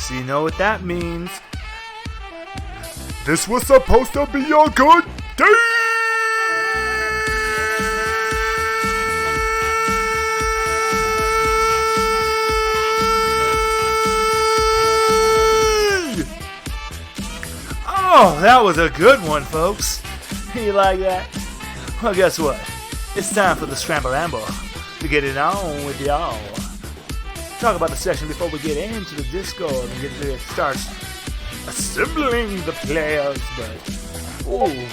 So you know what that means. This was supposed to be a good day! Oh, that was a good one, folks. You like that? Well, guess what? It's time for the Scramble Ramble to get it on with y'all. Talk about the session before we get into the Discord and get to start assembling the players, but ooh,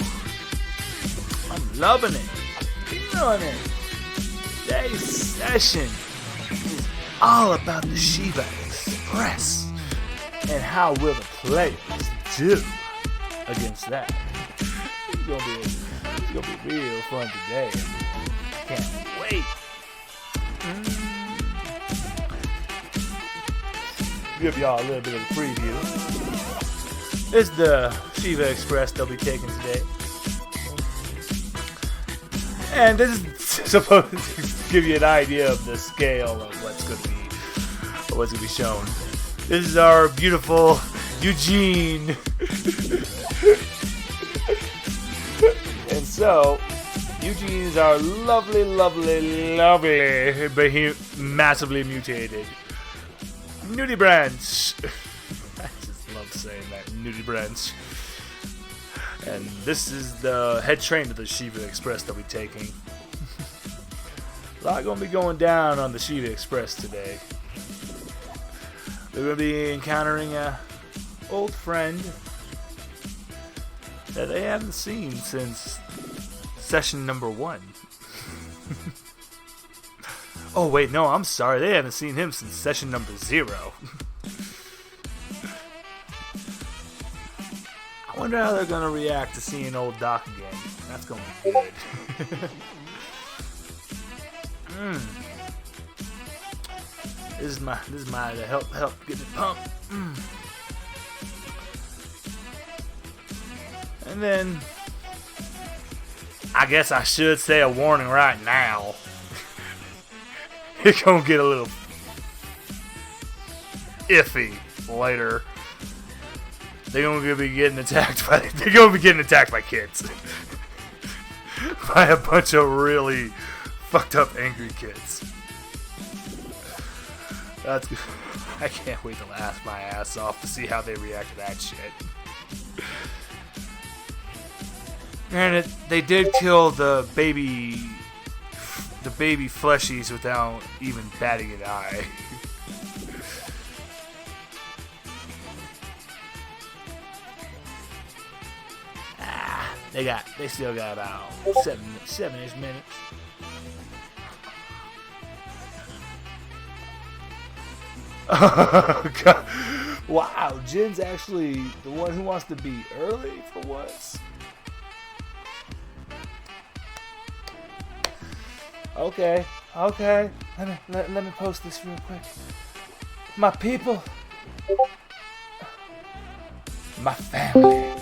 I'm loving it, feeling it. Today's session is all about the Shiva Express and how will the players do against that. It's gonna be real fun today. Can't wait. Give y'all a little bit of a preview. It's the Shiva Express they'll be taking today. And this is supposed to give you an idea of the scale of what's gonna be shown. This is our beautiful Eugene. And so Eugene is our lovely, but massively mutated Nudibranch. I just love saying that, Nudibranch. And this is the head train of the Shiva Express that we're taking. A lot gonna be going down on the Shiva Express today. We're gonna be encountering a old friend that they haven't seen since session number 1. Oh wait, no, I'm sorry. They haven't seen him since session number 0. I wonder how they're gonna react to seeing old Doc again. That's gonna be good. This is my to help get it pumped. And then I guess I should say a warning right now. It's gonna get a little iffy later. They're gonna be getting attacked by kids. By a bunch of really fucked up angry kids. That's good. I can't wait to laugh my ass off to see how they react to that shit. Granted, they did kill the baby fleshies without even batting an eye. They still got about 7-ish minutes. Oh, God. Wow, Jin's actually the one who wants to be early for once. Okay. Let me post this real quick. My people. My family.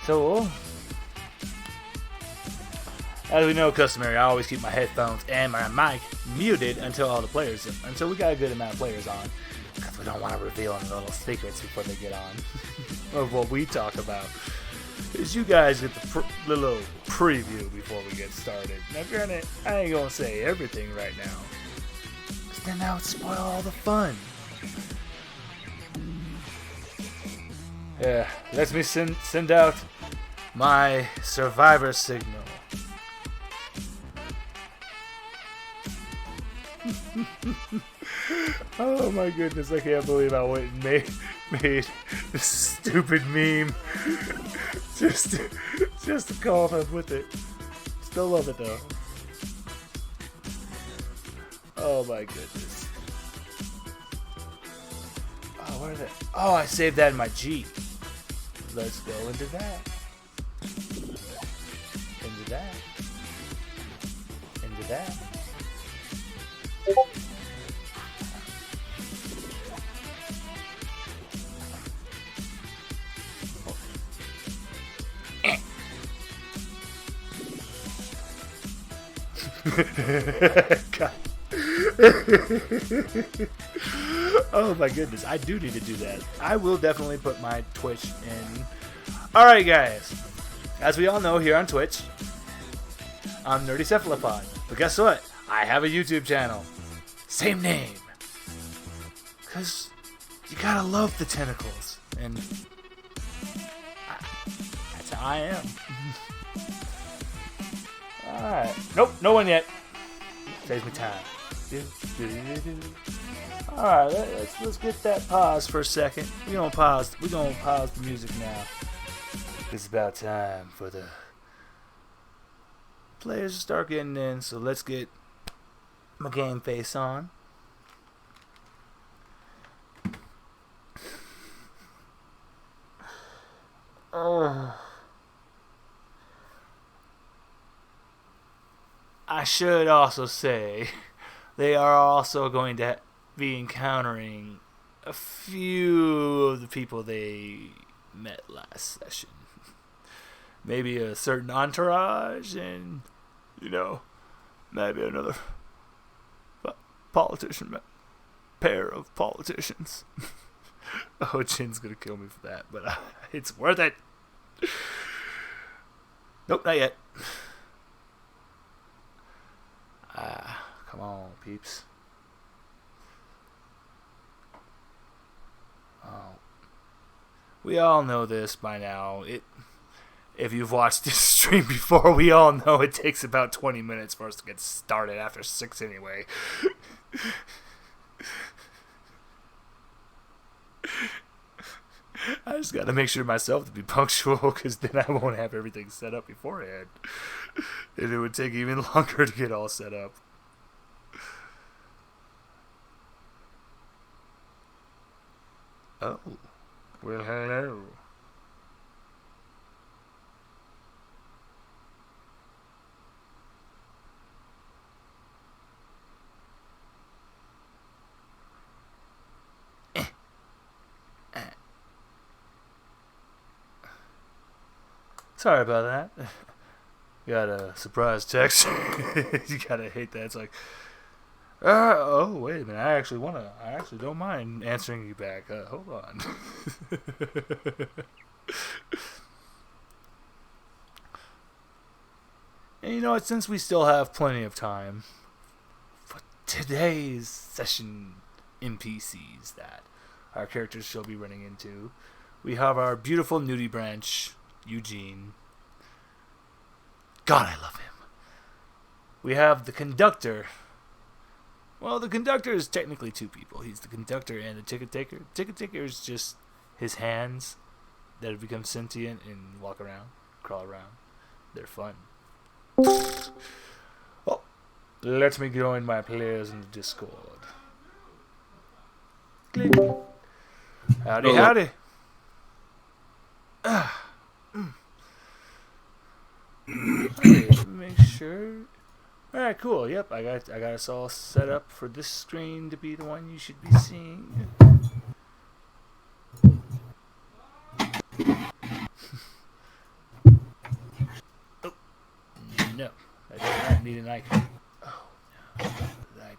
So, as we know customary, I always keep my headphones and my mic muted until we got a good amount of players on. Because we don't want to reveal any little secrets before they get on. Of what we talk about. Is you guys get the little preview before we get started. Now granted, I ain't gonna say everything right now. Because then that would spoil all the fun. Yeah, let me send out my survivor signal. Oh my goodness, I can't believe I went and made this stupid meme just to call them with it. Still love it though. Oh my goodness. Oh, where are they? Oh, I saved that in my Jeep. Let's go into that. Into that. Into that. God. Oh my goodness, I do need to do that. I will definitely put my Twitch in. Alright guys, as we all know here on Twitch, I'm Nerdy Cephalopod. But guess what? I have a YouTube channel. Same name. Because you gotta love the tentacles. And that's how I am. Alright. Nope, no one yet. Saves me time. Alright, let's get that pause for a second. We're gonna pause the music now. It's about time for the players to start getting in, so let's get my game face on. I should also say they are also going to be encountering a few of the people they met last session. Maybe a certain entourage and, you know, maybe another politician, pair of politicians. Oh, Jin's gonna kill me for that, but it's worth it. Nope, not yet. Come on, peeps. Oh, we all know this by now. If you've watched this stream before, we all know it takes about 20 minutes for us to get started after 6 anyway. I just gotta make sure myself to be punctual, because then I won't have everything set up beforehand. And it would take even longer to get all set up. Oh. Well, hello. Sorry about that. Got a surprise text. You gotta hate that. It's like, oh wait a minute. I actually don't mind answering you back. Hold on. And you know what? Since we still have plenty of time for today's session NPCs that our characters shall be running into, we have our beautiful nudie branch, Eugene. God, I love him. We have the conductor. Well, the conductor is technically two people. He's the conductor and the ticket taker. The ticket taker is just his hands that have become sentient and walk around, crawl around. They're fun. Well, let me join my players in the Discord. Click. Howdy, howdy. Make sure. Alright, cool. Yep, I got us all set up for this screen to be the one you should be seeing. Oh, no. I do not need an icon. Oh, no. What did I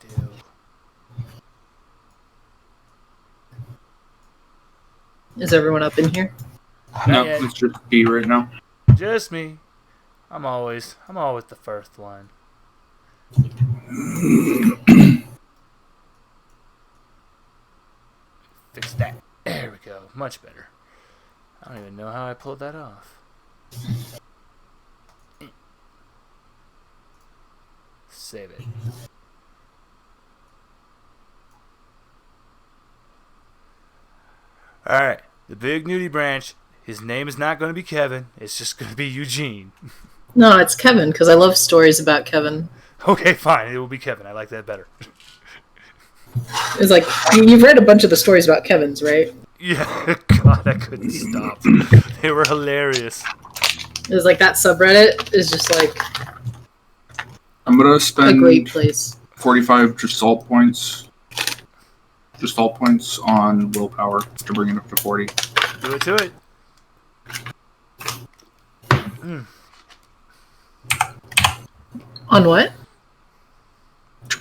do? Is everyone up in here? No, it's just B right now. Just me. I'm always the first one. Fix that. There we go. Much better. I don't even know how I pulled that off. Save it. Alright. The big nudie branch. His name is not going to be Kevin. It's just going to be Eugene. No, it's Kevin, because I love stories about Kevin. Okay, fine. It will be Kevin. I like that better. It's like, you've read a bunch of the stories about Kevin's, right? Yeah. God, I couldn't stop. They were hilarious. It was like that subreddit is just like I'm going to spend a great place. 45 Gestalt points on willpower to bring it up to 40. Do it to it. On what?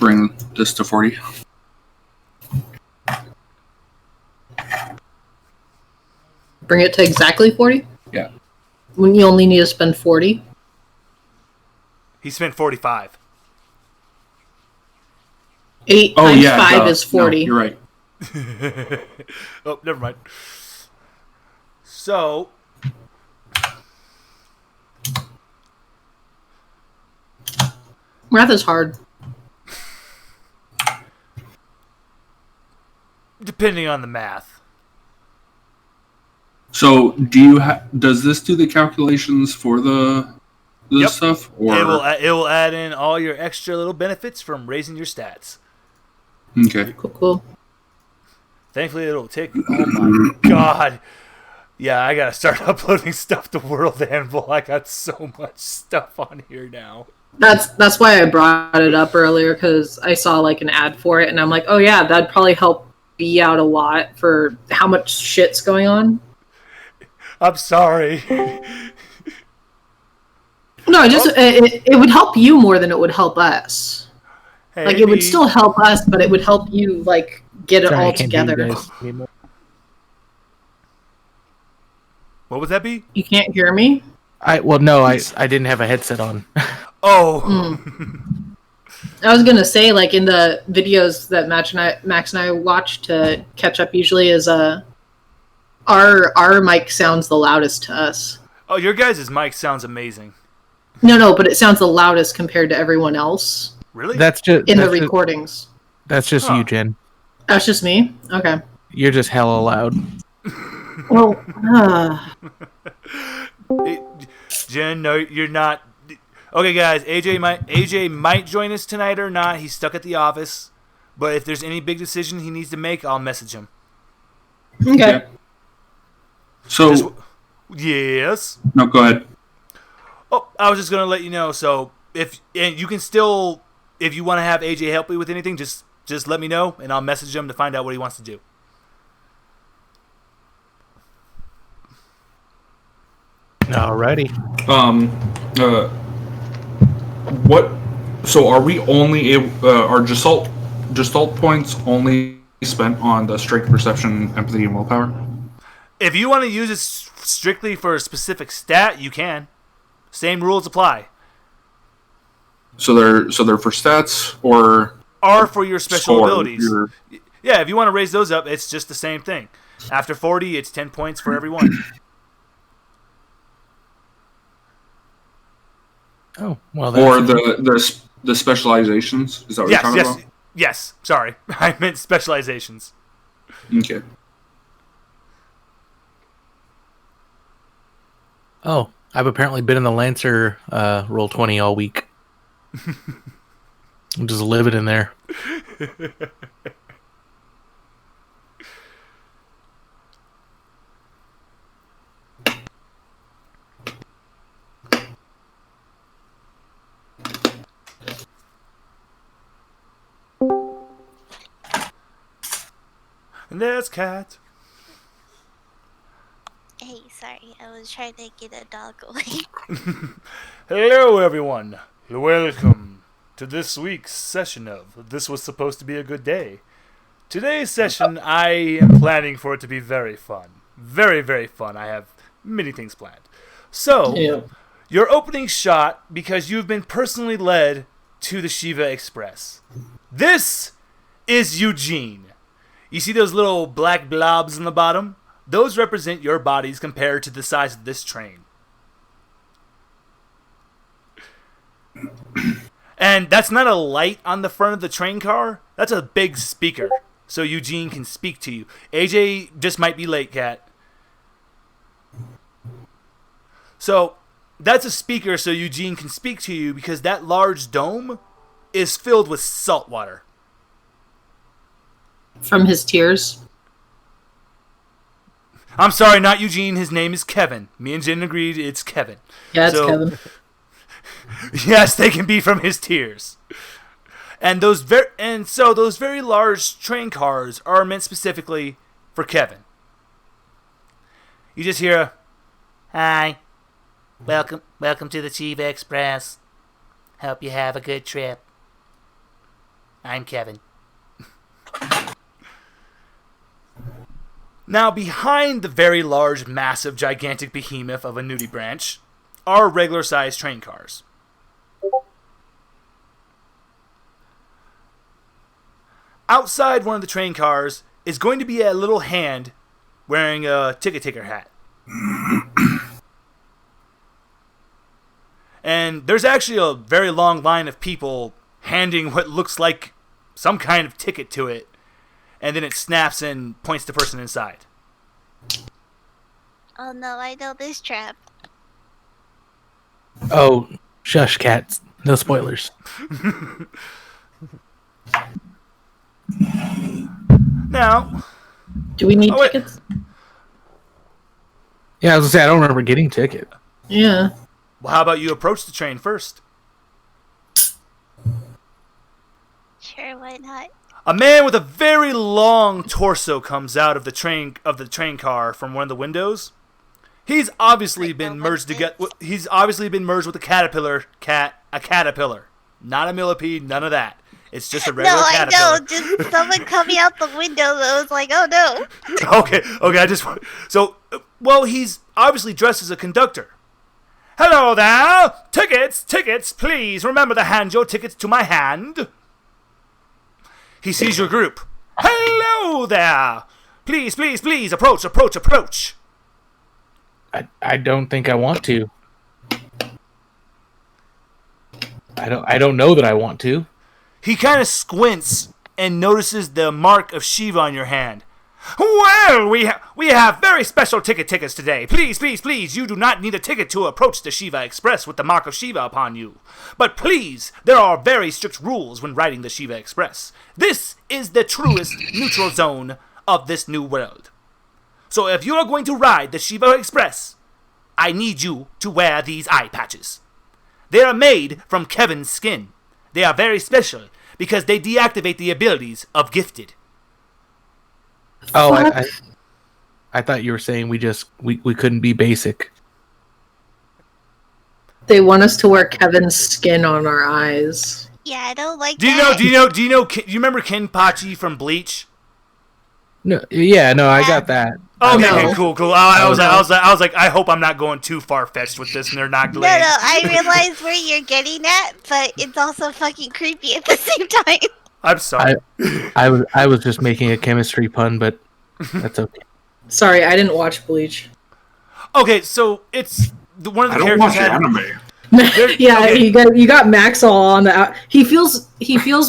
bring this to 40. Bring it to exactly 40? Yeah. When you only need to spend 40? He spent 45. 8 Oh, times yeah, 5 duh. is 40. No, you're right. Oh, never mind. So, Math is hard. depending on the math. So, does this do the calculations for the Yep. stuff? Or It will add in all your extra little benefits from raising your stats. okay. Cool. Thankfully, it'll take... Oh my god. Yeah, I gotta start uploading stuff to World Anvil. I got so much stuff on here now. That's why I brought it up earlier, because I saw like an ad for it, and I'm like, oh yeah, that'd probably help B out a lot for how much shit's going on. I'm sorry. No, it would help you more than it would help us. Hey, Like, it would still help us, but it would help you, like, get it all together. What would that be? You can't hear me? I didn't have a headset on. Oh. I was gonna say, like, in the videos that Max and I watch to catch up usually is our mic sounds the loudest to us. Oh, your guys' mic sounds amazing. No, but it sounds the loudest compared to everyone else Really? That's just in the recordings. That's just you, Jen. That's just me? Okay. You're just hella loud. Well, Jen, no, you're not. Okay, guys, AJ might join us tonight or not. He's stuck at the office. But if there's any big decision he needs to make, I'll message him. okay. Yeah. So, Yes. no, go ahead. Oh, I was just gonna let you know. So if you can still, if you want to have AJ help you with anything, just let me know, and I'll message him to find out what he wants to do. Alrighty. What? So, are we only able? Are Gestalt points only spent on the strength, perception, empathy, and willpower? If you want to use it strictly for a specific stat, you can. Same rules apply. So they're for stats or For your special score, abilities. Yeah, if you want to raise those up, it's just the same thing. After 40, it's 10 points for everyone. Oh, well. Or the specializations. Is that what you're talking about? Yes. Sorry, I meant specializations. Okay. Oh, I've apparently been in the Lancer roll 20 all week. I'm just living in there. And there's Cat. Hey, sorry, I was trying to get a dog away. Hello, everyone. Welcome to this week's session of This Was Supposed to Be a Good Day. Today's session, I am planning for it to be very fun. Very, very fun. I have many things planned. So, your opening shot, because you've been personally led to the Shiva Express. This is Eugene. You see those little black blobs on the bottom? Those represent your bodies compared to the size of this train. And that's not a light on the front of the train car. That's a big speaker, so Eugene can speak to you. AJ just might be late, Cat. So that's a speaker so Eugene can speak to you because that large dome is filled with salt water. From his tears. I'm sorry, not Eugene. His name is Kevin. Me and Jen agreed it's Kevin. Yeah, it's Kevin. Yes, they can be from his tears. And those very large train cars are meant specifically for Kevin. You just hear, "Hi, welcome to the Shiva Express. Hope you have a good trip." I'm Kevin. Now, behind the very large, massive, gigantic behemoth of a nudie branch are regular-sized train cars. Outside one of the train cars is going to be a little hand wearing a ticket taker hat. And there's actually a very long line of people handing what looks like some kind of ticket to it. And then it snaps and points the person inside. Oh no, I know this trap. Oh, shush, cats. No spoilers. Now, Do we need wait. tickets? Yeah, I was gonna say I don't remember getting ticket. Yeah. well, how about you approach the train first? Sure, why not? A man with a very long torso comes out of the train car from one of the windows. He's obviously been merged together. He's obviously been merged with a caterpillar, not a millipede, none of that. It's just a regular No, I caterpillar. know. Just someone coming out the window. I was like, oh no. Okay. He's obviously dressed as a conductor. Hello there! Tickets, please remember to hand your tickets to my hand. He sees your group. Hello there! Please, approach. I don't think I want to. I don't know that I want to. He kind of squints and notices the mark of Shiva on your hand. Well, we have very special tickets today. Please, you do not need a ticket to approach the Shiva Express with the mark of Shiva upon you. But please, there are very strict rules when riding the Shiva Express. This is the truest neutral zone of this new world. So if you are going to ride the Shiva Express, I need you to wear these eye patches. They are made from Kevin's skin. They are very special because they deactivate the abilities of Gifted. Oh, I thought you were saying we couldn't be basic. They want us to wear Kevin's skin on our eyes. Yeah, I don't like Do you that. do you remember Kenpachi from Bleach? No, yeah, no, I got that. Okay, No. cool. I was like, I hope I'm not going too far fetched with this, and they're not No, glad. I realize where you're getting at, but it's also fucking creepy at the same time. I'm sorry. I was just making a chemistry pun, but that's okay. Sorry, I didn't watch Bleach. Okay, so it's one of the I don't characters watch had. anime. Yeah, okay. you got Max all on the out. He feels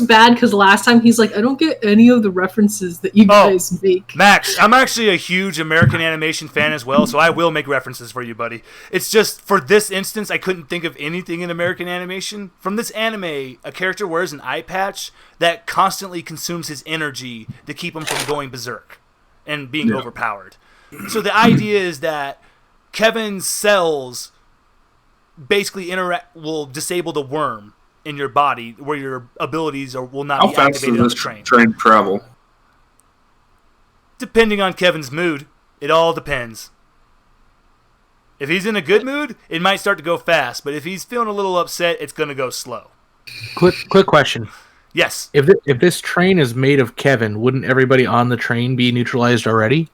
bad because last time he's like, I don't get any of the references that you guys make. Max, I'm actually a huge American animation fan as well, so I will make references for you, buddy. It's just, for this instance, I couldn't think of anything in American animation. From this anime, a character wears an eye patch that constantly consumes his energy to keep him from going berserk and being overpowered. So the idea is that Kevin's cells basically will disable the worm in your body where your abilities will not How be fast activated on does the this train. train travel? Depending on Kevin's mood. It all depends. If he's in a good mood, it might start to go fast, but if he's feeling a little upset, it's going to go slow. Quick question. Yes. If this train is made of Kevin, wouldn't everybody on the train be neutralized already?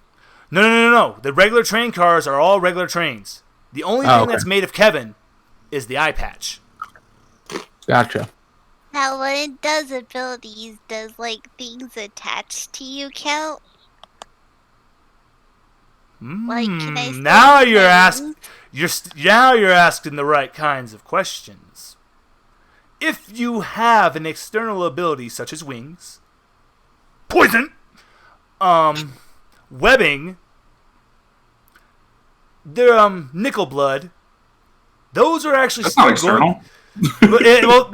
No. The regular train cars are all regular trains. The only thing that's made of Kevin is the eye patch. Gotcha. Now, when it does abilities, does, like, things attached to you count? Like, can I still Now use you're my asking. wings? Now you're asking the right kinds of questions. If you have an external ability such as wings, poison, webbing, nickel blood, those are actually That's still not external.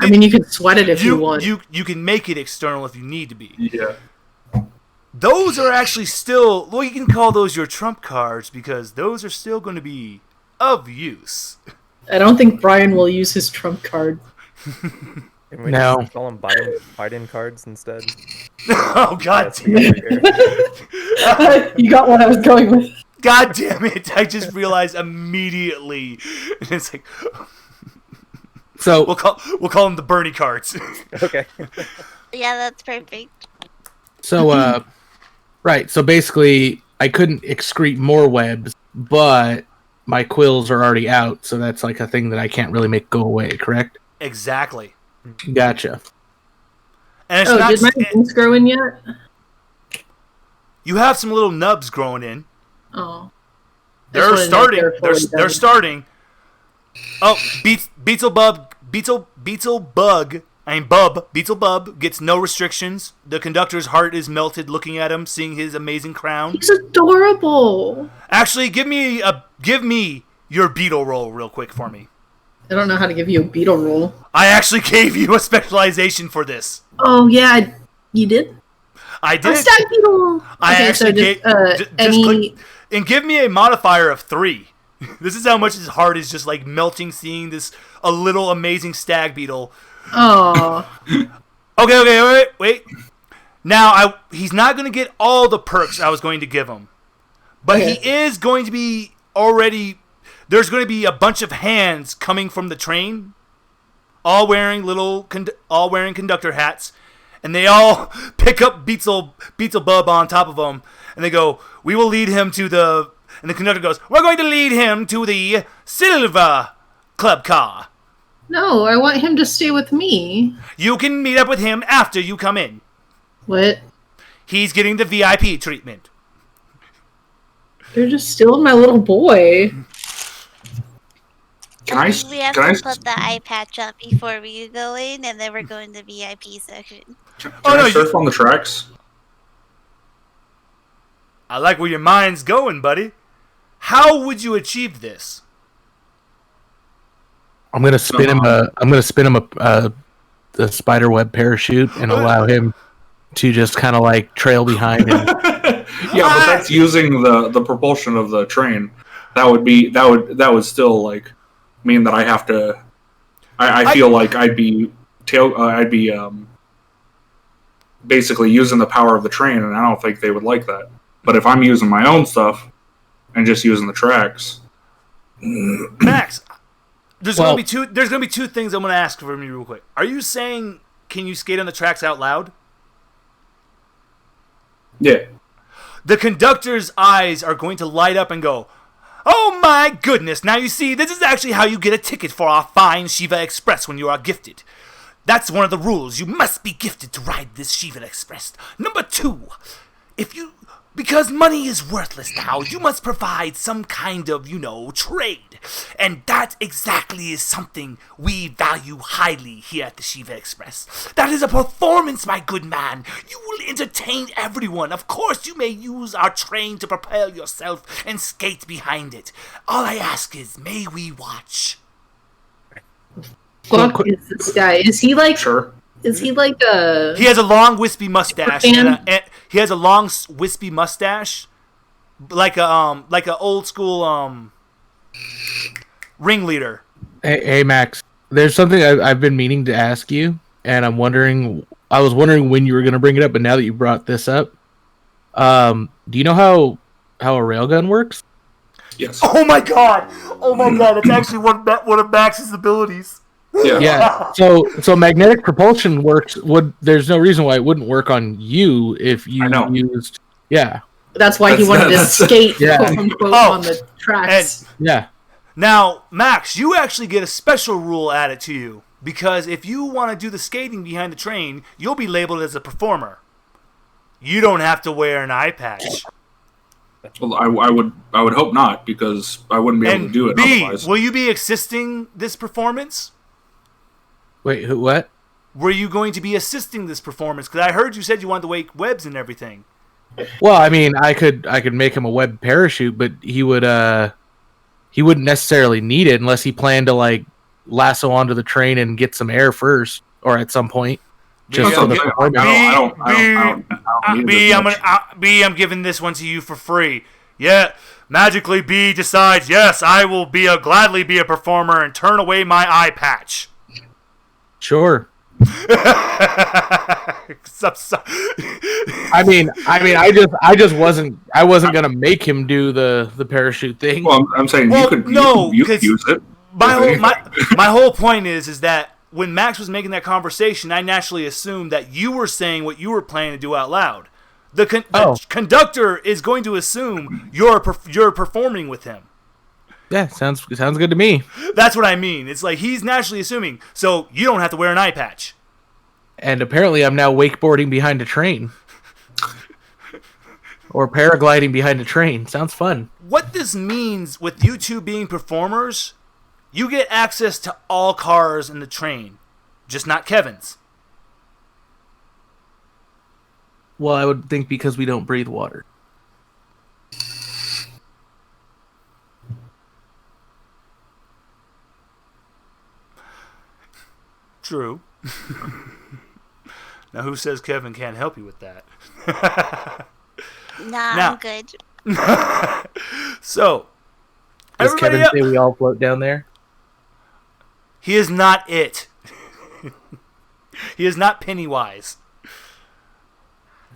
I mean, you can sweat it if you want. You can make it external if you need to be. Yeah. Those are actually still, well, you can call those your trump cards because those are still going to be of use. I don't think Brian will use his trump card. Can we No. just call them Biden cards instead? Oh, God That's damn over it. here. You got what I was going with. God damn it. I just realized immediately. And it's like, So We'll call them the Bernie carts. Okay. Yeah, that's perfect. So, right. So basically, I couldn't excrete more webs, but my quills are already out, so that's like a thing that I can't really make go away. Correct? Exactly. Gotcha. And it's Oh, not. did my wings grow in yet? You have some little nubs growing in. Oh. They're starting. They're starting. Oh, Beetlebub gets no restrictions. The conductor's heart is melted looking at him, seeing his amazing crown. He's adorable. Actually, give me your beetle roll real quick for me. I don't know how to give you a beetle roll. I actually gave you a specialization for this. Oh yeah, you did. I did. A stag beetle. I Okay, actually so just any... click and give me a modifier of 3. This is how much his heart is just like melting, seeing this a little amazing stag beetle. Oh. Okay, wait. Now he's not going to get all the perks I was going to give him, but he is going to be already. There's going to be a bunch of hands coming from the train, all wearing conductor hats, and they all pick up Beetlebub on top of them, and they go, "We will lead him to the." And the conductor goes, "We're going to lead him to the Silver Club car. No, I want him to stay with me. You can meet up with him after you come in. What? He's getting the VIP treatment." They're just stealing my little boy. Can I We have can I to put the eye patch up before we go in, and then we're going to VIP section. can I surf on the tracks? I like where your mind's going, buddy. How would you achieve this? I'm gonna spin him a spider web parachute and allow him to just kind of like trail behind him. Yeah, but that's using the propulsion of the train. That would still like mean that I have to. I feel like I'd be basically using the power of the train, and I don't think they would like that. But if I'm using my own stuff and just using the tracks, Max, there's gonna be two things I'm gonna ask from you real quick. Are you saying can you skate on the tracks out loud? yeah. The conductor's eyes are going to light up and go, "Oh my goodness, now you see, this is actually how you get a ticket for our fine Shiva Express when you are gifted. That's one of the rules. You must be gifted to ride this Shiva Express. Number 2, because money is worthless now, you must provide some kind of, trade. And that exactly is something we value highly here at the Shiva Express. That is a performance, my good man. You will entertain everyone. Of course, you may use our train to propel yourself and skate behind it. All I ask is, may we watch?" What is this guy? Is he like? Sure. Is he like a? He has a long wispy mustache. And he has a long wispy mustache, like a old school ringleader. Hey Max, there's something I've been meaning to ask you, and I was wondering when you were going to bring it up, but now that you brought this up, do you know how a railgun works? Yes. Oh my god! That's actually one of Max's abilities. Yeah. So magnetic propulsion works. There's no reason why it wouldn't work on you if you used. Yeah. That's why he wanted to skate, quote unquote, on the tracks. Yeah. Now, Max, you actually get a special rule added to you, because if you want to do the skating behind the train, you'll be labeled as a performer. You don't have to wear an eye patch. Well, I would hope not, because I wouldn't be able to do it otherwise. Will you be assisting this performance? Wait, what? Were you going to be assisting this performance? Because I heard you said you wanted to make webs and everything. Well, I mean, I could make him a web parachute, but he wouldn't necessarily need it unless he planned to like lasso onto the train and get some air first, or at some point. Just for the I'm giving this one to you for free. Yeah, magically B decides, yes, I will gladly be a performer and turn away my eye patch. Sure. I wasn't gonna make him do the parachute thing. Well, I'm saying you could use it. my whole point is that when Max was making that conversation, I naturally assumed that you were saying what you were planning to do out loud. The conductor is going to assume you're performing with him. Yeah, sounds good to me. That's what I mean. It's like he's naturally assuming, so you don't have to wear an eye patch. And apparently I'm now wakeboarding behind a train. Or paragliding behind a train. Sounds fun. What this means with you two being performers, you get access to all cars in the train, just not Kevin's. Well, I would think because we don't breathe water. True. Now, who says Kevin can't help you with that? Nah, I'm good. So, Does everybody Kevin say we all float down there? He is not it. He is not Pennywise.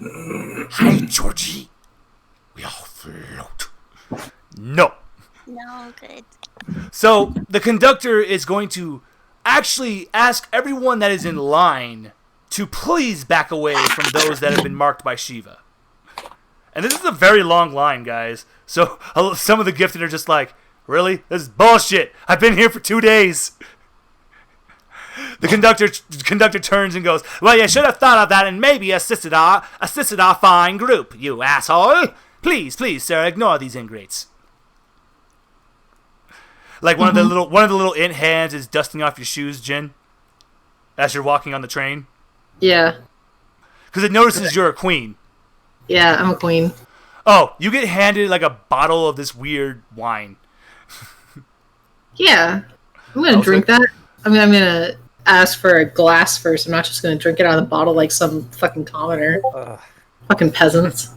Hi, Georgie. We all float. No. No, I'm good. So, the conductor is going to actually ask everyone that is in line to please back away from those that have been marked by Shiva. And this is a very long line, guys. So, some of the gifted are just like, really? This is bullshit. I've been here for 2 days. The conductor turns and goes, well, you should have thought of that and maybe assisted our fine group, you asshole. Please, sir, ignore these ingrates. Like one of the little int hands is dusting off your shoes, Jen, as you're walking on the train. Yeah. Because it notices you're a queen. Yeah, I'm a queen. Oh, you get handed like a bottle of this weird wine. Yeah. I'm going to drink that. I mean, I'm going to ask for a glass first. I'm not just going to drink it out of the bottle like some fucking commoner. Fucking peasants.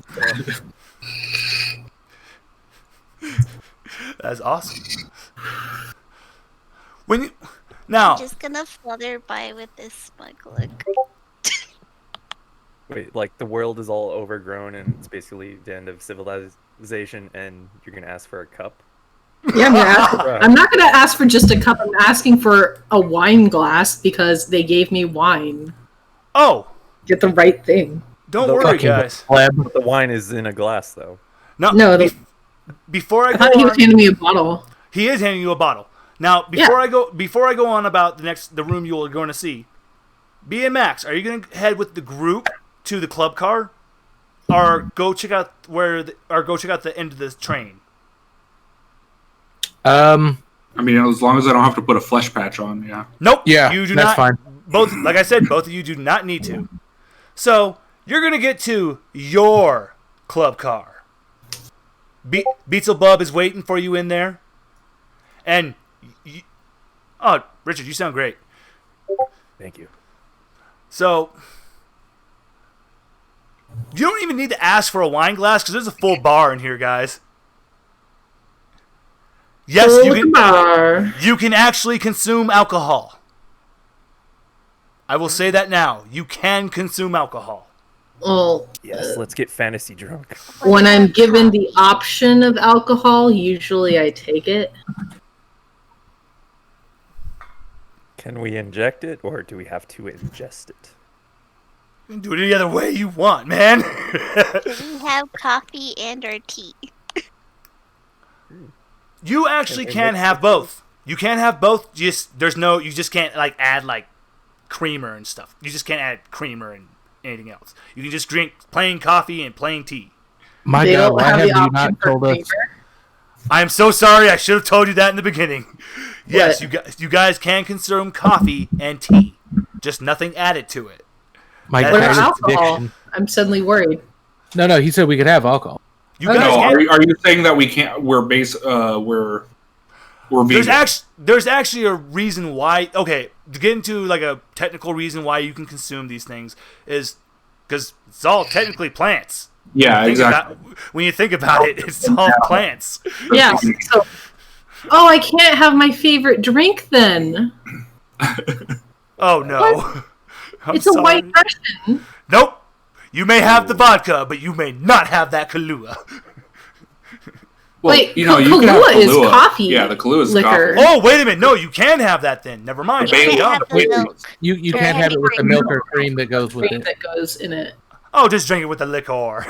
That's awesome. Now, I'm just gonna flutter by with this smug look. Wait, like the world is all overgrown and it's basically the end of civilization, and you're gonna ask for a cup? Yeah, I'm not going to ask for just a cup. I'm asking for a wine glass because they gave me wine. Oh, Get the right thing. Don't worry, guys. But the wine is in a glass, though. No. Before I I thought go he was on, handing me a bottle. he is handing you a bottle. Now, before I go on about the room you are going to see, B and Max, are you going to head with the group to the club car, or go check out the end of the train? I mean, as long as I don't have to put a flesh patch on, yeah. Nope. Yeah, you do that's not. fine. Both, like I said, both of you do not need to. So you're gonna get to your club car. Beetzelbub is waiting for you in there, and Richard, you sound great. Thank you. So you don't even need to ask for a wine glass because there's a full bar in here, guys. Yes, you can actually consume alcohol. I will say that now. You can consume alcohol. Well, Yes, let's get fantasy drunk. when I'm given the option of alcohol, usually I take it. Can we inject it, or do we have to ingest it? You can do it any other way you want, man. We have coffee and our tea. You actually can have both. You can have both. You just can't like add like creamer and stuff. You just can't add creamer and anything else. You can just drink plain coffee and plain tea. My They God, don't why have have the you option not for told us? flavor. I am so sorry. I should have told you that in the beginning. Yes, you guys can consume coffee and tea, just nothing added to it. My What What about about God, alcohol? addiction. I'm suddenly worried. No, he said we could have alcohol. You Okay. guys No, can. are you saying that we can't? We're vegan. There's actually a reason why. Okay, to get into like a technical reason why you can consume these things is because it's all technically plants. Yeah, exactly. When you think about it, it's all plants. Yeah. So, I can't have my favorite drink then. Oh no. I'm It's a sorry. white Russian. Nope. You may have the vodka, but you may not have that Kahlua. Well, Wait, you can have Kahlua is Kahlua. coffee. Yeah, the Kahlua is liquor. coffee. Oh, wait a minute. No, you can have that then. Never mind. The You bagel- can have the wait, milk. You Or can't have it with the cream. milk or cream that goes with Cream it. that goes in it. Oh, just drink it with the liquor.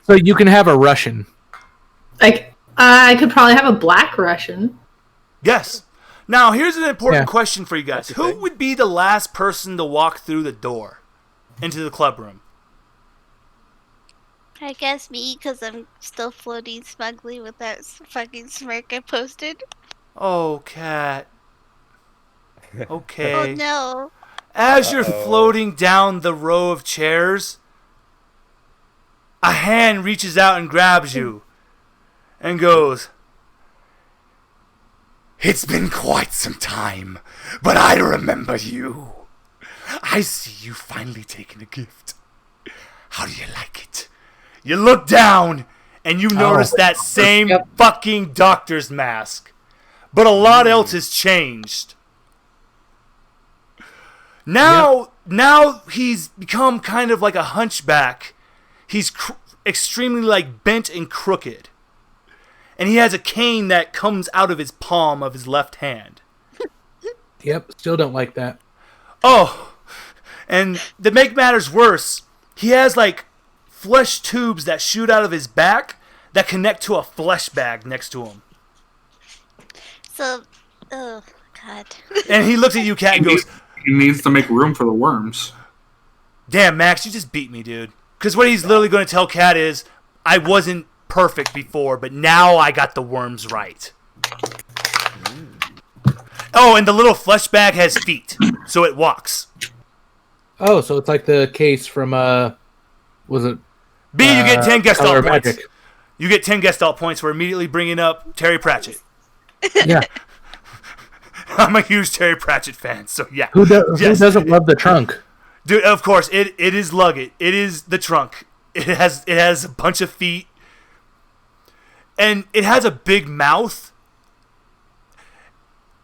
So you can have a Russian. Like, I could probably have a black Russian. Yes. Now, here's an important Yeah. question for you guys. That's a Who thing. would be the last person to walk through the door into the club room? I guess me, because I'm still floating smugly with that fucking smirk I posted. Oh, Cat. Okay. Oh no. As you're Uh-oh. floating down the row of chairs, a hand reaches out and grabs you and goes, "It's been quite some time, but I remember you. I see you finally taking a gift. How do you like it?" You look down and you notice that same Yep. fucking doctor's mask, but a lot else has changed. Now he's become kind of like a hunchback. He's extremely like bent and crooked. And he has a cane that comes out of his palm of his left hand. Yep, still don't like that. Oh, and to make matters worse, he has like flesh tubes that shoot out of his back that connect to a flesh bag next to him. So, oh god. And he looks at you, Cat, and goes, He needs to make room for the worms. "Damn, Max, you just beat me, dude." Because what he's literally going to tell Cat is, "I wasn't perfect before, but now I got the worms right." Oh, and the little flesh bag has feet, so it walks. Oh, so it's like the case from was it B, you get 10 Color Gestalt of points. Magic? You get 10 Gestalt points for immediately bringing up Terry Pratchett. Yeah. I'm a huge Terry Pratchett fan, so yeah. Who Yes. doesn't love the trunk? Dude, of course, it is Luggett. It is the trunk. It has a bunch of feet. And it has a big mouth.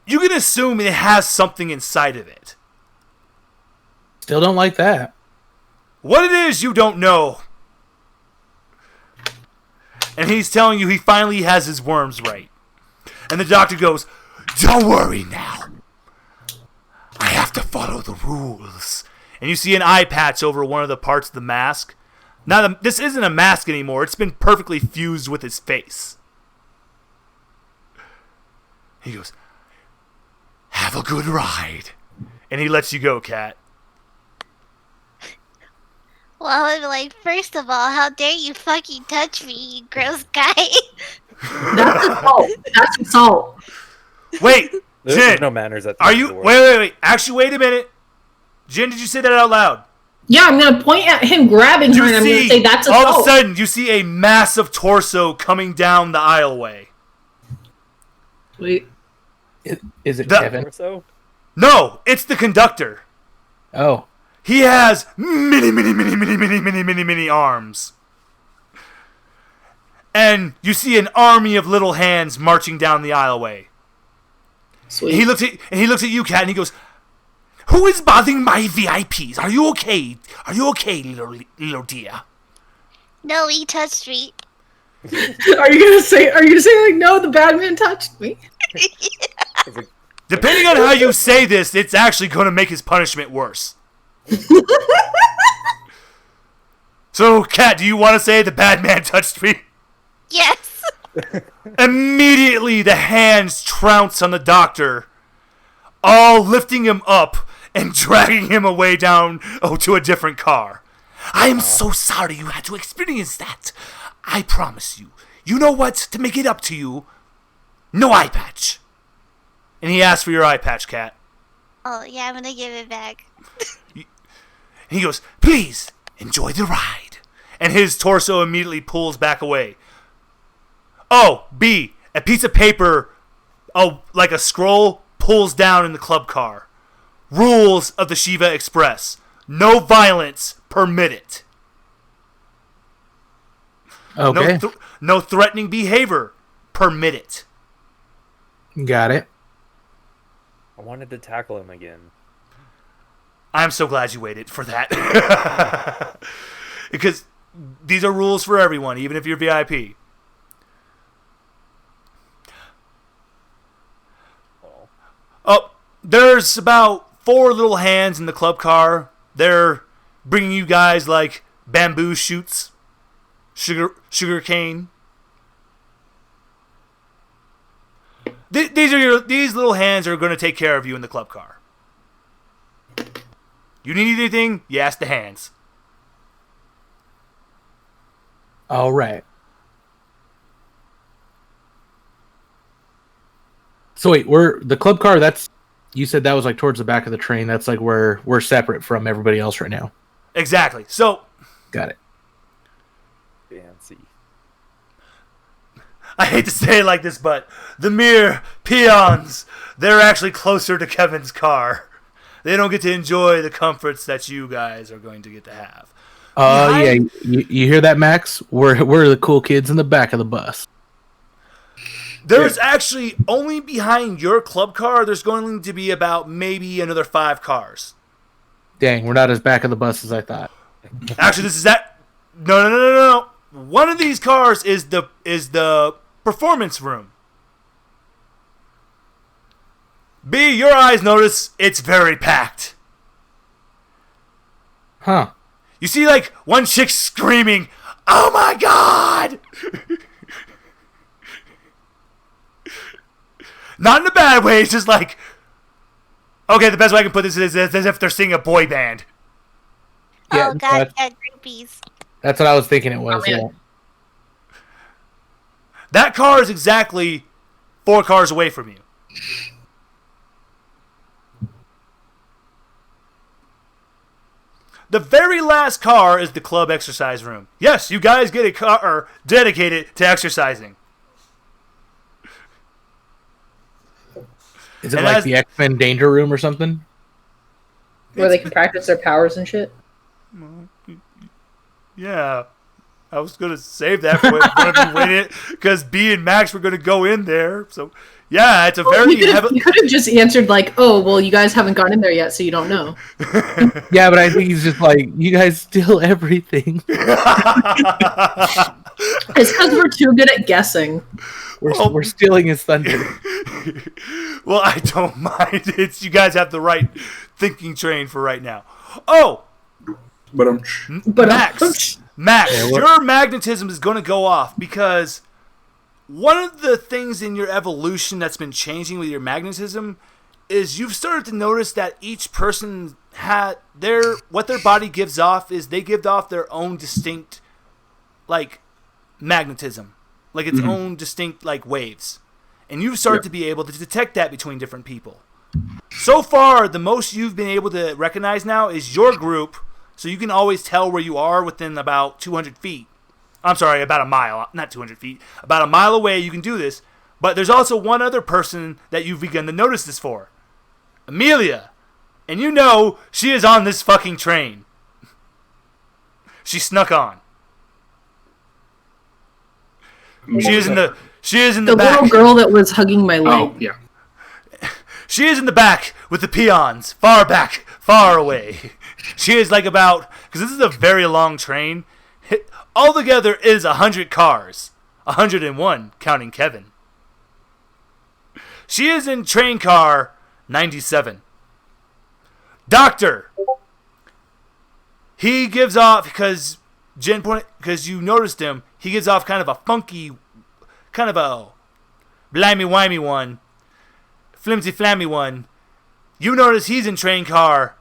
You can assume it has something inside of it. Still don't like that. What it is, you don't know. And he's telling you he finally has his worms right. And the doctor goes, "Don't worry now. I have to follow the rules." And you see an eye patch over one of the parts of the mask. Now, this isn't a mask anymore. It's been perfectly fused with his face. He goes, "Have a good ride." And he lets you go, Cat. Well, I'm like, first of all, how dare you fucking touch me, you gross guy. That's assault. That's assault. Wait, There's Jin, no manners at the are end of you... the world. Wait. Actually, wait a minute. Jin, did you say that out loud? Yeah, I'm gonna point at him grabbing her, and I'm gonna say that's assault. all of a sudden, you see a massive torso coming down the aisleway. Wait. Is it The- Kevin? Or so? No, it's the conductor. Oh, He has many arms. And you see an army of little hands marching down the aisleway. Sweet. And he looks at you, Cat, and he goes, "Who is bothering my VIPs? Are you okay? Are you okay, little dear?" No, he touched me. Are you gonna say like, no, the bad man touched me? It's like, Depending on how you say this, it's actually going to make his punishment worse. So, Cat, do you want to say the bad man touched me? Yes. Immediately, the hands trounce on the doctor, all lifting him up and dragging him away down to a different car. "I am so sorry you had to experience that. I promise you. You know what? To make it up to you, no eye patch." And he asks for your eye patch, Cat. Oh, yeah, I'm gonna give it back. And he goes, "Please, enjoy the ride." And his torso immediately pulls back away. Oh, B, a piece of paper, like a scroll, pulls down in the club car. Rules of the Shiva Express. No violence permitted. okay, No threatening behavior permitted. got it. I wanted to tackle him again. I'm so glad you waited for that. Because these are rules for everyone, even if you're VIP. there's about 4 little hands in the club car. They're bringing you guys like bamboo shoots, sugar cane. These little hands are going to take care of you in the club car. You need anything? You ask the hands. All right. So wait, the club car. You said that was like towards the back of the train. That's like where we're separate from everybody else right now. Exactly. So, got it. Fancy. I hate to say it like this, but the mere peons, they're actually closer to Kevin's car. They don't get to enjoy the comforts that you guys are going to get to have. Yeah. You hear that, Max? We're the cool kids in the back of the bus. There's actually only behind your club car, there's going to be about maybe another 5 cars. Dang, we're not as back of the bus as I thought. Actually, this is that. No. One of these cars is the performance room. B, your eyes notice it's very packed. Huh. You see, like, one chick screaming, "Oh my God!" Not in a bad way, it's just like, okay, the best way I can put this is as if they're singing a boy band. Yeah, Oh God, yeah, groupies. That's what I was thinking it was. Oh, man. Yeah. That car is exactly 4 cars away from you. The very last car is the club exercise room. Yes, you guys get a car dedicated to exercising. Is it like the X-Men Danger Room or something? Where they can practice their powers and shit. Yeah. I was going to save that for one of you waited because B and Max were going to go in there. So, yeah, it's a very... You could have just answered like, oh, well, you guys haven't gone in there yet, so you don't know. Yeah, but I think he's just like, you guys steal everything. It's because we're too good at guessing. We're stealing his thunder. Well, I don't mind. It's you guys have the right thinking train for right now. Oh! But Max, your magnetism is going to go off because one of the things in your evolution that's been changing with your magnetism is you've started to notice that each person what their body gives off is they give off their own distinct, like, magnetism. Like its own distinct, like, waves. And you've started to be able to detect that between different people. So far, the most you've been able to recognize now is your group, so you can always tell where you are within about 200 feet. I'm sorry, about a mile, not 200 feet. About a mile away, you can do this. But there's also one other person that you've begun to notice this for. Amelia. And you know she is on this fucking train. She snuck on. She is in the back. The little girl that was hugging my leg. Oh, yeah. She is in the back with the peons, far back, far away. She is like about, because this is a very long train, altogether is 100 cars. 101, counting Kevin. She is in train car 97. Doctor. He gives off, because you noticed him, he gives off kind of a funky, kind of a blimey-wimey one, flimsy-flammy one. You notice he's in train car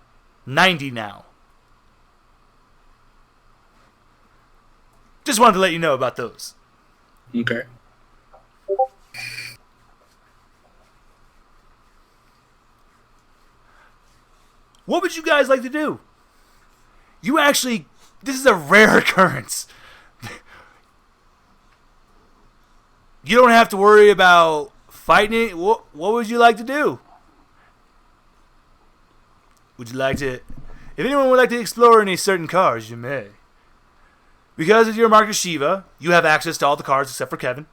90 now. Just wanted to let you know about those. Okay. What would you guys like to do? This is a rare occurrence. You don't have to worry about fighting it. What would you like to do? Would you like to... If anyone would like to explore any certain cars, you may. Because of your Marcus Shiva, you have access to all the cars except for Kevin.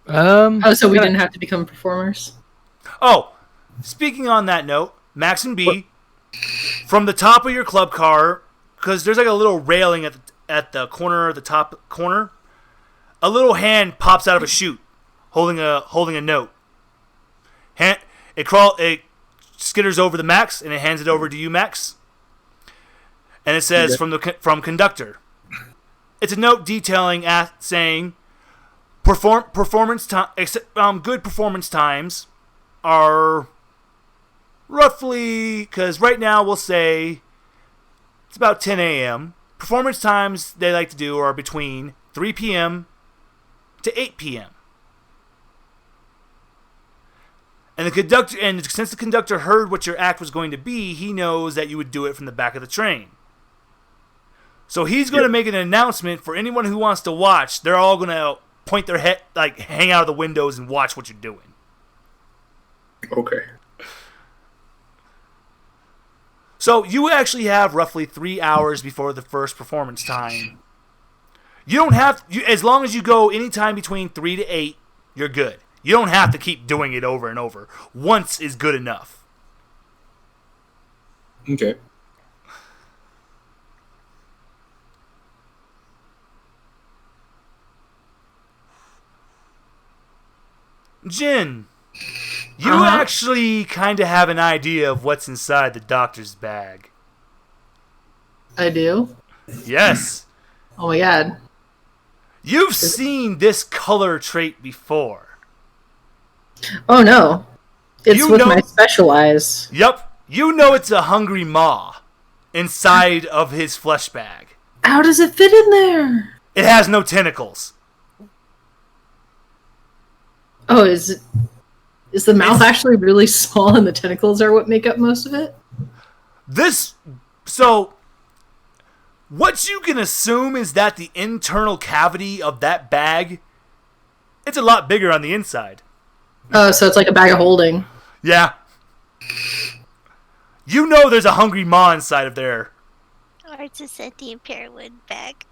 So we didn't have to become performers? Oh, speaking on that note, Max and B, from the top of your club car, because there's like a little railing at the corner, the top corner, a little hand pops out of a chute. holding a note. It skitters over the Max, and it hands it over to you, Max. And it says from conductor. It's a note detailing saying performance time. Good performance times are roughly, because right now we'll say it's about 10 a.m. Performance times they like to do are between 3 p.m. to 8 p.m. And since the conductor heard what your act was going to be, he knows that you would do it from the back of the train. So he's going to make an announcement for anyone who wants to watch. They're all going to point their head, like hang out of the windows and watch what you're doing. Okay. So you actually have roughly 3 hours before the first performance time. You don't have, as long as you go anytime between 3 to 8, you're good. You don't have to keep doing it over and over. Once is good enough. Okay. Jin, you actually kind of have an idea of what's inside the doctor's bag. I do? Yes. Oh my god. You've seen this color trait before. Oh no. It's with my special eyes. Yep. You know it's a hungry maw inside of his flesh bag. How does it fit in there? It has no tentacles. Oh, is the mouth actually really small and the tentacles are what make up most of it? So, what you can assume is that the internal cavity of that bag, it's a lot bigger on the inside. Oh, so it's like a bag of holding. Yeah. You know there's a hungry maw inside of there. Or it's a sentient pearwood bag.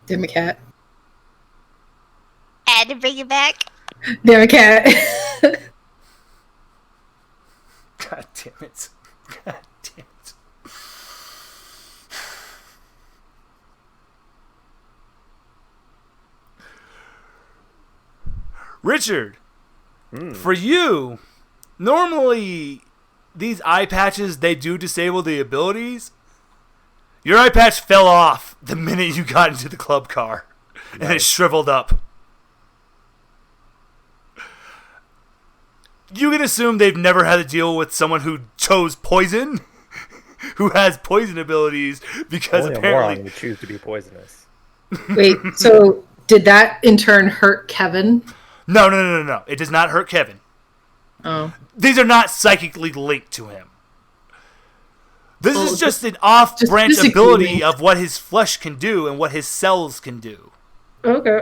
Damn a cat. I had to bring it back. Damn a cat. God damn it. God damn it. Richard, for you, normally these eye patches, they do disable the abilities. Your eye patch fell off the minute you got into the club car. Nice. And it shriveled up. You can assume they've never had to deal with someone who chose poison, who has poison abilities, because only apparently a moron would choose to be poisonous. Wait, so did that in turn hurt Kevin? No. It does not hurt Kevin. Oh. These are not psychically linked to him. This is just an off-branch ability of what his flesh can do and what his cells can do. Okay.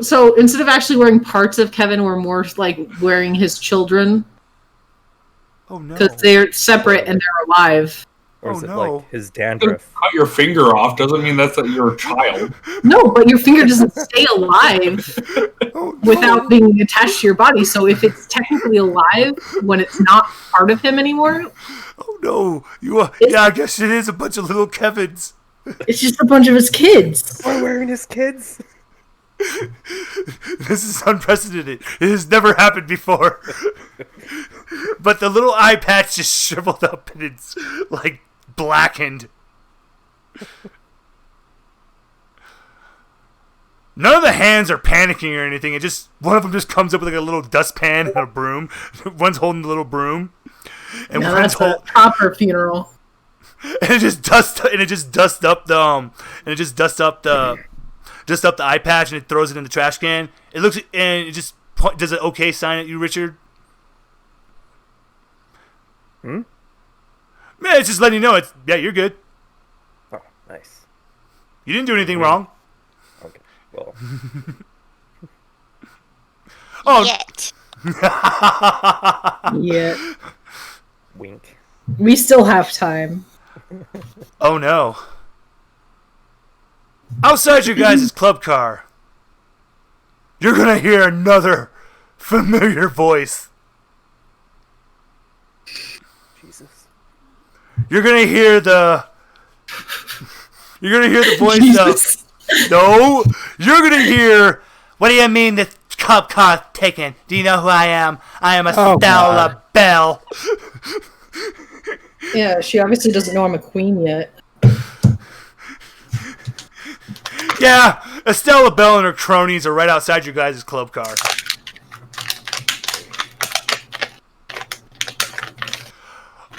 So instead of actually wearing parts of Kevin, we're more like wearing his children. Oh no! Because they're separate and they're alive. Or is it like his dandruff? Cut your finger off doesn't mean that's your child. No, but your finger doesn't stay alive without being attached to your body. So if it's technically alive when it's not part of him anymore. Oh no! Yeah, I guess it is a bunch of little Kevins. It's just a bunch of his kids. We're wearing his kids. This is unprecedented. It has never happened before. But the little eye patch just shriveled up and it's like blackened. None of the hands are panicking or anything. One of them just comes up with like a little dustpan and a broom. One's holding the little broom, and one's a proper funeral. And it just dusts up the eye patch and it throws it in the trash can. It looks and it just does an okay sign at you, Richard. Man, it's just letting you know you're good. Oh, nice. You didn't do anything wrong. Okay, well. Yet. Yet. Wink. We still have time. Oh no. Outside your guys' club car, you're gonna hear another familiar voice. Jesus. You're gonna hear the voice of... No! You're gonna hear What do you mean the cub car's taken? Do you know who I am? I am a Oh, Stella Bell. Yeah, she obviously doesn't know I'm a queen yet. Yeah, Estella Bell and her cronies are right outside your guys' club car.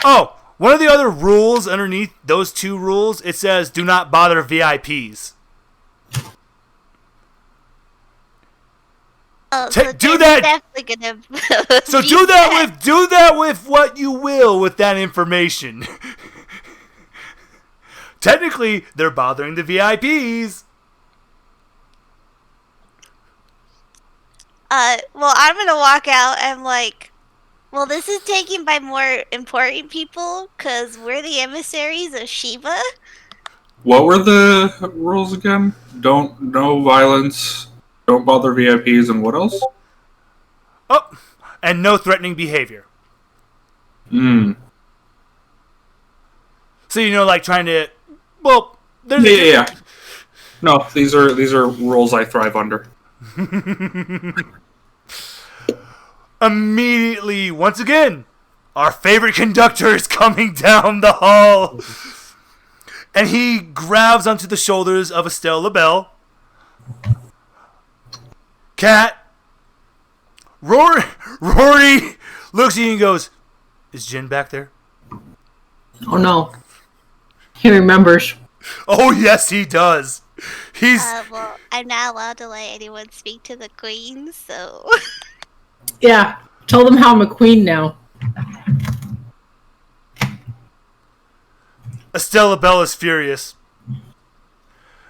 Oh, one of the other rules underneath those two rules, it says do not bother VIPs. Oh, Do that. Definitely gonna. So be do bad. that with what you will with that information. Technically, they're bothering the VIPs. Well, I'm gonna walk out and like, well, this is taken by more important people because we're the emissaries of Shiva. What were the rules again? No violence. Don't bother VIPs, and what else? Oh, and no threatening behavior. Hmm. So like trying to, well, there's Yeah. No, these are rules I thrive under. Immediately, once again, our favorite conductor is coming down the hall. And he grabs onto the shoulders of Estelle LaBelle. Cat. Rory looks at you and goes, is Jin back there? Oh no. He remembers. Oh, yes, he does. He's... Well, I'm not allowed to let anyone speak to the queen, so. Yeah. Tell them how I'm a queen now. Estelle LaBelle is furious.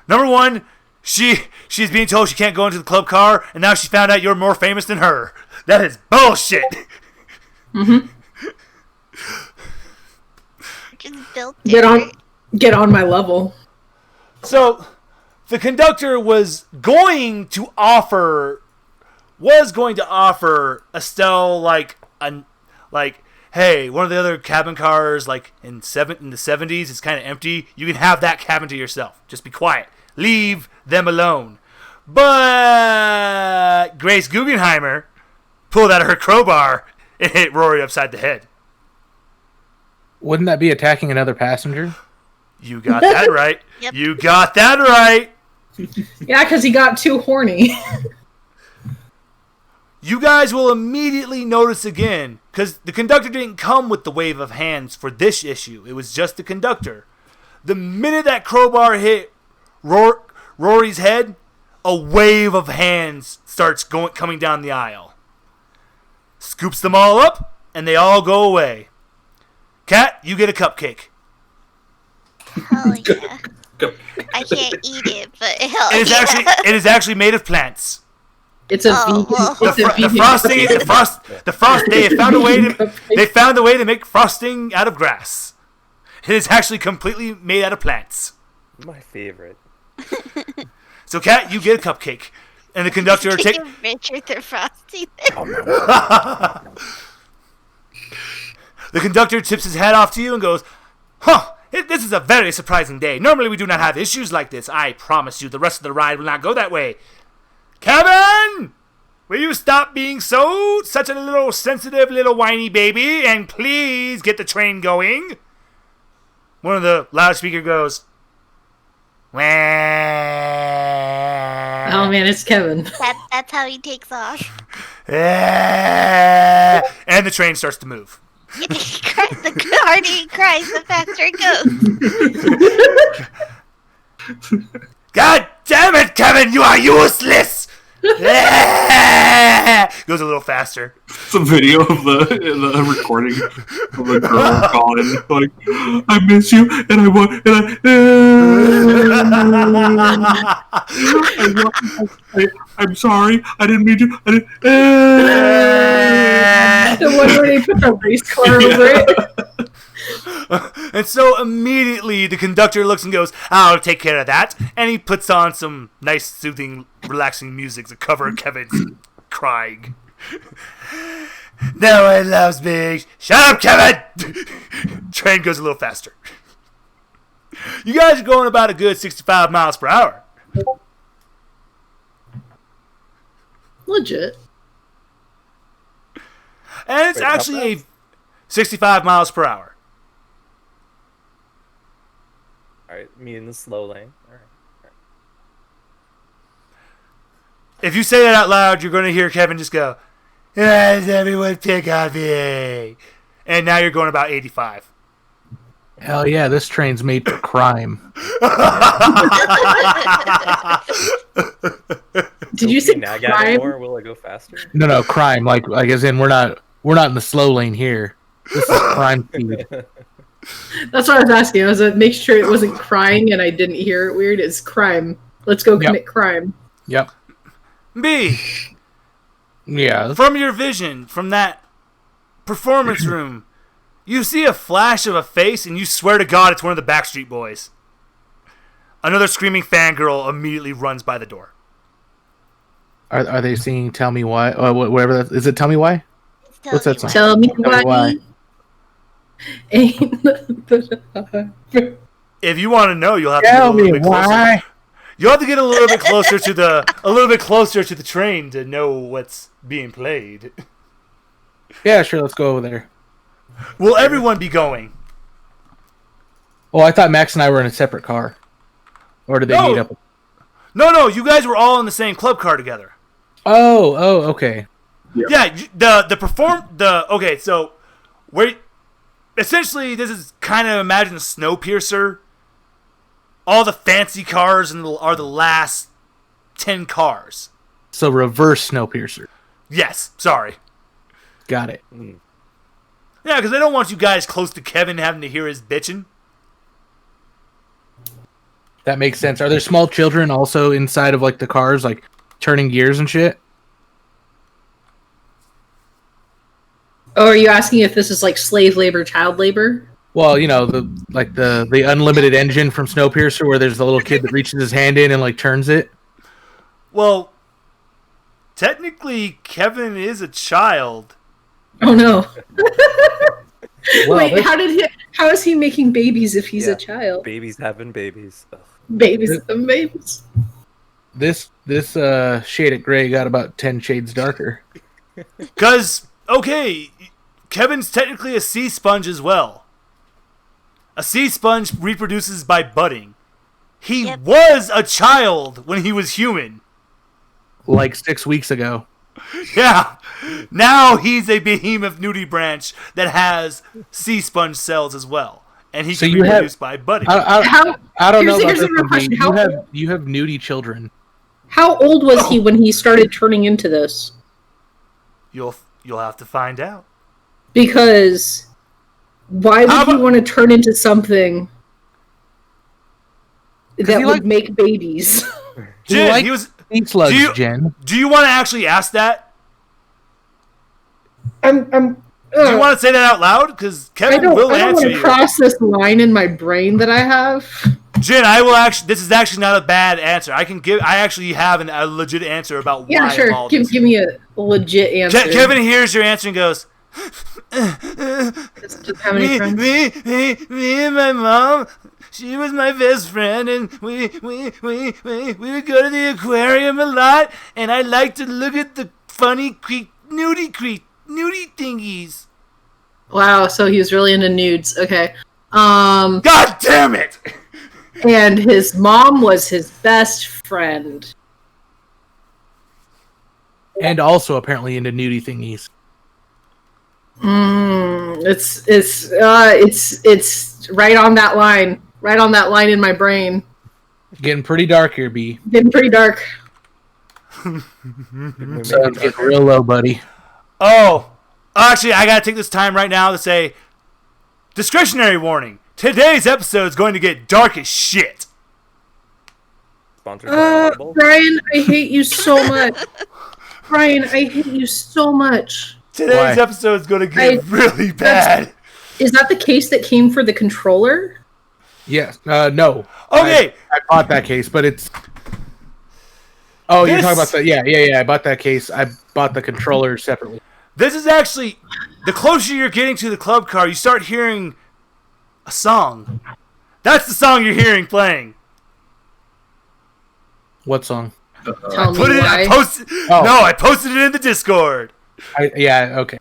Number one, she's being told she can't go into the club car, and now she found out you're more famous than her. That is bullshit. Mm-hmm. Just built different. Get on my level. So, the conductor was going to offer Estelle hey, one of the other cabin cars in the 70s is kind of empty. You can have that cabin to yourself. Just be quiet. Leave them alone. But Grace Guggenheimer pulled out her crowbar and hit Rory upside the head. Wouldn't that be attacking another passenger? You got that right. Yep. You got that right. Yeah, because he got too horny. You guys will immediately notice again, because the conductor didn't come with the wave of hands for this issue. It was just the conductor. The minute that crowbar hit Rory's head, a wave of hands starts coming down the aisle. Scoops them all up, and they all go away. Cat, you get a cupcake. Hell yeah. I can't eat it, but hell yeah. It is actually made of plants. It's a Oh, vegan. well. It's a vegan The frost. They found a way to make frosting out of grass. It is actually completely made out of plants. My favorite. So, Kat, you get a cupcake, and the conductor Take Richard the Frosty. The conductor tips his hat off to you and goes, "Huh. This is a very surprising day. Normally we do not have issues like this. I promise you the rest of the ride will not go that way. Kevin! Will you stop being such a little sensitive little whiny baby and please get the train going?" One of the loudspeaker goes, "Wah." Oh man, it's Kevin. That's how he takes off. And the train starts to move. The harder he cries, the faster it goes. God damn it, Kevin! You are useless! Goes a little faster. It's a video of the recording of the girl calling like, "I miss you, and I want, I'm sorry, I didn't mean to. The one where they put the race car over it. And so immediately the conductor looks and goes, "I'll take care of that." And he puts on some nice, soothing, relaxing music to cover Kevin's crying. No one loves me. Shut up, Kevin! Train goes a little faster. You guys are going about a good 65 miles per hour. Legit. And it's Wait, how actually 65 miles per hour. Alright, me in the slow lane. Alright. If you say that out loud, you're going to hear Kevin just go, "Does everyone pick on me?" And now you're going about 85. Hell yeah, this train's made for crime. Did you say nag at it crime? more? Will I go faster? No, crime. Like as in we're not in the slow lane here. This is crime speed. That's what I was asking. I was like, make sure it wasn't crying and I didn't hear it weird. It's crime. Let's go commit crime. Yep. B, Yeah. from your vision, from that performance room, you see a flash of a face and you swear to God it's one of the Backstreet Boys. Another screaming fangirl immediately runs by the door. Are they singing "Tell Me Why"? Whatever that is. It "Tell Me Why"? What's that song? Tell me Tell me why. Ain't nothing. If you want to know, you'll have to Tell get a little me bit closer. why. You'll have to get a little bit closer to the train to know what's being played. Yeah, sure. Let's go over there. Will everyone be going? Oh, I thought Max and I were in a separate car, or did they No. meet up? No, you guys were all in the same club car together. Oh, okay. Yeah, okay, so where essentially this is kind of imagine Snowpiercer. All the fancy cars are the last 10 cars. So reverse Snowpiercer. Yes, sorry. Got it. Yeah, because I don't want you guys close to Kevin having to hear his bitching. That makes sense. Are there small children also inside of like the cars, like turning gears and shit? Oh, are you asking if this is like slave labor, child labor? Well, you know, the unlimited engine from Snowpiercer, where there's the little kid that reaches his hand in and like turns it. Well, technically, Kevin is a child. Oh no! Well, Wait, this- how is he making babies if he's Yeah. a child? Babies having babies. Ugh. Babies and babies. This shade of gray got about 10 shades darker. Because, okay, Kevin's technically a sea sponge as well. A sea sponge reproduces by budding. He Yep. was a child when he was human. Like 6 weeks ago. Yeah. Now he's a behemoth nudie branch that has sea sponge cells as well. And he So can you have- reproduce by budding. I don't know about Here's this another one, question. Dee. How You have nudie children. How old was he when he started turning into this? You'll have to find out. Because why How would he about- want to turn into something that he would like- make babies? Jen, like he was. sea slugs, Do you- Jen. Do you want to actually ask that? I'm Do you want to say that out loud? Because I Kevin don't will want answer to you. cross this line in my brain that I have. Jen, I will actually. This is actually not a bad answer. I actually have a legit answer about Yeah, why of sure. all Give this. me a legit answer. Kevin hears your answer and goes, Just how many friends? me and my mom, she was my best friend, and we would go to the aquarium a lot, and I like to look at the funny nudie thingies. Wow, so he was really into nudes. Okay. God damn it! And his mom was his best friend. And also apparently into nudie thingies. It's right on that line. Right on that line in my brain. Getting pretty dark here, B. Getting pretty dark. Can we make So it it's getting darker? real low, buddy. Oh, actually, I gotta take this time right now to say, discretionary warning. Today's episode is going to get dark as shit. Sponsored by Audible? Brian, I hate you so much. Brian, I hate you so much. Today's Why? episode is going to get really bad. Is that the case that came for the controller? Yes. No. Okay. I bought that case, but it's... Oh, you're This- talking about that? Yeah. I bought that case. I bought the controller separately. This is actually, the closer you're getting to the club car, you start hearing a song. That's the song you're hearing playing. What song? Tell me Put it. why. I posted. Oh. No, I posted it in the Discord. Yeah, okay.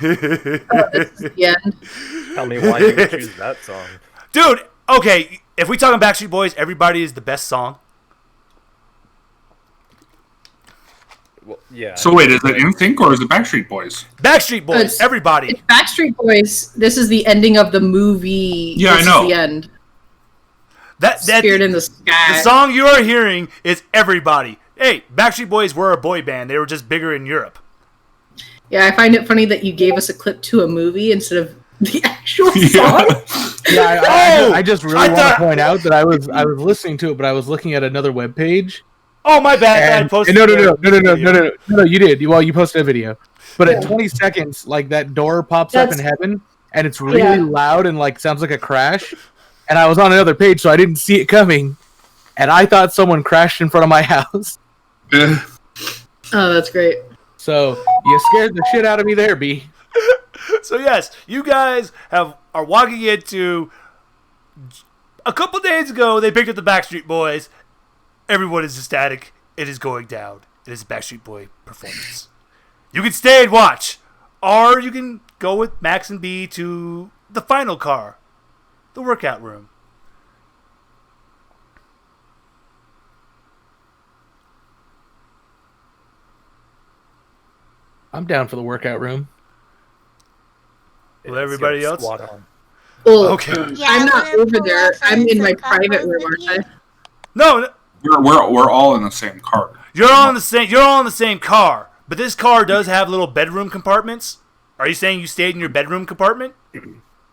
This is the end. Tell me why you would choose that song. Dude, okay, if we talking Backstreet Boys, Everybody is the best song. Well, yeah. So wait, is it NSYNC or is it Backstreet Boys? Backstreet Boys, It's- Everybody. It's Backstreet Boys. This is the ending of the movie. Yeah, I This know. Is the end. That Spirit in the the Sky. song you are hearing is Everybody. Hey, Backstreet Boys were a boy band. They were just bigger in Europe. Yeah, I find it funny that you gave us a clip to a movie instead of the actual song. Yeah. Yeah, Oh! I just really I want thought- to point out that I was listening to it, but I was looking at another web page. Oh, my bad. I And, posted no, the- you did. Well, you posted a video, but at 20 seconds, like that door pops up in heaven, and it's really loud and like sounds like a crash. And I was on another page, so I didn't see it coming, and I thought someone crashed in front of my house. Oh, that's great. So you scared the shit out of me there, B. So yes, you guys are walking into. A couple days ago, they picked up the Backstreet Boys. Everyone is ecstatic. It is going down. It is a Backstreet Boy performance. You can stay and watch, or you can go with Max and B to the final car, the workout room. I'm down for the workout room. With everybody It's got else? squat on. Oh, Okay. Yeah, I'm not I'm gonna over pull there. up I'm in my some private combos room, with aren't I? No, We're all in the same car. you're all in the same. You're all in the same car, but this car does have little bedroom compartments. Are you saying you stayed in your bedroom compartment?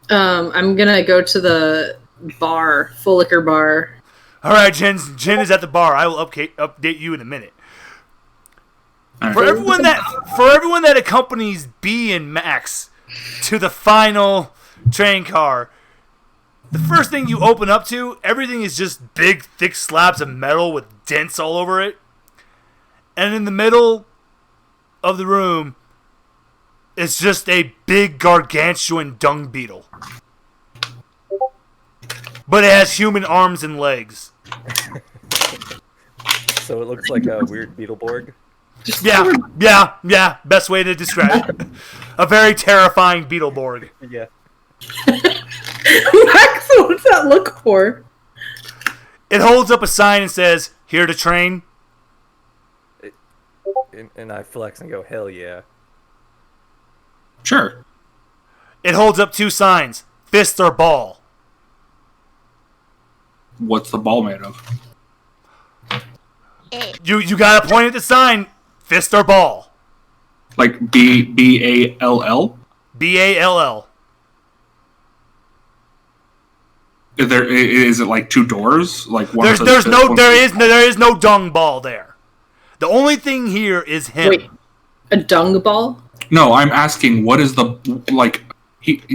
I'm gonna go to the bar, Full Liquor Bar. All right, Jen is at the bar. I will update you in a minute. For everyone that accompanies B and Max to the final train car, the first thing you open up to, everything is just big, thick slabs of metal with dents all over it. And in the middle of the room is just a big, gargantuan dung beetle. But it has human arms and legs. So it looks like a weird Beetleborg. Yeah. Best way to describe it. A very terrifying Beetleborg. Yeah. Max, what's that look for? It holds up a sign and says, "Here to train." And I flex and go, hell yeah. Sure. It holds up two signs, fist or ball. What's the ball made of? You gotta point at the sign, fist or ball. Like BALL? BALL. Is it like two doors? Like one There says fist, one is no dung ball there. The only thing here is him. Wait, a dung ball? No, I'm asking what is the like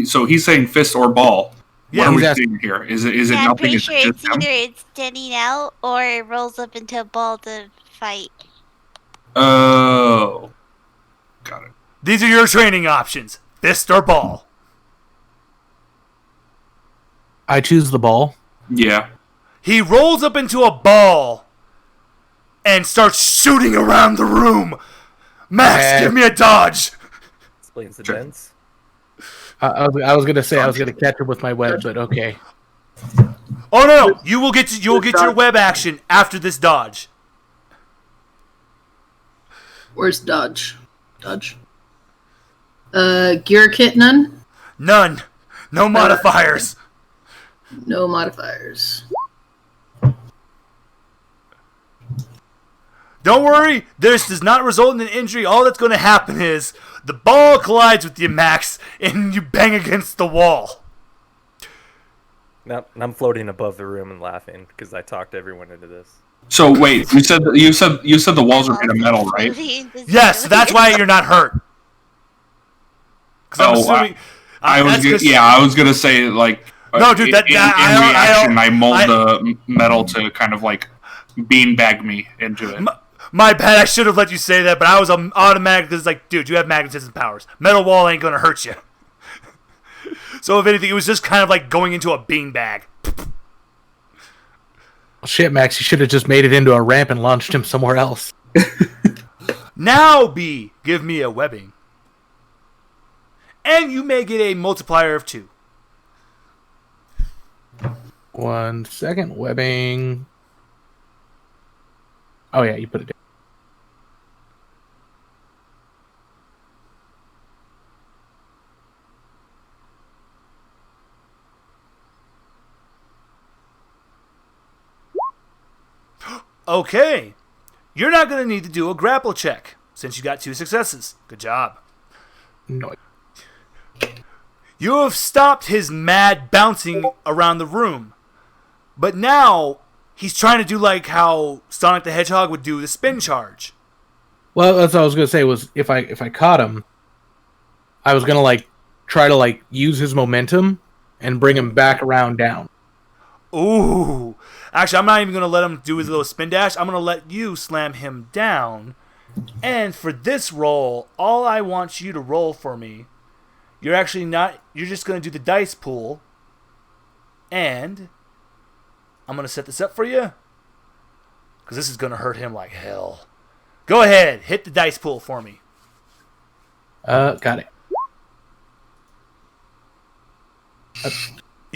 so he's saying fist or ball. Yeah, What are we he's asking- seeing here? Is it Yeah, I'm nothing? pretty Is sure it it's just him? either it's standing out or it rolls up into a ball to fight. Oh. Got it. These are your training options, fist or ball. I choose the ball. Yeah. He rolls up into a ball and starts shooting around the room. Max, give me a dodge. Explains the Sure. dents. I was gonna say I was gonna catch him with my web, but okay. Oh no! You will get your web action after this dodge. Where's dodge? Dodge. Gear kit, none? None. No modifiers. No modifiers. Don't worry, this does not result in an injury. All that's going to happen is the ball collides with you, Max, and you bang against the wall. Now I'm floating above the room and laughing because I talked everyone into this. So wait, you said the walls are made of metal, right? Yes, so that's why you're not hurt. 'Cause I'm Oh, assuming- I was that's gonna, 'cause- yeah, I was gonna say like No, dude, that- in reaction I mold the metal to kind of like beanbag me into it. My bad, I should have let you say that, but I was automatic because, like, dude, you have magnetism powers. Metal wall ain't gonna hurt you. So, if anything, it was just kind of like going into a beanbag. Shit, Max, you should have just made it into a ramp and launched him somewhere else. Now, B, give me a webbing. And you may get a multiplier of 2. 1 second. Webbing. Oh, yeah, you put it down. Okay. You're not going to need to do a grapple check since you got 2 successes. Good job. No. You have stopped his mad bouncing around the room. But now he's trying to do like how Sonic the Hedgehog would do the spin charge. Well, that's what I was going to say was if I caught him, I was going to like try to like use his momentum and bring him back around down. Ooh. Actually, I'm not even going to let him do his little spin dash. I'm going to let you slam him down. And for this roll, all I want you to roll for me, you're actually not, you're just going to do the dice pool. And I'm going to set this up for you. Because this is going to hurt him like hell. Go ahead. Hit the dice pool for me. Got it.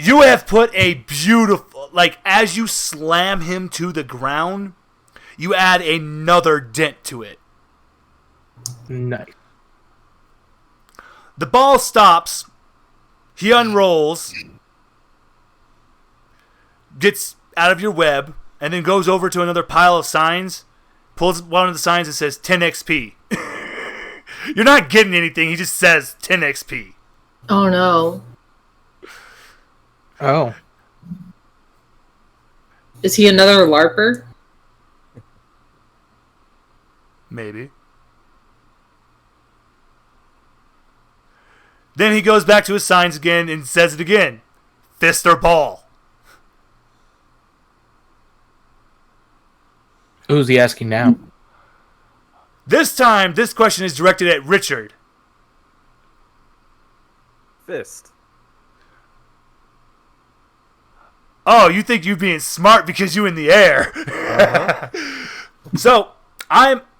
You have put a beautiful, like, as you slam him to the ground, you add another dent to it. Nice. The ball stops. He unrolls. Gets out of your web. And then goes over to another pile of signs. Pulls one of the signs that says 10 XP. You're not getting anything. He just says 10 XP. Oh no. Oh. Is he another LARPer? Maybe. Then he goes back to his signs again and says it again. Fist or ball. Who's he asking now? This time, this question is directed at Richard. Fist. Oh, you think you're being smart because you in the air. So,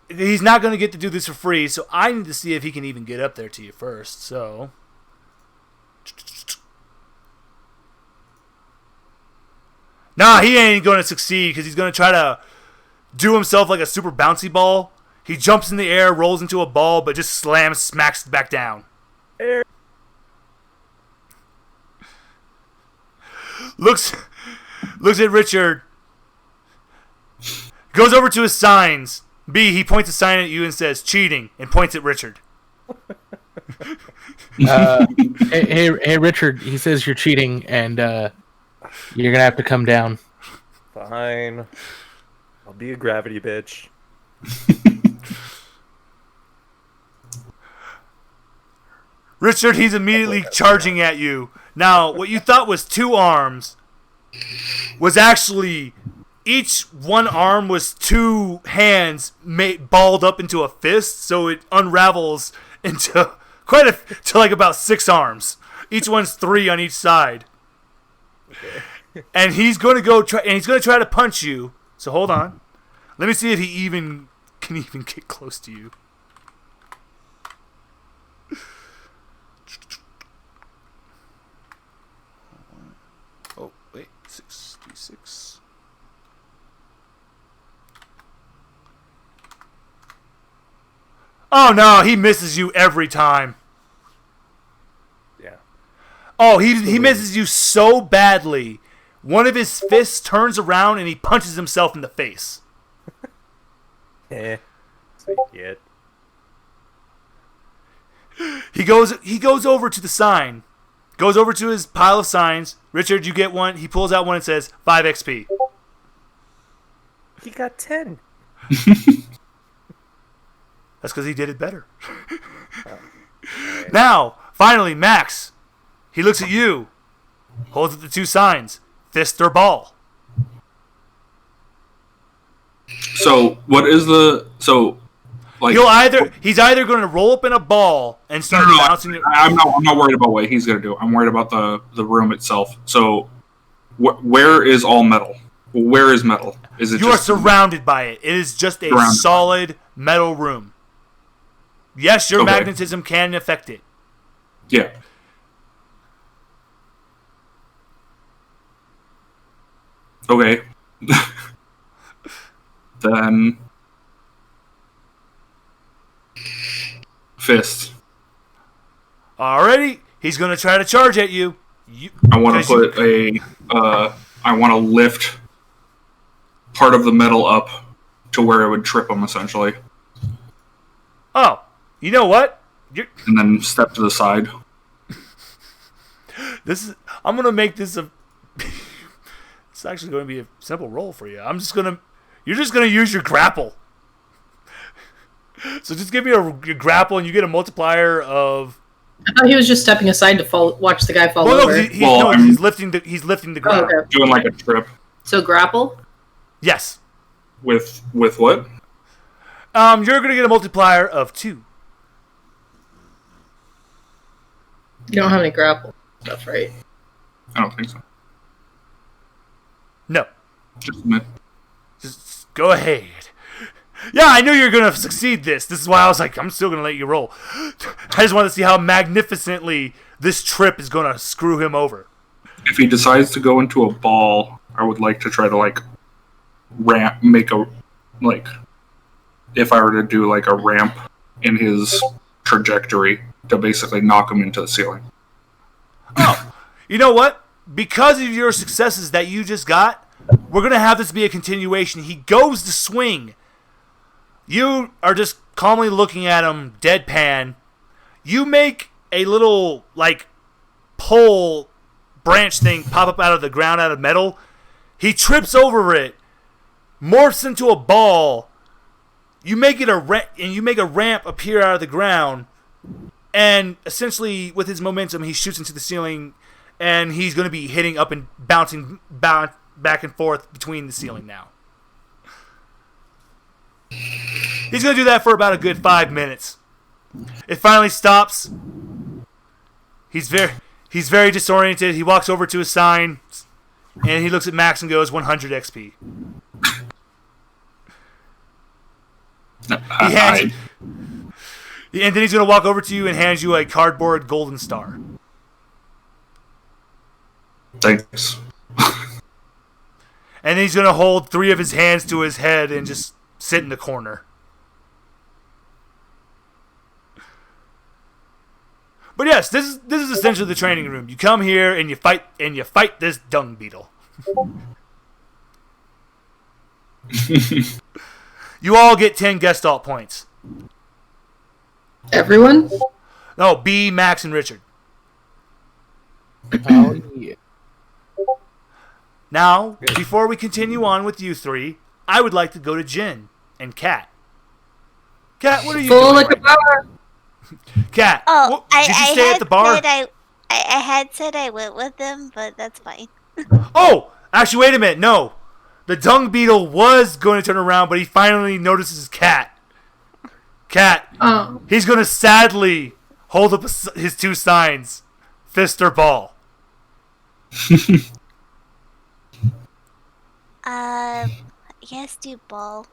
he's not going to get to do this for free, so I need to see if he can even get up there to you first. So, nah, he ain't going to succeed because he's going to try to do himself like a super bouncy ball. He jumps in the air, rolls into a ball, but just smacks back down. Air. Looks at Richard. Goes over to his signs. B, he points a sign at you and says, cheating, and points at Richard. Hey, Richard, he says you're cheating, and you're going to have to come down. Fine. I'll be a gravity bitch. Richard, he's immediately charging at you. Now, what you thought was 2 arms was actually each one arm was 2 hands balled up into a fist, so it unravels into to like about 6 arms. Each one's 3 on each side. Okay. And he's going to try to punch you. So hold on. Let me see if he can even get close to you. Oh, wait. 6d6. Oh, no. He misses you every time. Yeah. Oh, he misses you so badly. One of his fists turns around and he punches himself in the face. So you get. He goes over to the sign. Goes over to his pile of signs. Richard, you get one. He pulls out one and says 5 XP. He got 10. That's because he did it better. Now, finally, Max. He looks at you. Holds up the 2 signs. Fist or ball. So what is like? He's either going to roll up in a ball and start bouncing. I'm not worried about what he's going to do. I'm worried about the room itself. So where is all metal? Where is metal? Is it You are just surrounded by it. It is just a Surrounded. solid metal room. Yes, your Okay. magnetism can affect it. Yeah. Okay. Then fist. Alrighty, he's gonna try to charge at you. I want to put I want to lift part of the metal up to where it would trip him, essentially, Oh, you know what? and then step to the side. I'm gonna make this a. It's actually going to be a simple roll for you. You're just gonna use your grapple. So just give me your grapple, and you get a multiplier of. I thought he was just stepping aside to watch the guy fall Well, over. no, he's lifting the. He's lifting the ground. okay. Doing like a trip So grapple? Yes. with what? You're gonna get a multiplier of 2. You don't have any grapple stuff, right? I don't think so. No. Just a minute. Just go ahead. Yeah, I knew you were gonna succeed this. This is why I was like, I'm still gonna let you roll. I just want to see how magnificently this trip is gonna screw him over. If he decides to go into a ball, I would like to try to if I were to do like a ramp in his trajectory to basically knock him into the ceiling. Oh, you know what? Because of your successes that you just got, we're gonna have this be a continuation. He goes to swing. You are just calmly looking at him, deadpan. You make a little, pole branch thing pop up out of the ground out of metal. He trips over it, morphs into a ball. You make it you make a ramp appear out of the ground, and essentially, with his momentum, he shoots into the ceiling, and he's going to be hitting up and bouncing back and forth between the ceiling now. He's going to do that for about a good 5 minutes. It finally stops. He's very disoriented. He walks over to his sign, and he looks at Max and goes, 100 XP. He hands and then he's going to walk over to you and hands you a cardboard golden star. Thanks. And then he's going to hold 3 of his hands to his head and just sit in the corner. But yes, this is essentially the training room. You come here and you fight this dung beetle. You all get 10 Gestalt points. Everyone? No, B, Max, and Richard. Oh, yeah. Now, before we continue on with you 3, I would like to go to Jin and Kat. Kat, what are you Full doing? like a power. Kat, Oh, did you stay at the bar? I had said I went with them, but that's fine. Oh, actually, wait a minute. No, the dung beetle was going to turn around, but he finally notices Kat. Kat, Oh. he's going to sadly hold up his 2 signs, fist or ball. Yes, do ball.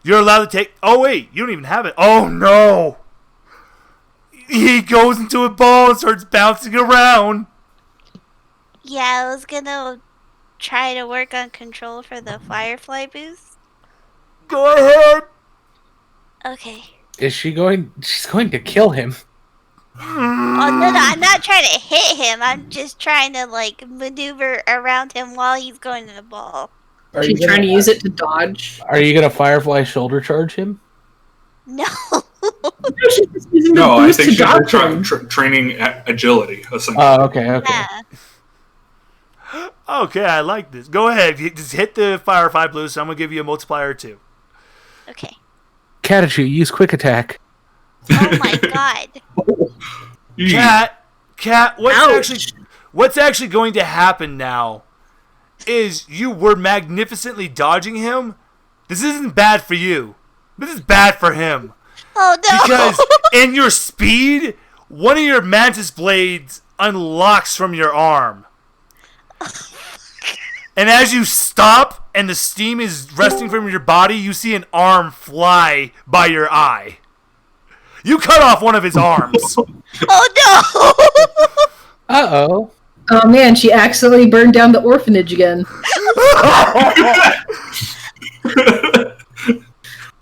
You're allowed to take... Oh, wait. You don't even have it. Oh, no. He goes into a ball and starts bouncing around. Yeah, I was gonna try to work on control for the Firefly boost. Go ahead. Okay. Is she going? She's going to kill him. Oh, no, I'm not trying to hit him. I'm just trying to, maneuver around him while he's going to the ball. She's trying to use it to dodge. Are you gonna Firefly shoulder charge him? No. She's just using the No, I boost think to she's dodge him. training agility, essentially. Oh, okay. Yeah. Okay, I like this. Go ahead. Just hit the Firefly Blue, so I'm going to give you a multiplier 2. Okay. Catachu, use quick attack. Oh my god. Kat, Ouch. what's actually going to happen now is you were magnificently dodging him. This isn't bad for you. This is bad for him. Oh no. Because in your speed, one of your mantis blades unlocks from your arm. And as you stop and the steam is resting from your body, you see an arm fly by your eye. You cut off one of his arms. Oh no! Uh-oh. Oh man, she accidentally burned down the orphanage again.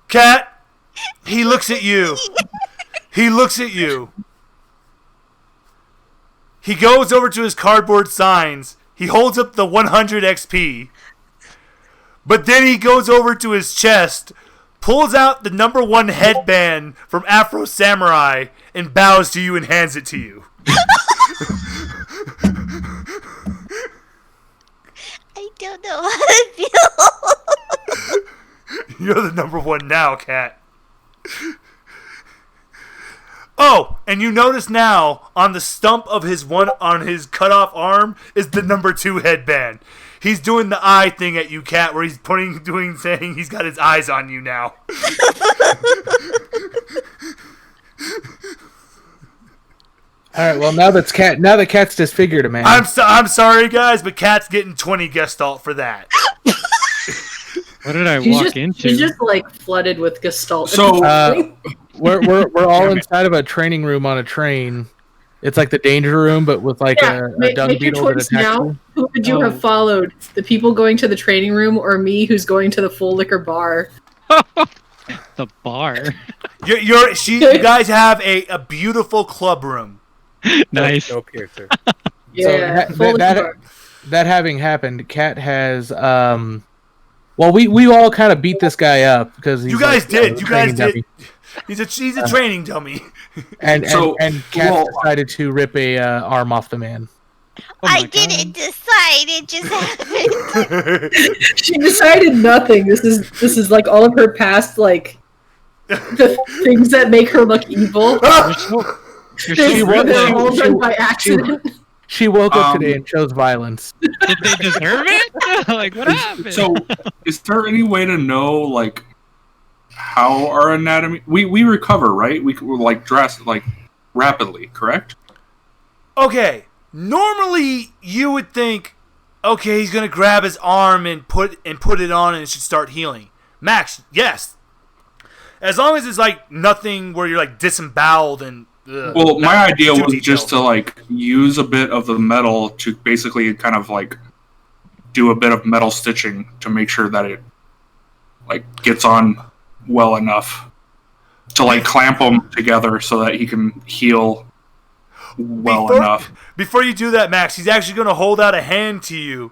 Cat, he looks at you. He looks at you. He goes over to his cardboard signs. He holds up the 100 XP. But then he goes over to his chest, pulls out the #1 headband from Afro Samurai, and bows to you and hands it to you. I don't know how to feel. You're the #1 now, Cat. Oh, and you notice now on the stump of his cut off arm is the #2 headband. He's doing the eye thing at you, Cat, where he's saying he's got his eyes on you now. All right. Well, now that Cat's disfigured a man. I'm sorry, guys, but Cat's getting 20 Gestalt for that. What did I walk into? She's just like flooded with gestalt. So we're all inside of a training room on a train. It's like the danger room, but with like a dung make your beetle that choice attacks now. you. Who would you have followed? The people going to the training room, or me, who's going to the full liquor bar? The bar. You guys have a beautiful club room. Nice. No piercer. Yeah, full liquor bar. That having happened, Cat has well, we all kind of beat this guy up because You guys did. Dummy. He's a training dummy. And Cat well, decided to rip a arm off the man. I didn't decide. It just happened. She decided nothing. This is like all of her past like the things that make her look evil. They're all done by accident. She woke up today and chose violence. Did they deserve it? Like, what happened? So, is there any way to know, like, how our anatomy... We recover, right? We like, drastic, like, rapidly, correct? Okay, normally you would think, okay, he's gonna grab his arm and put it on and it should start healing. Max, yes. As long as it's, like, nothing where you're, like, disemboweled and... Well, my idea was detailed. just to, like, use a bit of the metal to basically kind of, like, do a bit of metal stitching to make sure that it, like, gets on well enough to, like, clamp them together so that he can heal well enough. Before you do that, Max, he's actually going to hold out a hand to you.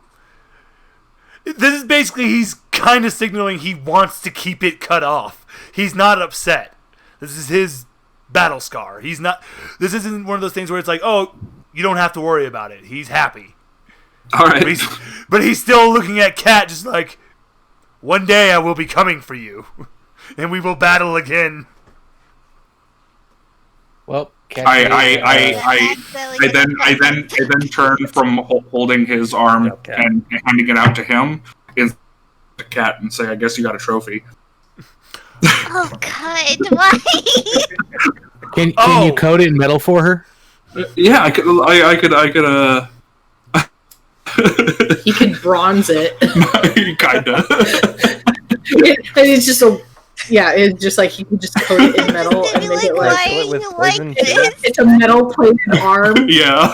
This is basically, he's kind of signaling he wants to keep it cut off. He's not upset. This is his battle scar. He's not. This isn't one of those things where it's like, oh, you don't have to worry about it. He's happy. All right. But he's still looking at Cat just like, one day I will be coming for you, and we will battle again. Well, Cat I then turn from holding his arm and handing it out to him in the Cat and say, I guess you got a trophy. Oh God! Why? Can you coat it in metal for her? Yeah, I could. He could bronze it. Kinda. It's just it's just like he could just coat it in metal and make it like it's a metal plated arm. Yeah.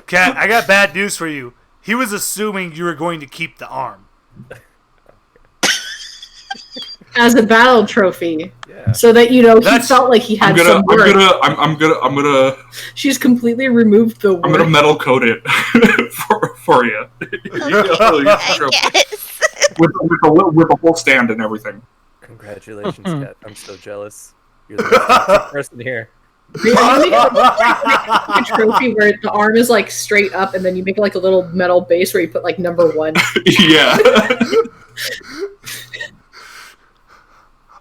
Cat, I got bad news for you. He was assuming you were going to keep the arm. As a battle trophy, Yeah. so that he felt like he had some work. I'm gonna. She's completely removed the work. I'm gonna metal coat it for you. I guess. with a whole stand and everything. Congratulations, Cat. I'm so jealous. You're the most toxic person here. You make a trophy where the arm is like straight up, and then you make like a little metal base where you put like #1. Yeah.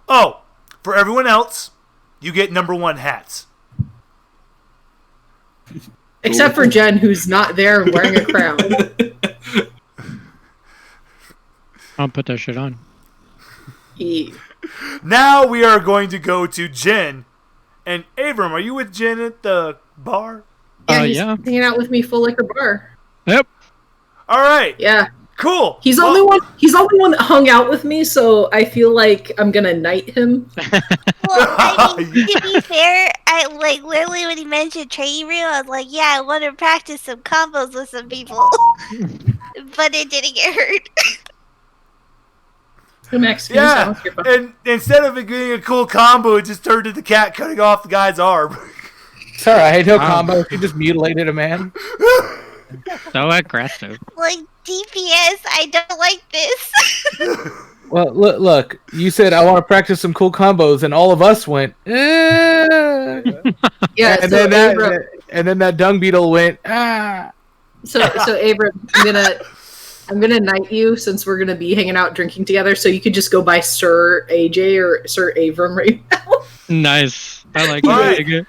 Oh, for everyone else, you get #1 hats. Except for Jen, who's not there and wearing a crown. I'll put that shit on. Now we are going to go to Jen. And Abram, are you with Jen at the bar? Yeah, he's yeah. hanging out with me full liquor bar. Yep. All right. Yeah. Cool. He's the only one. He's the only one that hung out with me, so I feel like I'm gonna knight him. Well, I mean, to be fair, I like literally when he mentioned training room, I was like, yeah, I want to practice some combos with some people, but it didn't get hurt. Max, Yeah, and instead of it getting a cool combo, it just turned into the cat cutting off the guy's arm. It's alright, no combo. She just mutilated a man. So aggressive. Like DPS, I don't like this. Well, look. You said I want to practice some cool combos, and all of us went. Yeah, and then that dung beetle went. Ah. So Abram, I'm gonna knight you since we're gonna be hanging out drinking together. So you could just go by Sir AJ or Sir Abram right now. Nice. I like Alright. it.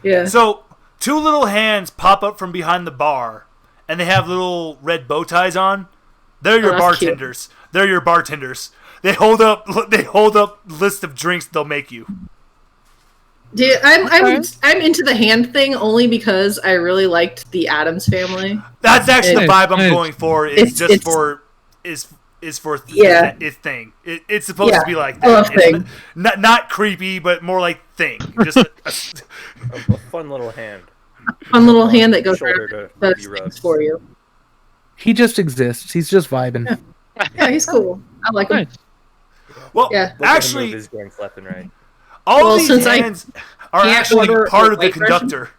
Yeah. So, two little hands pop up from behind the bar, and they have little red bow ties on. They're your that's cute. bartenders. They're your bartenders. They hold up list of drinks they'll make you. Dude, I'm into the hand thing only because I really liked the Addams Family. That's actually the Nice, vibe I'm nice. going for. It's for Yeah. its thing. It's supposed to be like I love that. It's thing. not creepy, but more like thing. Just A fun little hand. Fun little hand that goes Shoulder around to does be things rubbed. for you. He just exists. He's just vibing. Yeah, he's cool. I like him. Nice. well, Yeah. Look at him actually, move his joints left and right. all Well, of these since I hands are can't actually order part a of the white Russian- conductor.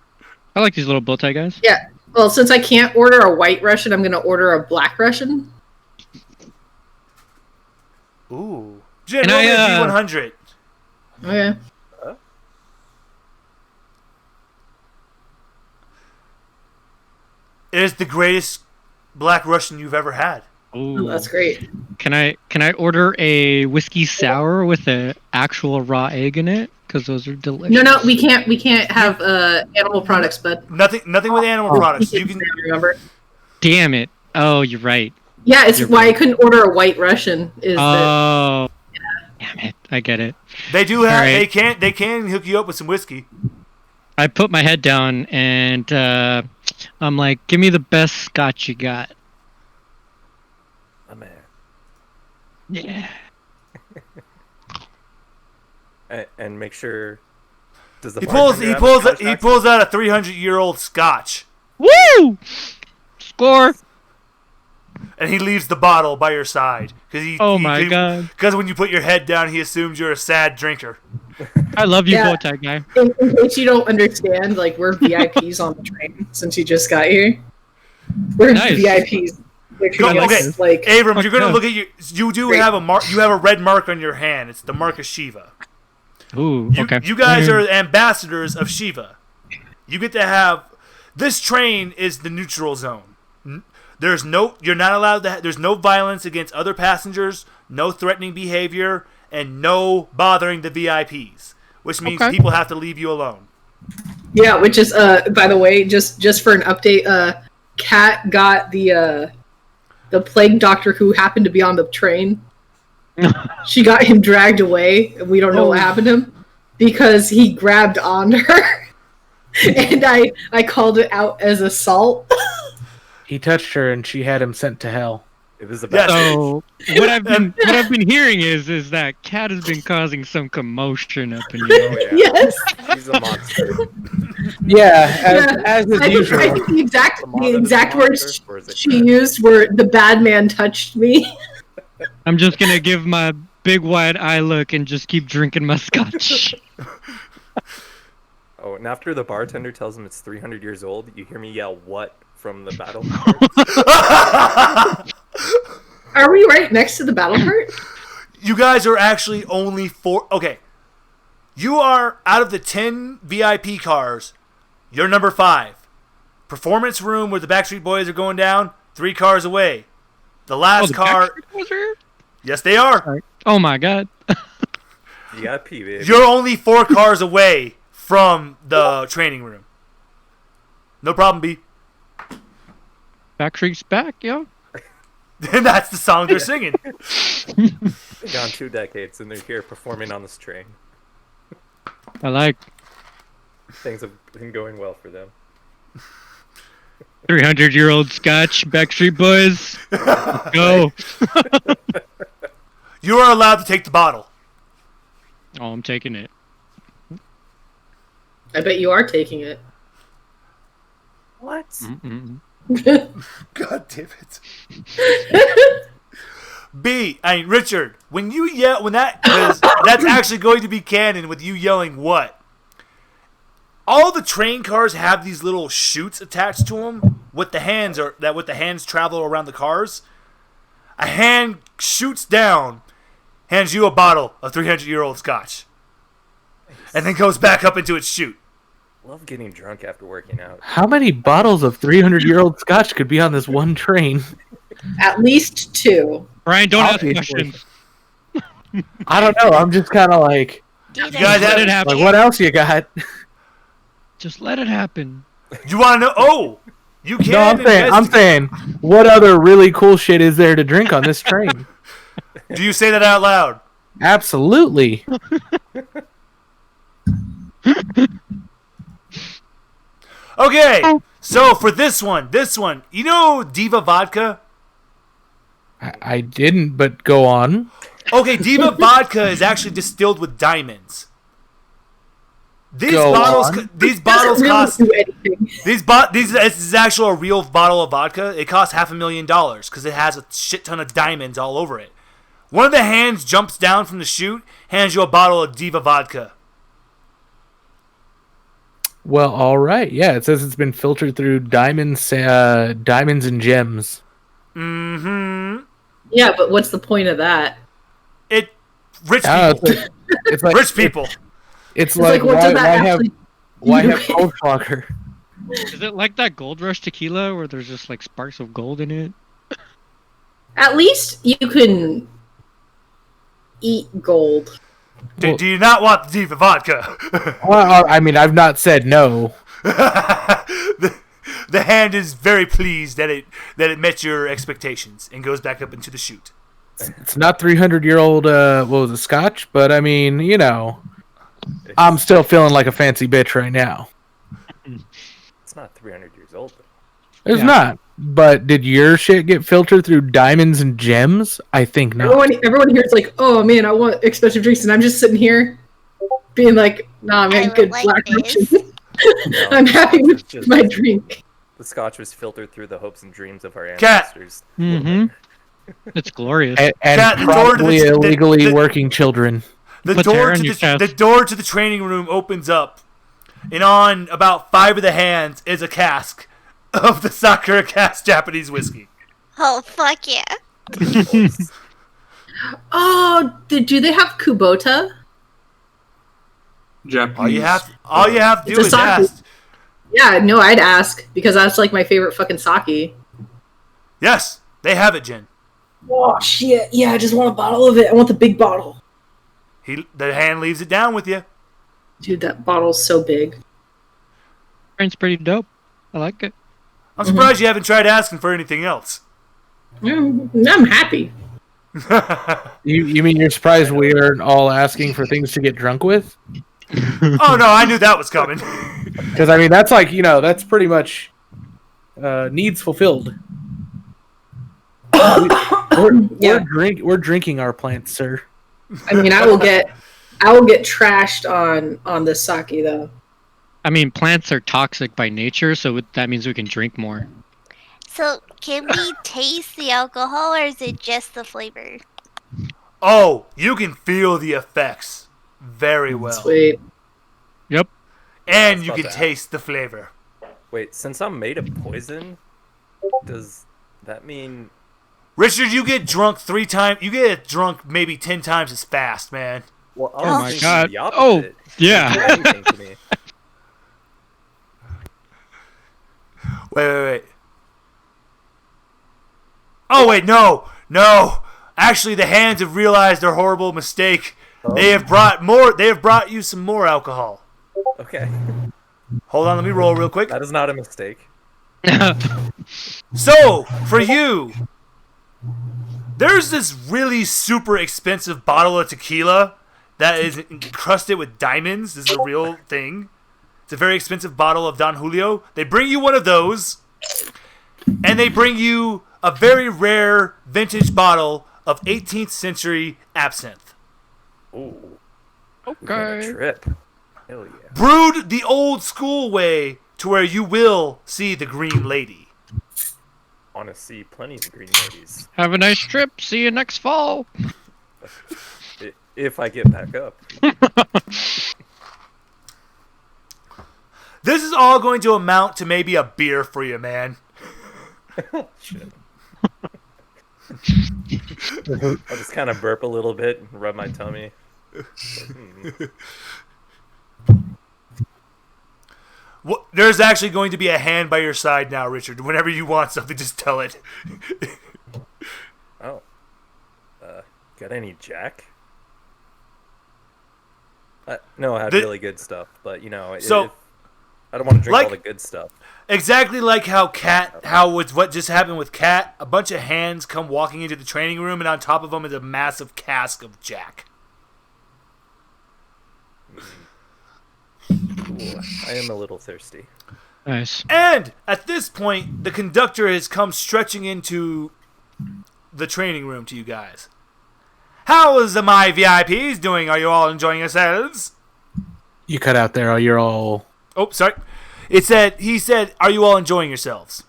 I like these little bow tie guys. Yeah. Well, since I can't order a white Russian, I'm gonna order a black Russian. Ooh, Jim, And roll me a I, D100. Okay. It is the greatest black Russian you've ever had. Ooh. That's great. Can I order a whiskey sour with an actual raw egg in it? Because those are delicious. No, we can't. We can't have animal products, but Nothing with animal products. You can. remember. Damn it! Oh, you're right. Yeah, it's You're why I right. couldn't order a white Russian. Is that Oh, damn it! I get it. They do have. Alright. They can hook you up with some whiskey. I put my head down and I'm like, "Give me the best scotch you got." Oh man. Yeah. And make sure. Does the He pulls bartender have a Scotch accent? out a 300-year-old Scotch, Woo! Score! and he leaves the bottle by your side because Oh my god! Because when you put your head down, he assumes you're a sad drinker. I love you, Yeah. bow tie guy. in case you don't understand? Like we're VIPs on the train since you just got here. We're Nice. VIPs. They're treating Okay, us like Abram, Fuck you're gonna yeah. look at your. You do Great. have a mark. You have a red mark on your hand. It's the mark of Shiva. Ooh, You, okay. you guys are ambassadors of Shiva. You get to have. This train is the neutral zone. There's no. You're not allowed to. There's no violence against other passengers. No threatening behavior, and no bothering the VIPs. Which means Okay. people have to leave you alone. yeah. Which is by the way, just for an update, Kat got the plague doctor who happened to be on the train. She got him dragged away, and we don't know what happened to him because he grabbed on her, and I called it out as assault. He touched her, and she had him sent to hell. It was Yes. about. So what I've been hearing is that Cat has been causing some commotion up in Oh here. yeah. Yes. He's a monster. Yeah, as is I usual. think the exact Monster, words or is it she Cat? used were "the bad man touched me." I'm just gonna give my big wide eye look and just keep drinking my scotch. Oh, and after the bartender tells him it's 300 years old, you hear me yell "What?" from the battle. Are we right next to the battle cart? You guys are actually only 4. Okay. You are, out of the 10 VIP cars, you're number 5. Performance room where the Backstreet Boys are going down, 3 cars away. The last the car. Backstreet Boys are here? Yes, they are. Oh my god. VIP, baby. You're only 4 cars away from the training room. No problem, B. Backstreet's back, yo. And that's the song they're singing. They've gone 2 decades and they're here performing on this train. I like. Things have been going well for them. 300-year-old Scotch, Backstreet Boys. Go. You are allowed to take the bottle. Oh, I'm taking it. I bet you are taking it. What? Mm-mm. God damn it. Richard, when you yell, that's actually going to be canon with you yelling what? All the train cars have these little chutes attached to them with the hands travel around the cars. A hand shoots down, hands you a bottle of 300-year-old Scotch, and then goes back up into its chute. Love getting drunk after working out. How many bottles of 300-year-old Scotch could be on this one train? At least 2. Brian, don't ask Obviously. questions. I don't know. I'm just kind of like, Dude, You guys Let have it happen. what else you got? Just let it happen. You want to know? Oh, you can. No, I'm saying, what other really cool shit is there to drink on this train? Do you say that out loud? Absolutely. Okay, so for this one, you know Diva Vodka? I didn't, but go on. Okay, Diva Vodka is actually distilled with diamonds. These Go bottles on. Doesn't really cost do anything. this is actually a real bottle of vodka. It costs $500,000 because it has a shit ton of diamonds all over it. One of the hands jumps down from the chute, hands you a bottle of Diva Vodka. Well, all right. Yeah, it says it's been filtered through diamonds and gems. Mm-hmm. Yeah, but what's the point of that? Rich I don't people. know, it's like Rich people. It's It's like, what does that actually why do? have Goldschlager? Is it like that Gold Rush tequila where there's just like sparks of gold in it? At least you can eat gold. Do you not want the Diva Vodka? Well, I mean, I've not said no. the hand is very pleased that it met your expectations and goes back up into the chute. It's not 300-year-old, what was it, Scotch? But I mean, you know, I'm still feeling like a fancy bitch right now. It's not 300 years old, though. It's Yeah. not. But did your shit get filtered through diamonds and gems? I think not. Everyone here is like, oh man, I want expensive drinks, and I'm just sitting here being like, nah I man, would good like black this. Russian. No, I'm happy with just- my drink. The Scotch was filtered through the hopes and dreams of our Cat. ancestors. Mm-hmm. It's glorious. And Cat, the door to probably the- illegally the- working children. The Put door hair to on your the chest. door to the training room opens up, and on about 5 of the hands is a cask of the Sakura Cast Japanese whiskey. Oh, fuck yeah. Oh, do they have Kubota? Japanese. All you have to do It's a is sake. ask. Yeah, no, I'd ask because that's like my favorite fucking sake. Yes, they have it, Jen. Oh shit! Yeah, I just want a bottle of it. I want the big bottle. The hand leaves it down with you. Dude, that bottle's so big. It's pretty dope. I like it. I'm surprised you haven't tried asking for anything else. I'm happy. You mean you're surprised we aren't all asking for things to get drunk with? Oh no, I knew that was coming. Because I mean, that's like, you know, that's pretty much needs fulfilled. We're drinking our plants, sir. I mean, I will get trashed on the sake though. I mean, plants are toxic by nature, so that means we can drink more. So, can we taste the alcohol or is it just the flavor? Oh, you can feel the effects very well. Sweet. Yep. And That's you not can bad. taste the flavor. Wait, since I'm made of poison, does that mean Richard, you get drunk 3 times. You get drunk maybe 10 times as fast, man. Well, I Oh was my thinking God. the Oh, opposite. yeah. Do anything to me. Wait. Oh wait, no. Actually, the hands have realized their horrible mistake. They have brought you some more alcohol. Okay, Hold on, let me roll real quick. that is not a mistake. So, for you, there's this really super expensive bottle of tequila that is encrusted with diamonds. This is a real thing. It's a very expensive bottle of Don Julio. They bring you one of those. and they bring you a very rare vintage bottle of 18th century absinthe. Ooh. Okay. We're on a trip. Hell yeah. Brewed the old school way to where you will see the Green Lady. Want to see plenty of green ladies. Have a nice trip. See you next fall. If I get back up. This is all going to amount to maybe a beer for you, man. Shit. I'll just kind of burp a little bit and rub my tummy. Well, there's actually going to be a hand by your side now, Richard. Whenever you want something, just tell it. Oh. Got any Jack? No, I had really good stuff, but So, I don't want to drink like- all the good stuff. Exactly like what just happened with Kat. A bunch of hands come walking into the training room, and on top of them is a massive cask of Jack. Ooh, I am a little thirsty. Nice. And at this point, the conductor has come stretching into the training room to you guys. How is the my VIPs doing? Are you all enjoying yourselves? You cut out there. You're all. Oh, sorry. He said, are you all enjoying yourselves?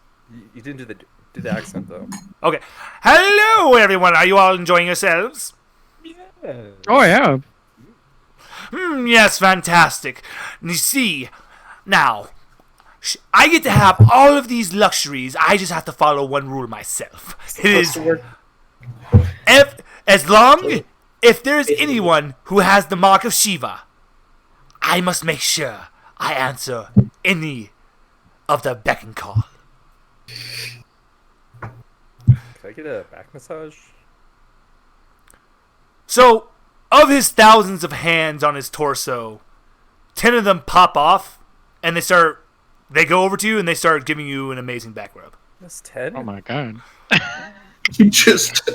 You didn't do the accent though. Okay. Hello, everyone. Are you all enjoying yourselves? Yeah. Oh yeah. Yes, fantastic. You see, now, I get to have all of these luxuries. I just have to follow one rule myself. It is, if there's anyone who has the mark of Shiva, I must make sure I answer any of the beck and call. Can I get a back massage? So, of his thousands of hands on his torso, 10 of them pop off, and they go over to you, and they start giving you an amazing back rub. That's 10? Oh my god. Just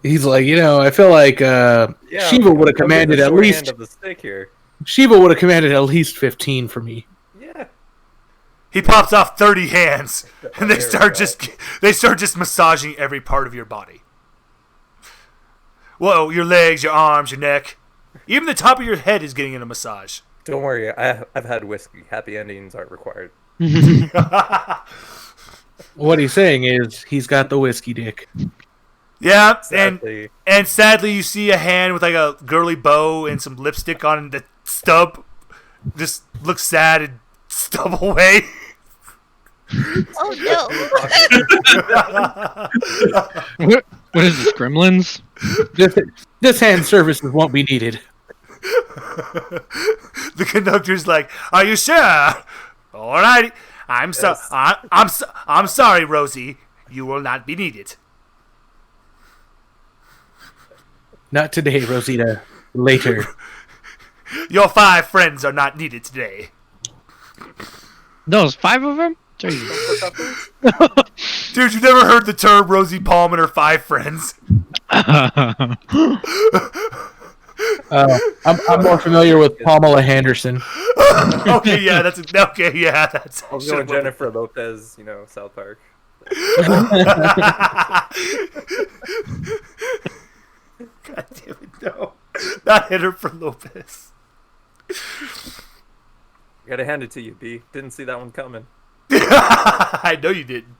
He's like, I feel like Shiva would have commanded at least. End of the stick here. Shiva would have commanded at least 15 for me. Yeah. He pops off 30 hands, and they There we start just massaging every part of your body. Whoa, your legs, your arms, your neck. Even the top of your head is getting in a massage. Don't worry, I've had whiskey. Happy endings aren't required. What he's saying is he's got the whiskey dick. Yeah, Sadly. and sadly you see a hand with like a girly bow and some lipstick on the stub just looks sad and stub away. Oh no. What is this, Gremlins? This hand services won't be needed. The conductor's like, "Are you sure? All right. I'm sorry, Rosie. You will not be needed." Not today, Rosita. Later. Your 5 friends are not needed today. Those 5 of them? Jesus. Dude, you never heard the term Rosie Palm and her 5 friends? I'm more familiar with Pamela Henderson. Okay, yeah, that's I was going Jennifer Lopez, South Park. God damn it, no. Not Jennifer Lopez. Gotta hand it to you, B. Didn't see that one coming. I know you didn't.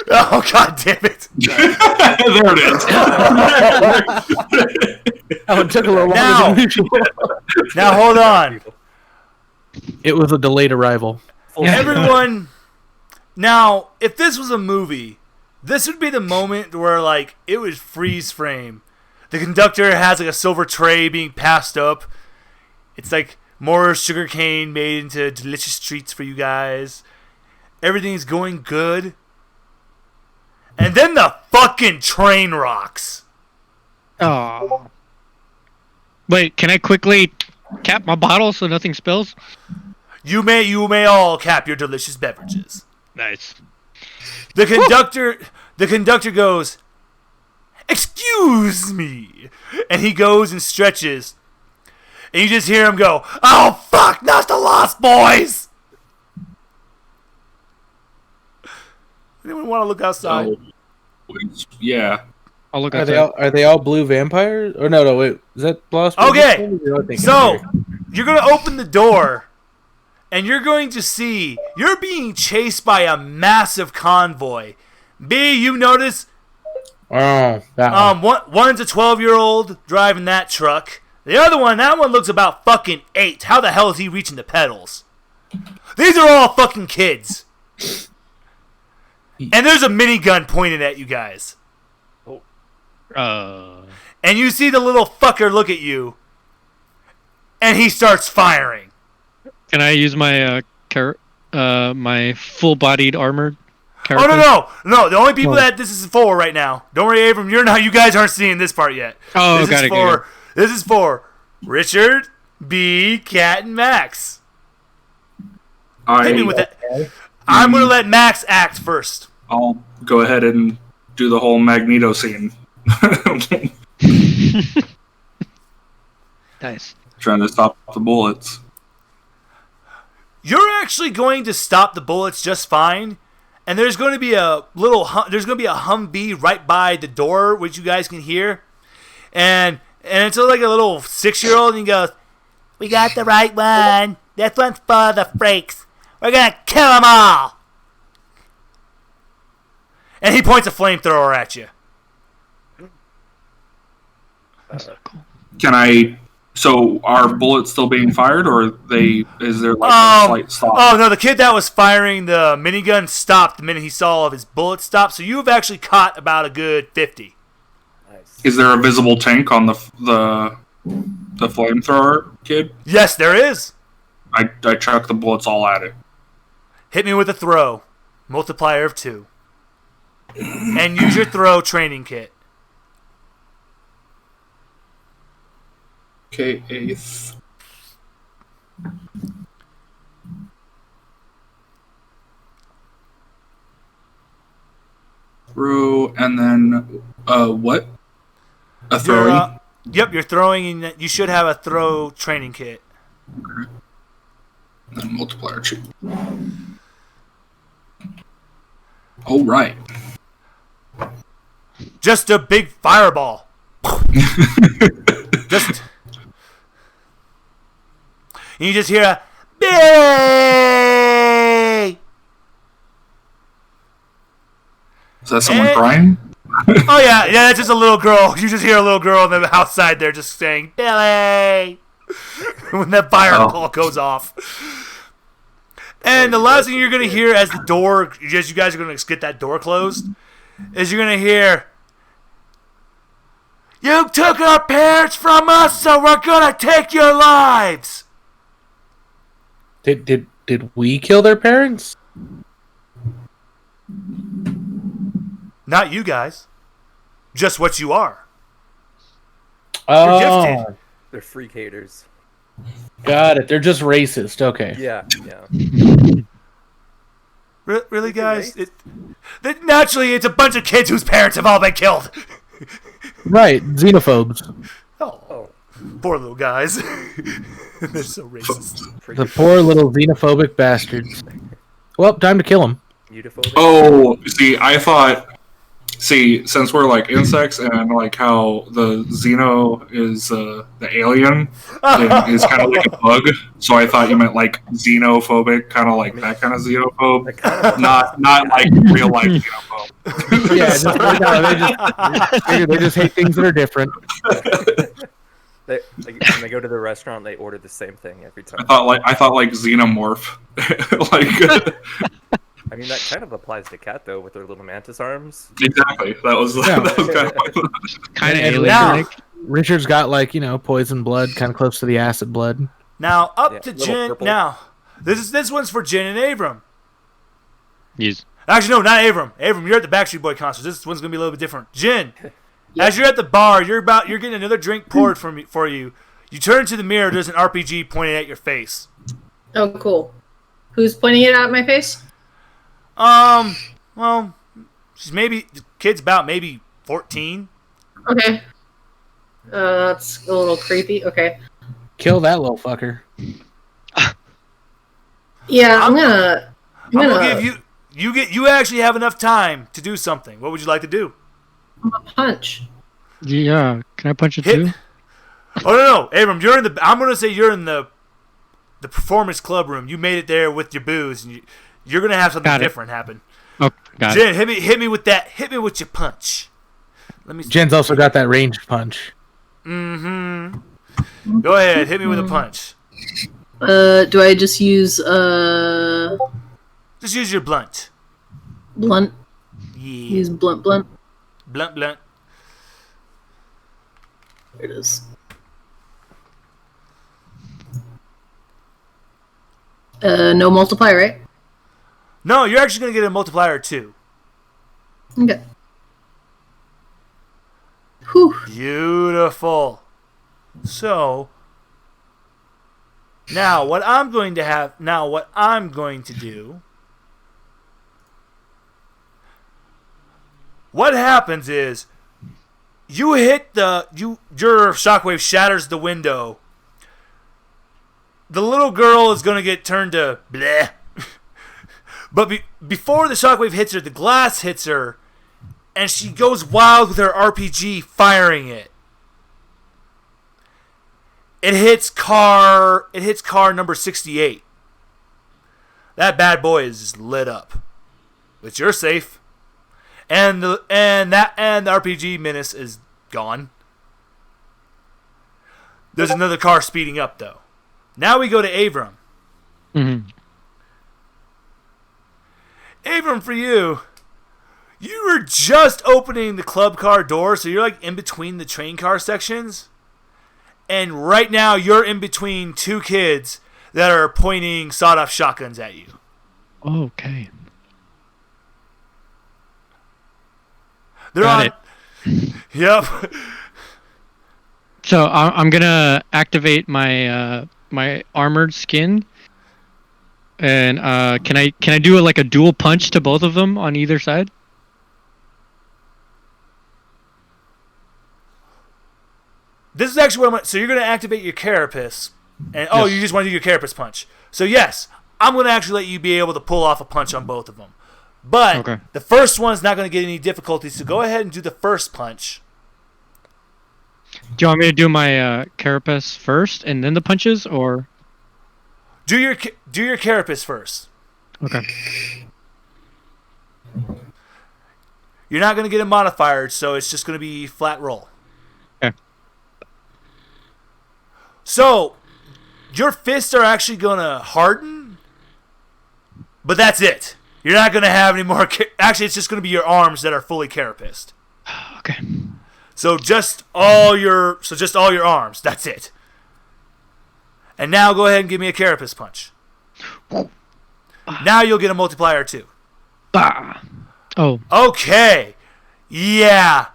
Oh, god damn it. there it is. Oh, it took a little longer than usual. Now, hold on. It was a delayed arrival. Everyone, now, if this was a movie, this would be the moment where, like, it would freeze frame. The conductor has, like, a silver tray being passed up. It's, like, more sugarcane made into delicious treats for you guys. Everything's going good. And then the fucking train rocks. Oh. Wait, can I quickly cap my bottle so nothing spills? You may all cap your delicious beverages. Nice. The conductor goes, "Excuse me," and he goes and stretches, and you just hear him go, "Oh fuck!" fuck? Not the Lost Boys! Anyone want to look outside? Yeah. I'll look Are at they that. all blue vampires? Or no, wait. Is that Lost Boys? Okay, so you're going to open the door, and you're going to see you're being chased by a massive convoy. B, you notice Oh, that one. one's a 12-year-old driving that truck. The other one, that one looks about fucking 8. How the hell is he reaching the pedals? These are all fucking kids. And there's a minigun pointed at you guys. And you see the little fucker look at you. And he starts firing. Can I use my my full-bodied armored Oh, character? no. The only people that this is for right now. Don't worry, Abram. You guys aren't seeing this part yet. Oh, this got is it. This is for Richard, B, Cat, and Max. Hit me with that. I'm going to let Max act first. I'll go ahead and do the whole Magneto scene. Nice. Trying to stop the bullets. You're actually going to stop the bullets just fine. And there's going to be a Humvee right by the door, which you guys can hear. And it's like a little 6-year-old, and he goes, "We got the right one. This one's for the freaks. We're going to kill them all." And he points a flamethrower at you. Can I? So are bullets still being fired, or is there like a slight stop? Oh no, the kid that was firing the minigun stopped the minute he saw his bullet stop. So you have actually caught about a good 50. Nice. Is there a visible tank on the flamethrower kid? Yes, there is. I chuck the bullets all at it. Hit me with a throw, multiplier of 2, and use your throw training kit. Okay, 8th. Throw, and then what? A throwing? Yep, you're throwing. And you should have a throw training kit. Okay. And then multiplier 2. All right. Just a big fireball. Just. And you just hear a Billy! Is that someone crying? Oh yeah, that's just a little girl. You just hear a little girl on the outside there just saying Billy when that fireball goes off. And the last thing you're gonna hear as the door, as you guys are gonna get that door closed, is you're gonna hear, "You took our parents from us, so we're gonna take your lives." Did we kill their parents? Not you guys. Just what you are. Oh, You're gifted. They're freak haters. got it. They're just racist. Okay. Yeah. Really, guys? Naturally, it's a bunch of kids whose parents have all been killed. Right. Xenophobes. Oh, poor little guys. They're so racist. The poor little xenophobic bastards. Well, time to kill them. Mutaphobic. Oh, since we're like insects and like how the Xeno is the alien and is kind of like a bug, so I thought you meant like xenophobic, kind of like that kind of xenophobe, not like real life xenophobe. Yeah, they just hate things that are different. When they go to the restaurant, they order the same thing every time. I thought like xenomorph, like. I mean, that kind of applies to Cat though, with their little mantis arms. Exactly. That was Kind of And alien. Richard's got poison blood, kind of close to the acid blood. Now up to little Jin. purple. Now this one's for Jin and Abram. Yes. Actually, no, not Abram. Abram, you're at the Backstreet Boy concert. This one's gonna be a little bit different. Jin, as you're at the bar, you're getting another drink poured for you. You turn to the mirror. There's an RPG pointed at your face. Oh, cool. Who's pointing it at my face? Well, the kid's about maybe 14. Okay. That's a little creepy. Okay. Kill that little fucker. Yeah, I'm gonna give you actually have enough time to do something. What would you like to do? punch. Yeah, can I punch it Hit. too? Oh no, Abram, you're in the. I'm gonna say you're in the performance club room. You made it there with your booze, and you're gonna have something Got it. different happen. Oh, got it. Jen, hit me with that. Hit me with your punch. Let me. Jen's also got that ranged punch. Mm-hmm. Go ahead, hit me with a punch. Do I just use Just use your blunt. blunt? Yeah. Use blunt. Blunt. There it is. No multiply, right? No, you're actually gonna get a multiplier too. Okay. Whew. Beautiful. So now what I'm going to do. What happens is you hit your shockwave shatters the window. The little girl is going to get turned to bleh. But before the shockwave hits her, the glass hits her, and she goes wild with her RPG, firing it. It hits car number 68. That bad boy is lit up. But you're safe. And the RPG menace is gone. There's another car speeding up though. Now we go to Avram. Mm-hmm. Avram, for you were just opening the club car door, so you're like in between the train car sections. And right now you're in between two kids that are pointing sawed-off shotguns at you. Okay. They're Got it. Yep. So I'm gonna activate my my armored skin, and can I do like a dual punch to both of them on either side? This is actually what so you're going to activate your carapace. And Yes. you just want to do your carapace punch. So yes, I'm going to actually let you be able to pull off a punch on both of them. But Okay. the first one's not going to get any difficulties, so go ahead and do the first punch. Do you want me to do my carapace first and then the punches, or? Do your carapace first. Okay. You're not going to get a modifier, so it's just going to be flat roll. Okay. So, your fists are actually going to harden, but that's it. You're not going to have any more... Actually, it's just going to be your arms that are fully carapaced. Okay. So just all your arms. That's it. And now go ahead and give me a carapace punch. Now you'll get a multiplier too. Bah. Oh. Okay. Yeah.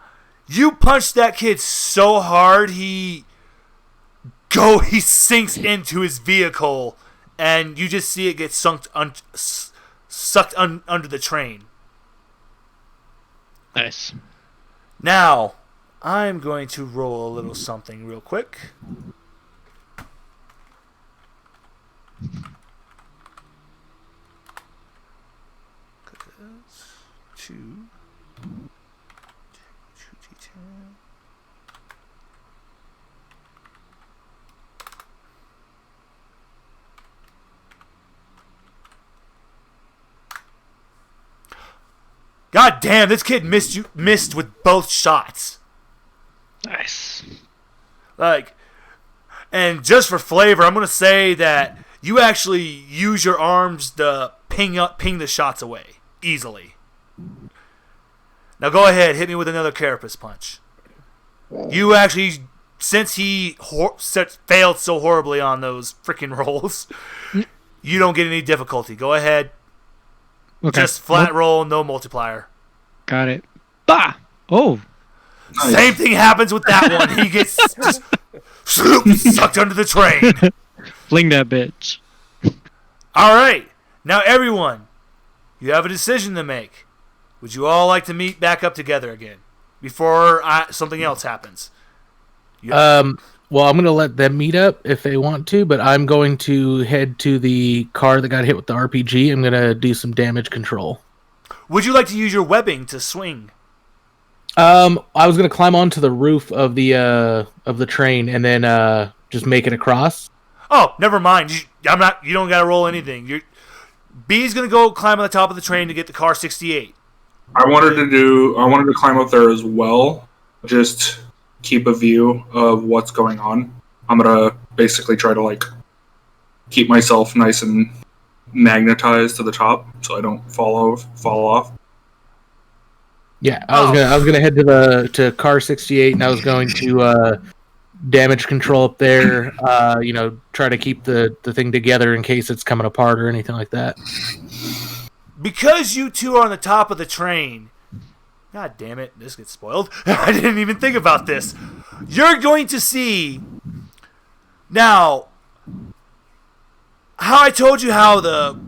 You punched that kid so hard he sinks into his vehicle, and you just see it get sucked under the train. Nice. Now, I'm going to roll a little something real quick. Two. God damn, this kid missed with both shots. Nice. And just for flavor, I'm gonna say that you actually use your arms to ping the shots away easily. Now go ahead, hit me with another carapace punch. You actually, since he failed so horribly on those freaking rolls, you don't get any difficulty. Go ahead. Okay. Just flat roll, no multiplier. Got it. Bah. Oh. Nice. Same thing happens with that one. He gets just sucked under the train. Fling that bitch. All right. Now, everyone, you have a decision to make. Would you all like to meet back up together again before something else happens? Well, I'm going to let them meet up if they want to, but I'm going to head to the car that got hit with the RPG. I'm going to do some damage control. Would you like to use your webbing to swing? I was going to climb onto the roof of the train and then just make it across. Oh, never mind. You don't got to roll anything. B's going to go climb on the top of the train to get the car 68. I wanted to climb up there as well. Just keep a view of what's going on. I'm gonna basically try to like keep myself nice and magnetized to the top so I don't fall off. Yeah, I was gonna head to car 68 and I was going to damage control up there. Try to keep the thing together in case it's coming apart or anything like that. Because you two are on the top of the train. God damn it, this gets spoiled. I didn't even think about this. You're going to see now how I told you how the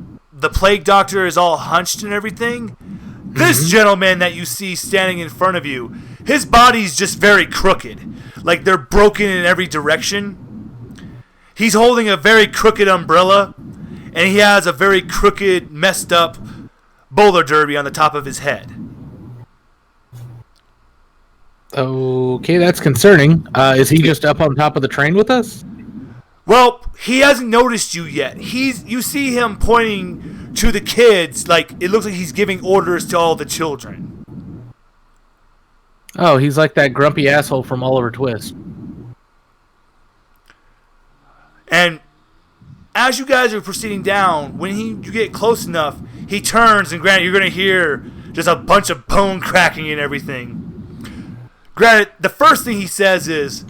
plague doctor is all hunched and everything. This gentleman that you see standing in front of you, his body's just very crooked. Like they're broken in every direction. He's holding a very crooked umbrella, and he has a very crooked, messed up roller derby on the top of his head. Okay, that's concerning. Is he just up on top of the train with us? Well, he hasn't noticed you yet. You see him pointing to the kids, like it looks like he's giving orders to all the children. Oh, he's like that grumpy asshole from Oliver Twist. And as you guys are proceeding down, when you get close enough, he turns, and granted, you're going to hear just a bunch of bone cracking and everything. Granted, the first thing he says is,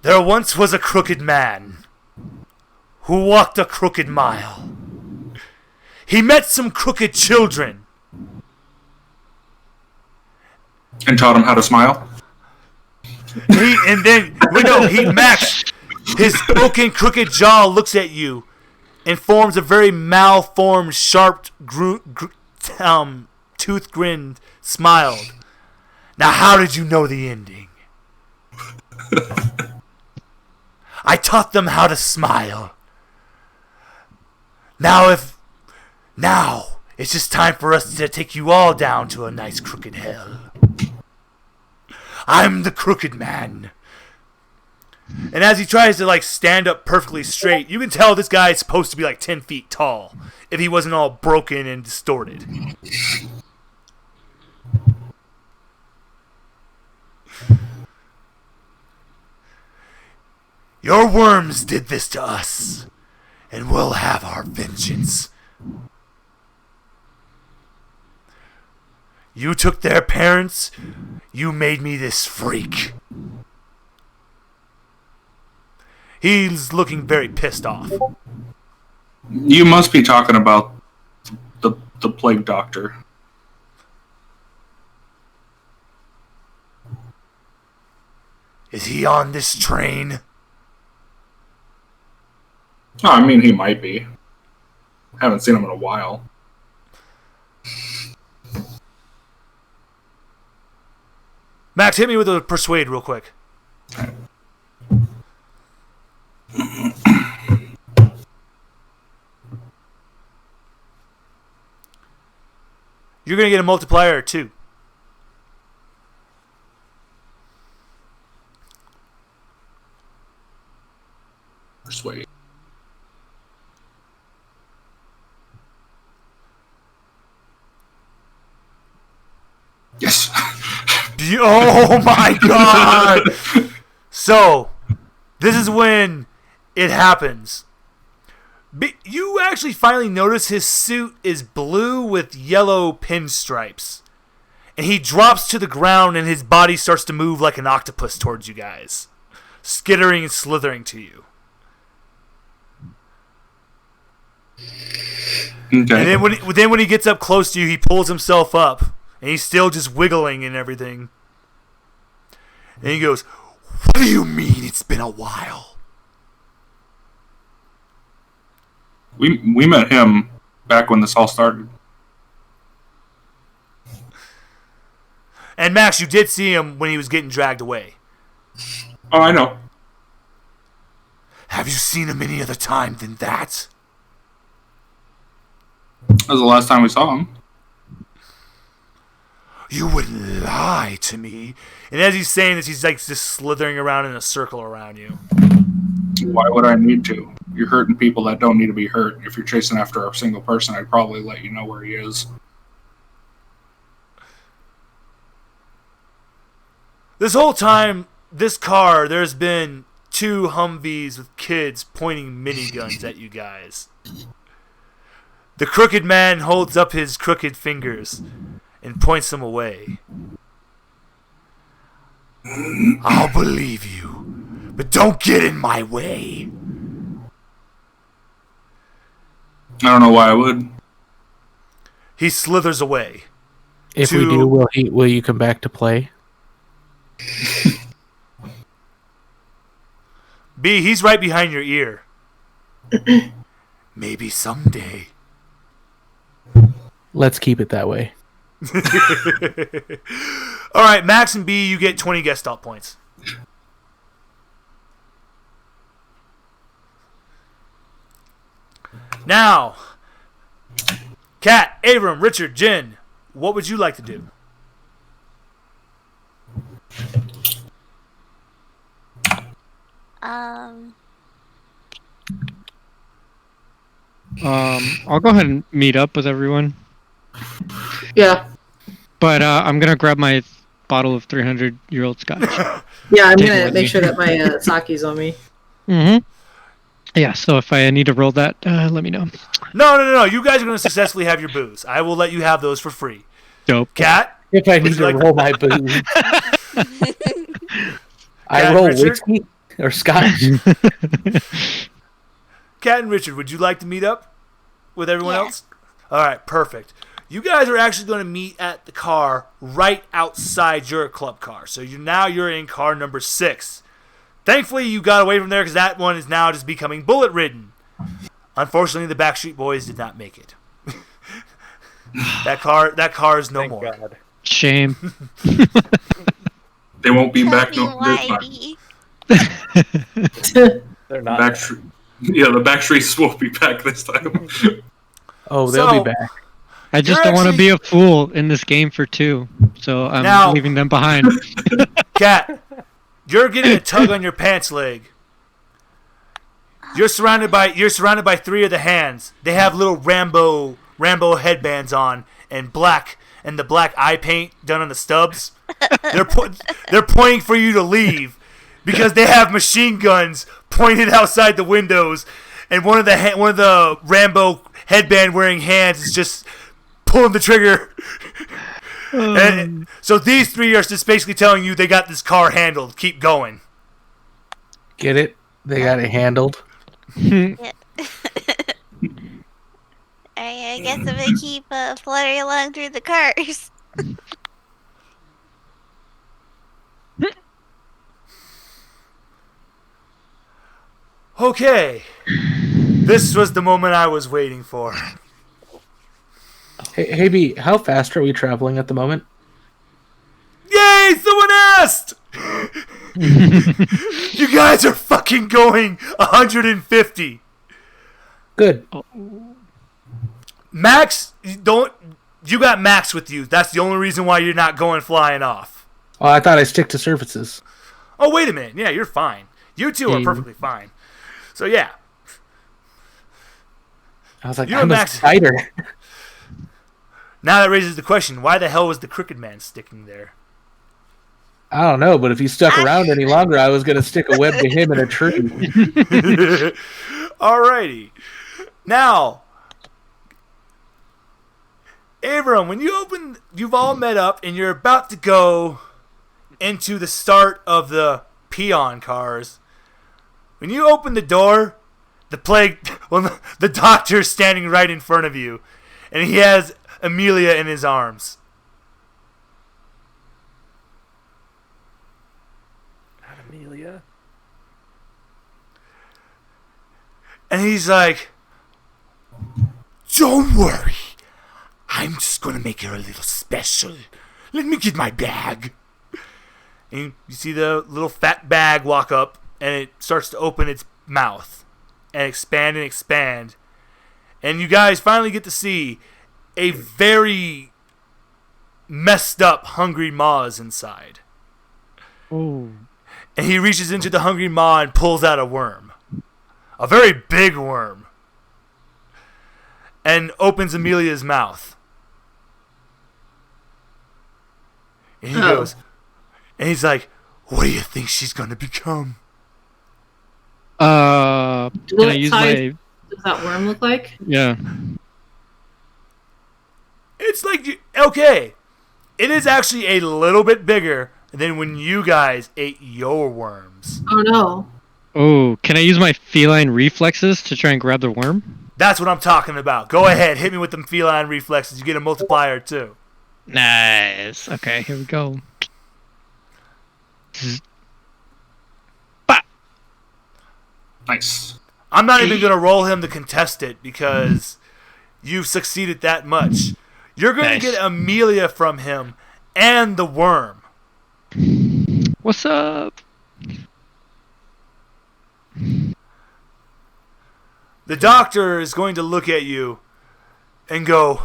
"There once was a crooked man who walked a crooked mile. He met some crooked children. And taught him how to smile. Max, his broken, crooked jaw looks at you and forms a very malformed, sharp, tooth-grinned smile. Now, how did you know the ending? I taught them how to smile. Now it's just time for us to take you all down to a nice crooked hell. I'm the crooked man." And as he tries to stand up perfectly straight, you can tell this guy is supposed to be 10 feet tall if he wasn't all broken and distorted. "Your worms did this to us, and we'll have our vengeance. You took their parents, you made me this freak." He's looking very pissed off. You must be talking about the plague doctor. Is he on this train? Oh, I mean, he might be. Haven't seen him in a while. Max, hit me with a persuade real quick. You're going to get a multiplier of 2. Persuade. Yes. Oh my god! So, this is when it happens. You actually finally notice his suit is blue with yellow pinstripes. And he drops to the ground and his body starts to move like an octopus towards you guys, skittering and slithering to you. Okay. And then when he gets up close to you, he pulls himself up. And he's still just wiggling and everything. And he goes, "What do you mean it's been a while?" We met him back when this all started. And Max, you did see him when he was getting dragged away. Oh, I know. Have you seen him any other time than that? That was the last time we saw him. You wouldn't lie to me. And as he's saying this, he's like just slithering around in a circle around you. Why would I need to? You're hurting people that don't need to be hurt. If you're chasing after a single person, I'd probably let you know where he is. This whole time, this car, there's been 2 Humvees with kids pointing miniguns at you guys. The crooked man holds up his crooked fingers and points them away. I'll believe you, but don't get in my way. I don't know why I would. He slithers away. If we do, will you come back to play? B, he's right behind your ear. Maybe someday. Let's keep it that way. All right, Max and B, you get 20 guest stop points. Now, Kat, Abram, Richard, Jen, what would you like to do? I'll go ahead and meet up with everyone. Yeah. But I'm gonna grab my bottle of 300-year-old scotch. Yeah, I'm Take it gonna with make me. sure that my sake's on me. Mm-hmm. Yeah, so if I need to roll that, let me know. No. You guys are going to successfully have your booze. I will let you have those for free. Dope. Kat? If I Would need you to like- roll my booze, I Cat, roll Richard? whiskey or scotch. Kat and Richard, would you like to meet up with everyone Yeah. else? All right, perfect. You guys are actually going to meet at the car right outside your club car. So you're in car number 6. Thankfully, you got away from there because that one is now just becoming bullet-ridden. Unfortunately, the Backstreet Boys did not make it. That car is no Thank more. God. Shame. They won't be Tell back me no why, this time. B. They're not. Backstreet, the Backstreets won't be back this time. Oh, they'll So- be back. I just You're don't want to actually- be a fool in this game for 2, so I'm Now- leaving them behind. Kat, you're getting a tug on your pants leg. You're surrounded by 3 of the hands. They have little Rambo headbands on and the black eye paint done on the stubs. They're pointing for you to leave because they have machine guns pointed outside the windows, and one of the Rambo headband wearing hands is just pulling the trigger. And so these 3 are just basically telling you they got this car handled. Keep going. Get it? They got it handled. I guess I'm gonna keep fluttering along through the cars. Okay. This was the moment I was waiting for. Hey, B, how fast are we traveling at the moment? Yay! Someone asked! You guys are fucking going 150. Good. Max, you got Max with you. That's the only reason why you're not going flying off. Oh, I thought I stick to surfaces. Oh, wait a minute. Yeah, you're fine. You two are perfectly fine. So, yeah. I was like, You I'm and a Max- spider. Now that raises the question, why the hell was the Crooked Man sticking there? I don't know, but if he stuck around any longer, I was going to stick a web to him in a tree. Alrighty. Now, Abram, when you've all met up and you're about to go into the start of the peon cars. When you open the door, the doctor's standing right in front of you, and he has Amelia in his arms. Not Amelia. And he's like, "Don't worry. I'm just going to make her a little special. Let me get my bag." And you see the little fat bag walk up, and it starts to open its mouth and expand and expand. And you guys finally get to see a very messed up hungry maw inside. Oh. And he reaches into the hungry maw and pulls out a worm. A very big worm. And opens Amelia's mouth. And he goes, and he's like, what do you think she's going to become? Can I use my... Does that worm look like? Yeah. It's like, okay, it is actually a little bit bigger than when you guys ate your worms. Oh, no. Oh, can I use my feline reflexes to try and grab the worm? That's what I'm talking about. Go ahead, hit me with them feline reflexes. You get a multiplier, too. Nice. Okay, here we go. Nice. I'm not even going to roll him to contest it because you've succeeded that much. You're going to get Amelia from him and the worm. What's up? The doctor is going to look at you and go,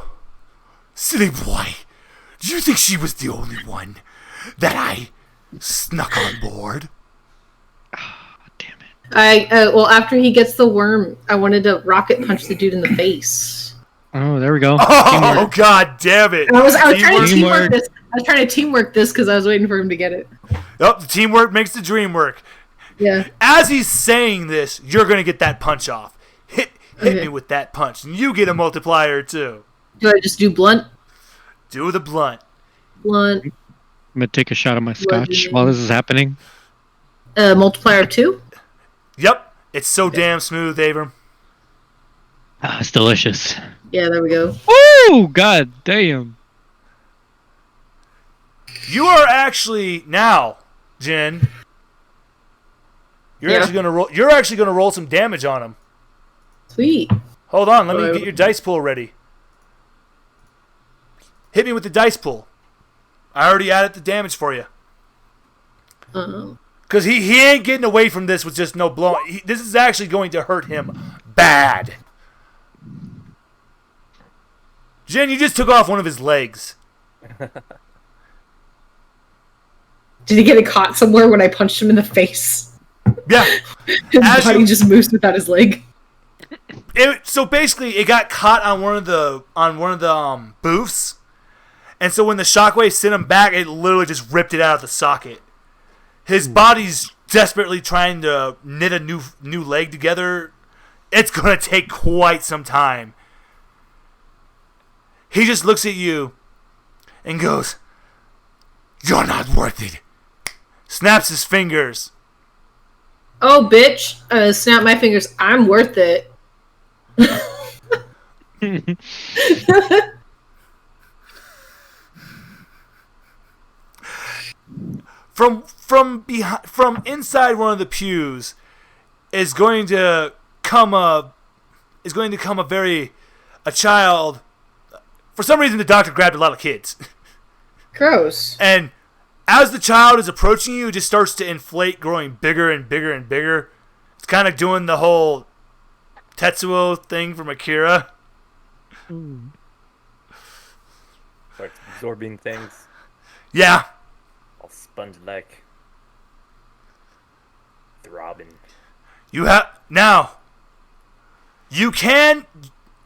silly boy, do you think she was the only one that I snuck on board? Well, after he gets the worm, I wanted to rocket punch the dude in the face. Oh, there we go. Oh, Teamwork. God damn it. I was trying to Teamwork. teamwork this. I was trying to teamwork this because I was waiting for him to get it. Oh, the teamwork makes the dream work. Yeah. As he's saying this, you're going to get that punch off. Hit me with that punch, and you get a multiplier, too. Do I just do blunt? Do the blunt. Blunt. I'm going to take a shot of my scotch while this is happening. Multiplier of 2? Yep. It's so damn smooth, Abram. Ah, it's delicious. Yeah, there we go. Woo! God damn. You are actually now, Jen. You're Yeah. actually gonna roll. You're actually gonna roll some damage on him. Sweet. Hold on, let me get your dice pool ready. Hit me with the dice pool. I already added the damage for you. Because he ain't getting away from this with just no blowing. This is actually going to hurt him bad. Jen, you just took off one of his legs. Did he get it caught somewhere when I punched him in the face? Yeah. His body just moves without his leg. So basically, it got caught on one of the booths, and so when the shockwave sent him back, it literally just ripped it out of the socket. His body's desperately trying to knit a new leg together. It's gonna take quite some time. He just looks at you and goes, "You're not worth it." Snaps his fingers. Oh, bitch. Snap my fingers. I'm worth it. From inside one of the pews is going to come a child. For some reason, the doctor grabbed a lot of kids. Gross. And as the child is approaching you, it just starts to inflate, growing bigger and bigger and bigger. It's kind of doing the whole Tetsuo thing from Akira. Starts absorbing things. Yeah. All sponge-like. Throbbing.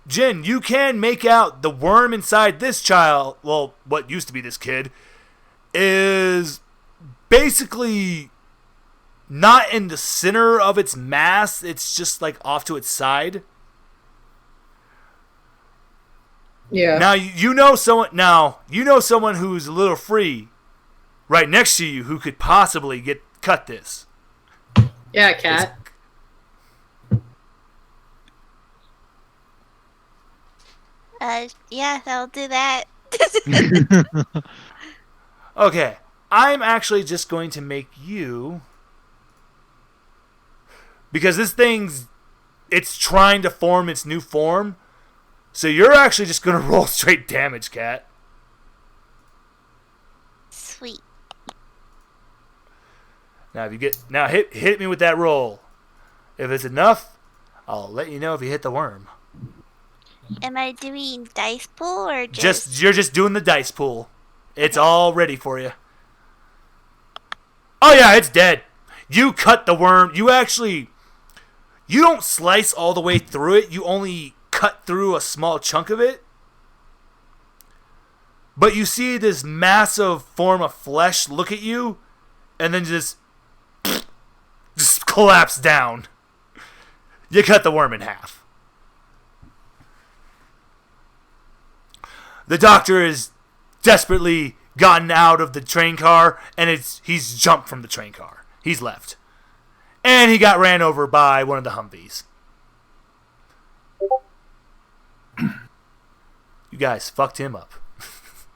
Jin, you can make out the worm inside this child, well, what used to be this kid, is basically not in the center of its mass. It's just like off to its side. Yeah. Now you know someone who's a little free right next to you who could possibly cut this. Yeah, cat. Yeah, I'll do that. Okay, I'm actually just going to make you, because this it's trying to form its new form, so you're actually just going to roll straight damage, Cat. Sweet. Now, if you get hit me with that roll. If it's enough, I'll let you know if you hit the worm. Am I doing dice pool or just? You're just doing the dice pool. It's all ready for you. Oh yeah, it's dead. You cut the worm. You don't slice all the way through it. You only cut through a small chunk of it. But you see this massive form of flesh look at you, and then just collapse down. You cut the worm in half. The doctor is desperately gotten out of the train car, and he's jumped from the train car. He's left. And he got ran over by one of the Humvees. You guys fucked him up.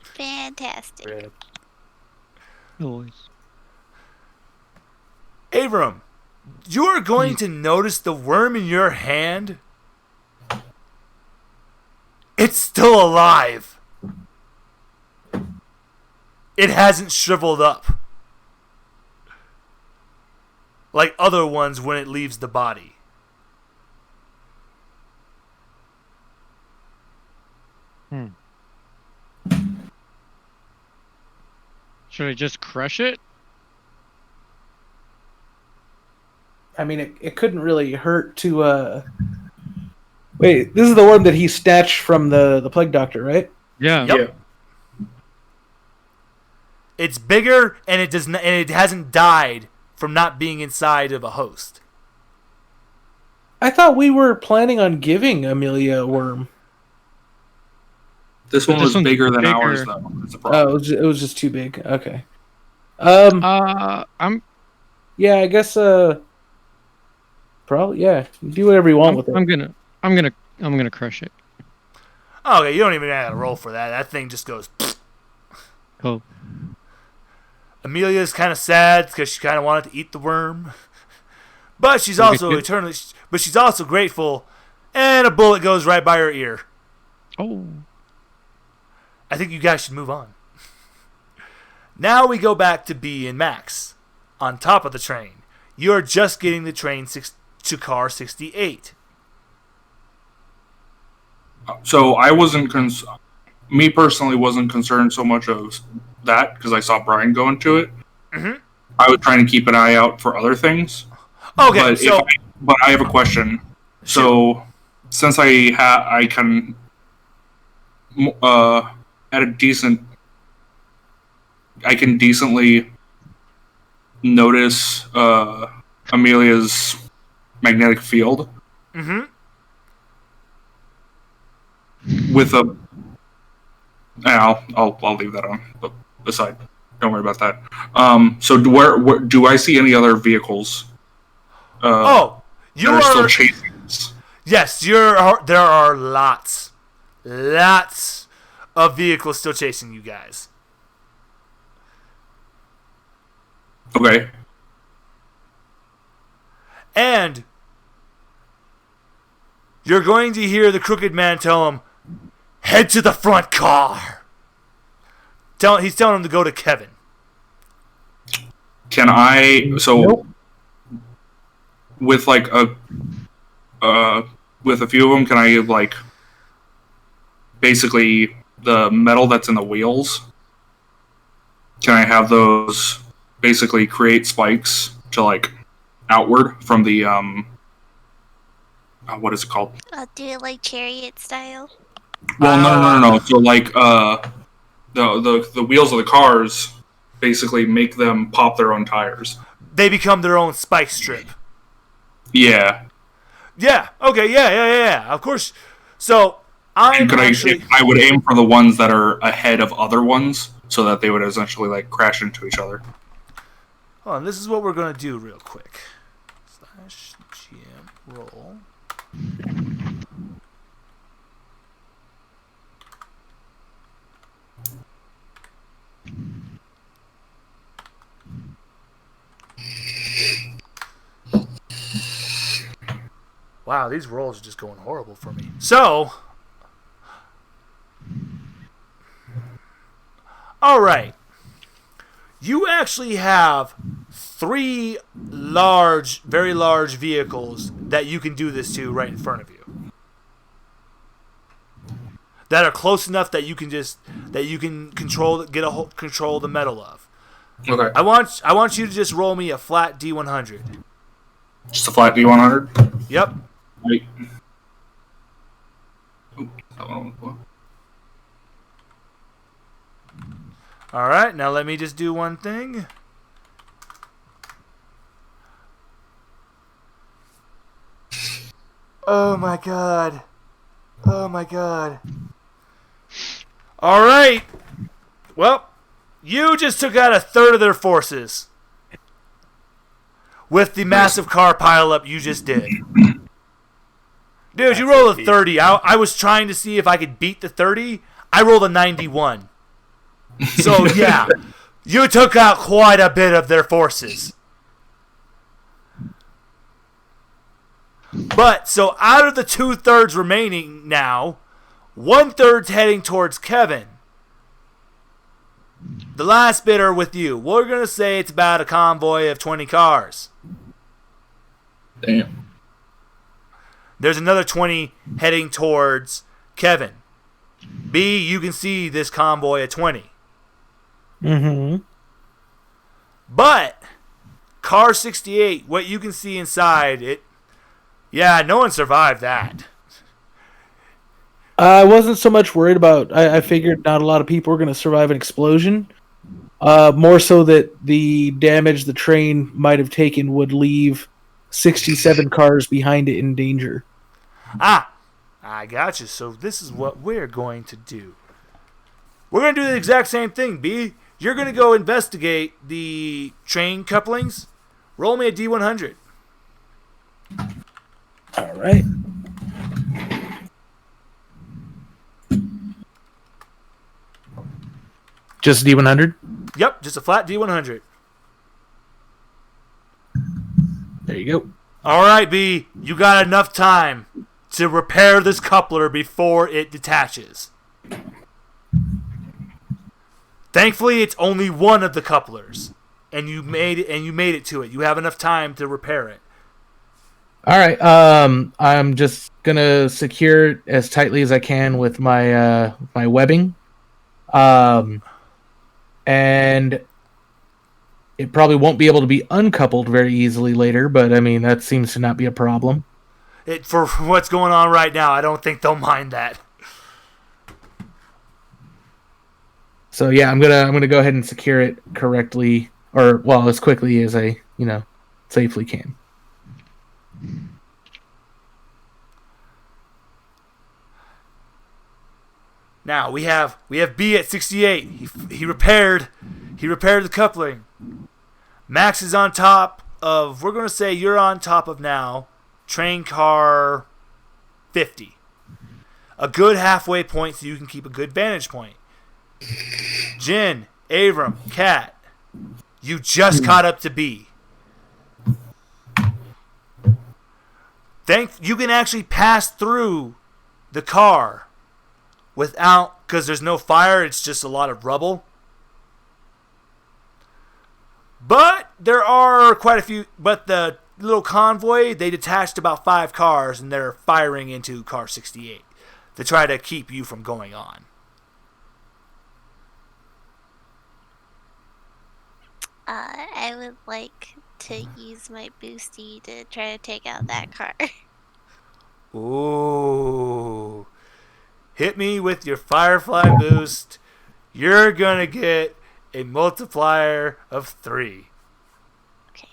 Fantastic. Rip. Noise. Avram, you are going to notice the worm in your hand. It's still alive. It hasn't shriveled up like other ones when it leaves the body. Should I just crush it? I mean, it couldn't really hurt to. Wait, this is the worm that he snatched from the plague doctor, right? Yeah. Yep. It's bigger, and it hasn't died from not being inside of a host. I thought we were planning on giving Amelia a worm. This one This was one's bigger than bigger. ours, though. That's the problem. Oh, it was just too big. Okay. I'm Yeah, I guess. Probably. Yeah. You do whatever you want with it. I'm gonna crush it. Okay, you don't even have to roll for that. That thing just goes. Oh. Amelia's kind of sad because she kind of wanted to eat the worm, but she's also she's also grateful. And a bullet goes right by her ear. Oh. I think you guys should move on. Now we go back to B and Max on top of the train. You're just getting the train to car 68. So I wasn't me personally wasn't concerned so much of that because I saw Brian go into it. Mm-hmm. I was trying to keep an eye out for other things. Okay, But I have a question. So since I can at a decent, I can decently notice Amelia's magnetic field. Mm-hmm. With a, I'll leave that on aside. Don't worry about that. So where do I see any other vehicles? You that are still are chasing us? yes. There are lots of vehicles still chasing you guys. Okay. And you're going to hear the crooked man tell him, head to the front car. He's telling him to go to Kevin. Can I? So Nope. with like with a few of them, can I like basically the metal that's in the wheels? Can I have those basically create spikes to like outward from the what is it called? I'll do it like chariot style. Well, no. So like the wheels of the cars basically make them pop their own tires. They become their own spike strip. Yeah. Yeah. Okay. Yeah. Of course. So And I would aim for the ones that are ahead of other ones so that they would essentially like crash into each other. Hold on. This is what we're gonna do real quick. /GM roll. Wow, these rolls are just going horrible for me. So, all right. You actually have 3 large, very large vehicles that you can do this to right in front of you. That are close enough that you can control the metal of. Okay. I want you to just roll me a flat D100. Just a flat D100? Yep. Right. Ooh, that one was All right, now let me just do one thing. Oh my god. Oh my god. All right. Well, you just took out a third of their forces with the massive car pileup you just did. Dude, you rolled a 30. I was trying to see if I could beat the 30. I rolled a 91. So, yeah, you took out quite a bit of their forces. But, so out of the 2/3 remaining now, 1/3's heading towards Kevin. The last bit are with you. We're going to say it's about a convoy of 20 cars. Damn. There's another 20 heading towards Kevin. B, you can see this convoy of 20. Mm-hmm. But, car 68, what you can see inside, no one survived that. I wasn't so much worried about. I figured not a lot of people were going to survive an explosion. More so that the damage the train might have taken would leave 67 cars behind it in danger. Ah, I got you. So this is what we're going to do. We're going to do the exact same thing, B. You're going to go investigate the train couplings. Roll me a D100. All right. Just D100? Yep, just a flat D100. There you go. All right, B. You got enough time to repair this coupler before it detaches. Thankfully, it's only one of the couplers, and you made it to it. You have enough time to repair it. All right. I'm just gonna secure it as tightly as I can with my my webbing. And it probably won't be able to be uncoupled very easily later, but I mean that seems to not be a problem. For what's going on right now, I don't think they'll mind that. So yeah, I'm gonna go ahead and secure it correctly, or well, as quickly as I safely can. Now we have B at 68. He repaired the coupling. Max is on top of. We're gonna say you're on top of now. Train car 50. A good halfway point so you can keep a good vantage point. Jin, Avram, Kat, you just caught up to B. You can actually pass through the car without, because there's no fire, it's just a lot of rubble. But there are quite a few, but the little convoy, they detached about 5 cars and they're firing into car 68 to try to keep you from going on. I would like to use my boosty to try to take out that car. Ooh. Hit me with your Firefly boost. You're gonna get a multiplier of 3. Okay.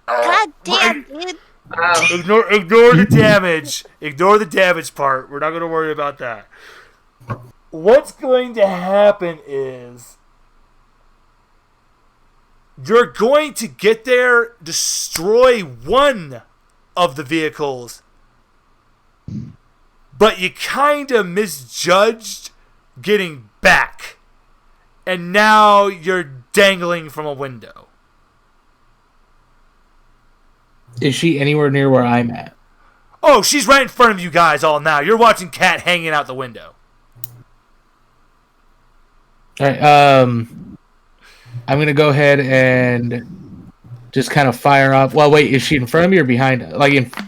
God damn, dude. Ignore the damage. Ignore the damage part. We're not going to worry about that. What's going to happen is you're going to get there, destroy one of the vehicles, but you kind of misjudged getting back. And now you're dangling from a window. Is she anywhere near where I'm at? Oh, she's right in front of you guys all now. You're watching Kat hanging out the window. All right. I'm gonna go ahead and just kind of fire up. Well, wait, is she in front of me or behind?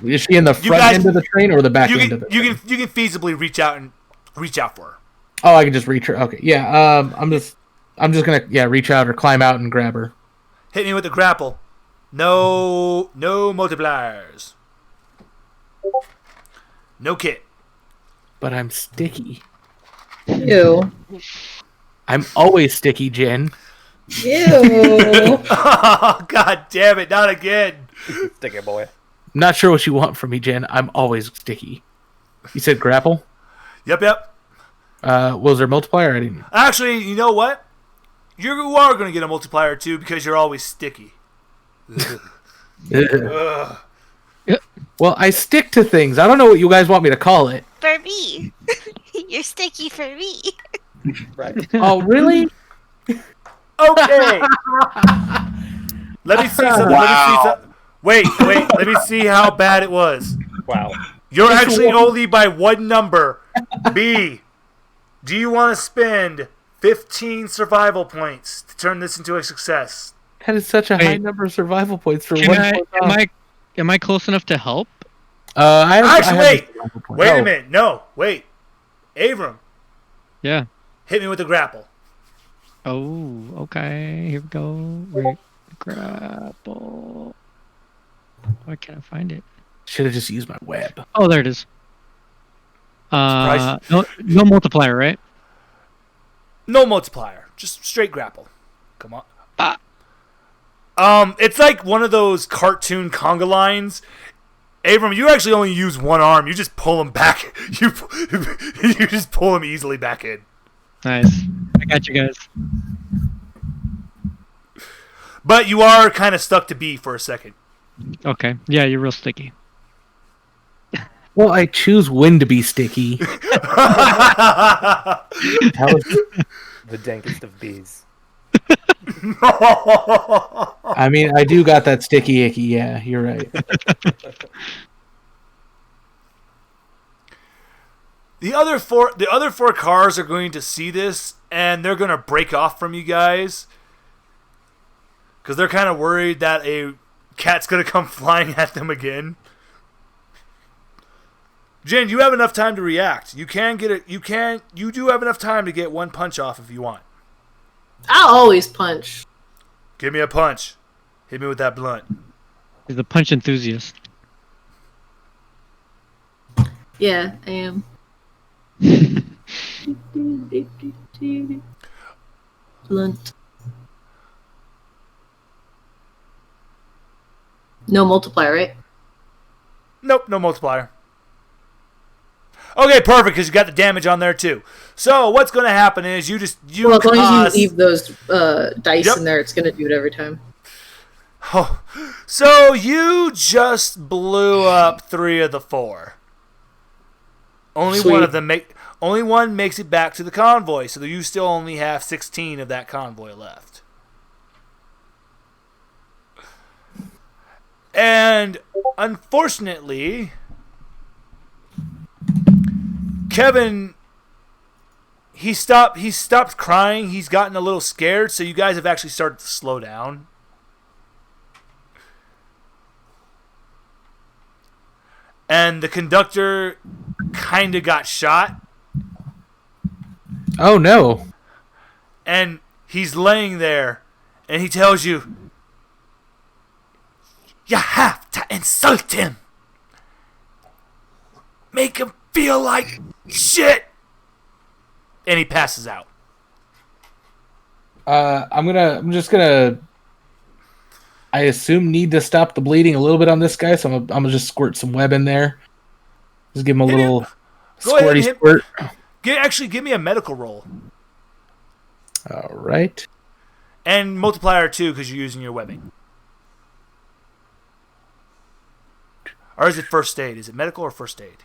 Is she in the front end of the train or the back end of the train? You can feasibly reach out for her. Oh, I can just reach her. Okay, yeah. I'm just gonna reach out or climb out and grab her. Hit me with the grapple. No multipliers. No kit. But I'm sticky. Ew. I'm always sticky, Jen. Ew. Oh, God damn it! Not again. Stick it, boy. I'm not sure what you want from me, Jen. I'm always sticky. You said grapple? Yep. Was there a multiplier? I didn't. Actually, you know what? You are going to get a multiplier too because you're always sticky. Ugh. Well, I stick to things. I don't know what you guys want me to call it. For me. You're sticky for me. Right. Oh, really? Okay. Let me see something. Wow. Wait. Let me see how bad it was. Wow. You're actually only by one number. B. Do you want to spend 15 survival points to turn this into a success? That is such a high Wait. number of survival points for Can one. am I close enough to help? Wait a minute. No, wait. Avram, Yeah. hit me with the grapple. Oh, okay. Here we go. Wait. Grapple. Why can't I find it? Should have just used my web. Oh, there it is. Surprise. No multiplier, right? No multiplier. Just straight grapple. Come on. Ah. It's like one of those cartoon conga lines. Abram, you actually only use one arm. You just pull him back. You just pull him easily back in. Nice. I got you guys. But you are kind of stuck to B for a second. Okay. Yeah, you're real sticky. Well, I choose when to be sticky. That was- The dankest of bees. I mean, I do got that sticky icky. Yeah, you're right. The other four cars are going to see this, and they're going to break off from you guys because they're kind of worried that a cat's going to come flying at them again. Jen, you have enough time to react. You do have enough time to get one punch off if you want. I'll always punch. Give me a punch. Hit me with that blunt. He's a punch enthusiast. Yeah, I am. Blunt. No multiplier, right? Nope, no multiplier. Okay, perfect, because you got the damage on there too. So what's going to happen is you As long cause... as you leave those dice Yep. in there, it's gonna do it every time. Oh, so you just blew up 3 of the 4. Only Sweet. only one makes it back to the convoy, so you still only have 16 of that convoy left. And unfortunately, Kevin, he stopped crying. He's gotten a little scared, so you guys have actually started to slow down. And the conductor kind of got shot, Oh no! and he's laying there, and he tells you, "You have to insult him. Make him feel like shit." And he passes out. I'm just gonna. I assume need to stop the bleeding a little bit on this guy, so I'm gonna just squirt some web in there. Just give him a Hit little him. Go ahead and squirty hit- squirt. Give me a medical roll. All right. And multiplier 2 because you're using your webbing. Or is it first aid? Is it medical or first aid?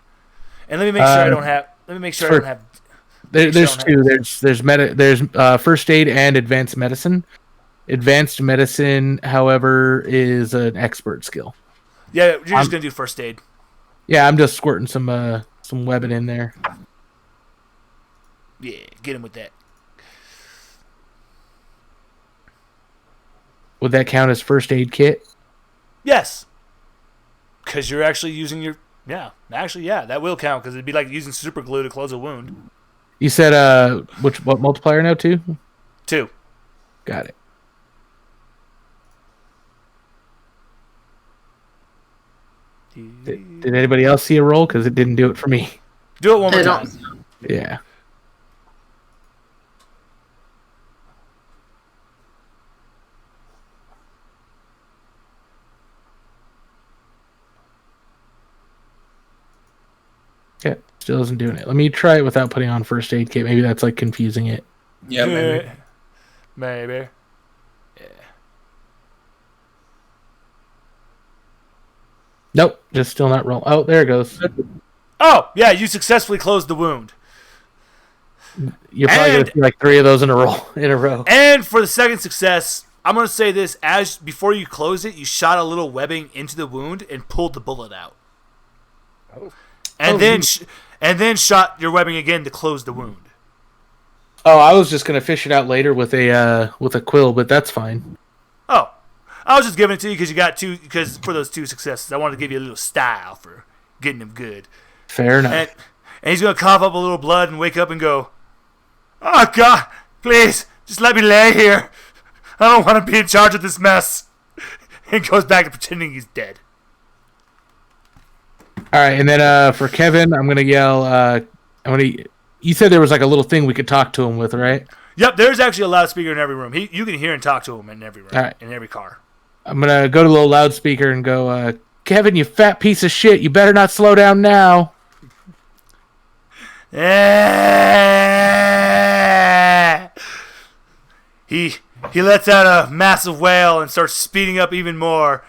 And let me make sure I don't have. Let me make sure I don't have. There's two. There's first aid and advanced medicine. Advanced medicine, however, is an expert skill. Yeah, you're just gonna do first aid. Yeah, I'm just squirting some webbing in there. Yeah, get him with that. would that count as first aid kit? Yes. Because you're actually using your... Yeah. Actually, yeah. That will count because it'd be like using super glue to close a wound. You said, what multiplier now, 2? 2. Got it. Did anybody else see a roll? Because it didn't do it for me. Do it one more I time. don't. Yeah. Yeah, still isn't doing it. Let me try it without putting on first aid kit. Maybe that's like confusing it. Yeah, maybe. Maybe. Yeah. Nope, just still not roll. Oh, there it goes. Oh, yeah, you successfully closed the wound. You're probably gonna see like 3 of those in a row. And for the second success, I'm gonna say this: before you close it, you shot a little webbing into the wound and pulled the bullet out. Oh. And then shot your webbing again to close the wound. Oh, I was just gonna fish it out later with a quill, but that's fine. Oh, I was just giving it to you because you got 2. Because for those 2 successes, I wanted to give you a little style for getting them good. Fair enough. And he's gonna cough up a little blood and wake up and go, "Oh God, please, just let me lay here. I don't want to be in charge of this mess." And goes back to pretending he's dead. All right, and then for Kevin, I'm gonna yell. You said there was like a little thing we could talk to him with, right? Yep, there's actually a loudspeaker in every room. You can hear and talk to him in every room, All right. in every car. I'm gonna go to the little loudspeaker and go, Kevin, you fat piece of shit! You better not slow down now. He lets out a massive wail and starts speeding up even more,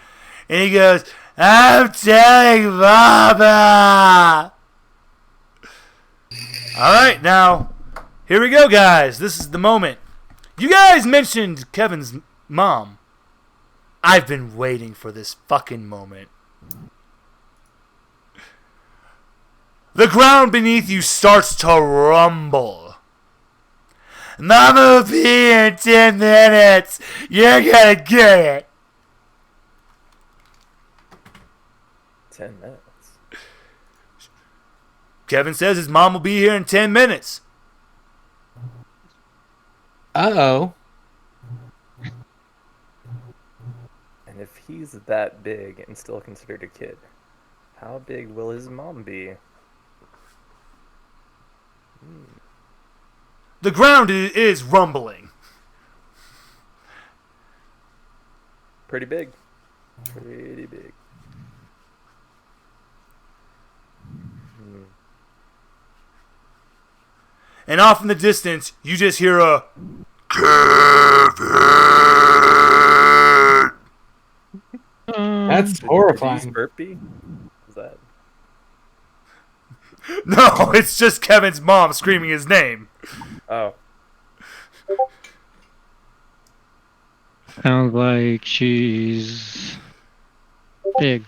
and he goes, "I'm telling Mama." All right, now here we go, guys. This is the moment. You guys mentioned Kevin's mom. I've been waiting for this fucking moment. The ground beneath you starts to rumble. "Mama will be here in 10 minutes. You're gonna get it." 10 minutes. Kevin says his mom will be here in 10 minutes. Uh-oh. And if he's that big and still considered a kid, how big will his mom be? The ground is rumbling. Pretty big. Pretty big. And off in the distance, you just hear a That's Did horrifying. he burpee? Is that? No, it's just Kevin's mom screaming his name. Oh. Sounds like she's big.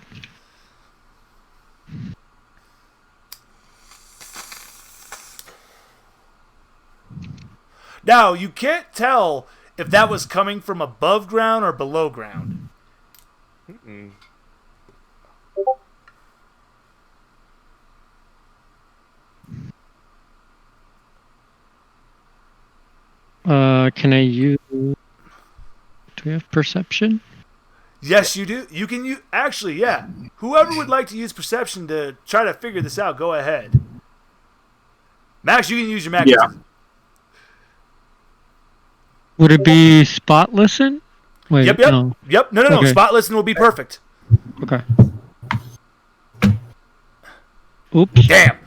Now, you can't tell if that was coming from above ground or below ground. Mm-mm. Can I use... Do we have perception? Yes, you do. You can use... Actually, yeah. Whoever would like to use perception to try to figure this out, go ahead. Max, you can use your magic. Yeah. Would it be spot listen? Wait, Yep. no. Yep. No. Okay. Spot listen will be perfect. Okay. Oops. Damn.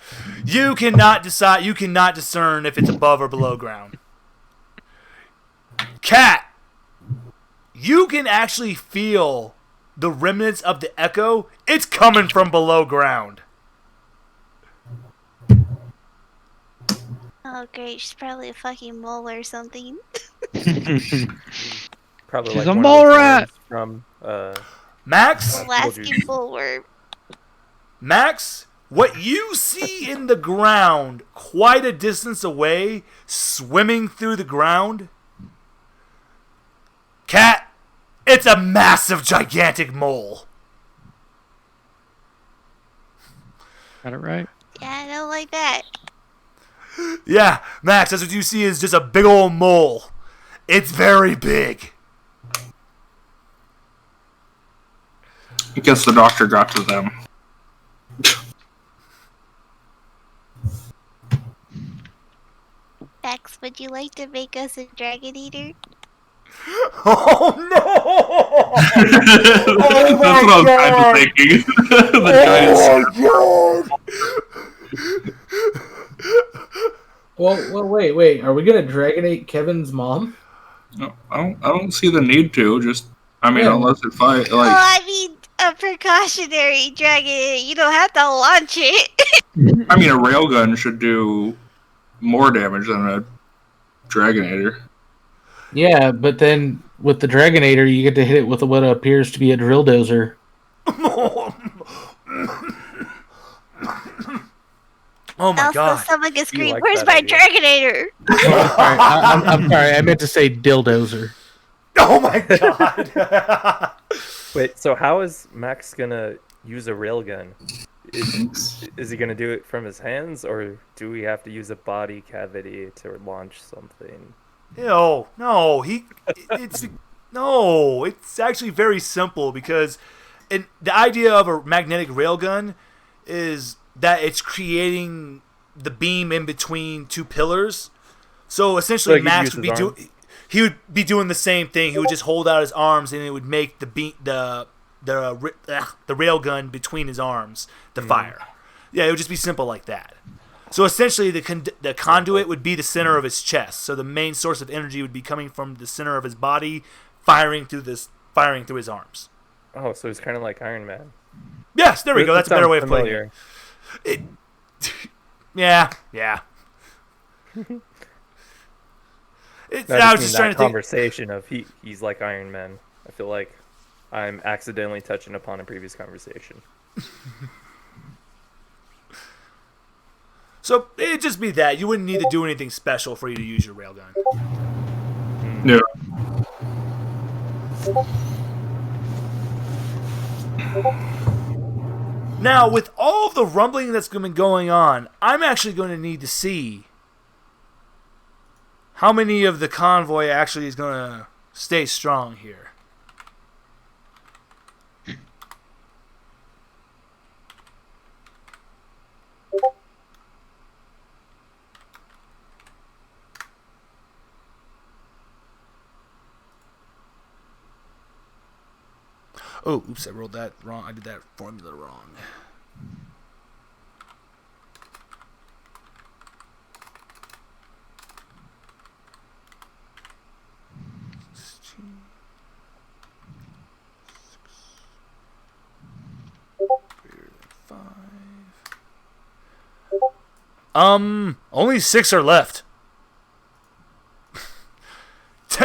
You cannot decide. You cannot discern if it's above or below ground. Cat, you can actually feel the remnants of the echo. It's coming from below ground. Oh great, she's probably a fucking mole or something. Probably She's like a one of mole those rat! worms from Max, Alaskan bullworm. Max, what you see in the ground, quite a distance away, swimming through the ground, Cat, It's a massive, gigantic mole. Got it right. Yeah, I don't like that. Yeah, Max, that's what you see is just a big old mole. It's very big. I guess the doctor got to them. Max, would you like to make us a dragon eater? Oh no! That's what I was kind of thinking. Well, wait. Are we gonna dragonate Kevin's mom? No, I don't see the need to. Just, I mean, Yeah. unless it fight Well, like. I mean, a precautionary dragon. You don't have to launch it. I mean, a railgun should do more damage than a Dragonator. Yeah, but then with the Dragonator, you get to hit it with what appears to be a drill dozer. Oh my Also, god. someone can scream, like "Where's that my idea. dragonator?" I'm sorry. I meant to say dildozer. Oh my god. Wait, so how is Max gonna use a railgun? Is he gonna do it from his hands, or do we have to use a body cavity to launch something? No, it's actually very simple because the idea of a magnetic railgun is that it's creating the beam in between two pillars. So essentially, So he could Max use would his he would be doing the same thing. He would just hold out his arms, and it would make the railgun between his arms to fire. Yeah, it would just be simple like that. So essentially, the conduit would be the center of his chest. So the main source of energy would be coming from the center of his body, firing through his arms. Oh, so it's kind of like Iron Man. Yes, there we go. That's a better way of putting familiar. it. Yeah. No, I I was just just mean trying that to think. conversation of he's like Iron Man. I feel like I'm accidentally touching upon a previous conversation. So it'd just be that you wouldn't need to do anything special for you to use your railgun. Yeah. Now, with all the rumbling that's been going on, I'm actually going to need to see how many of the convoy actually is going to stay strong here. Oh, oops, I rolled that wrong. I did that formula wrong. Only 6 are left.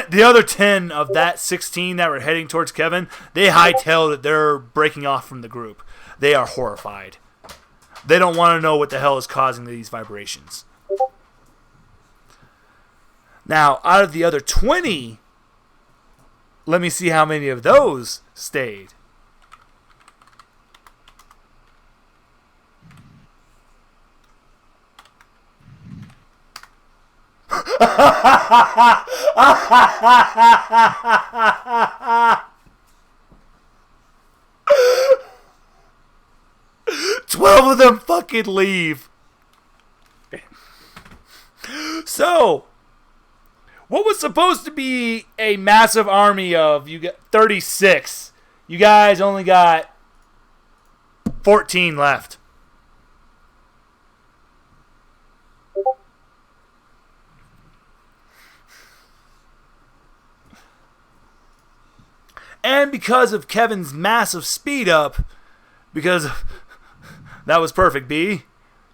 The other 10 of that 16 that were heading towards Kevin, they hightail that they're breaking off from the group. They are horrified. They don't want to know what the hell is causing these vibrations. Now, out of the other 20, let me see how many of those stayed. Twelve of them fucking leave. So, what was supposed to be a massive army of 36? You guys only got 14 left. And because of Kevin's massive speed up, because that was perfect, B,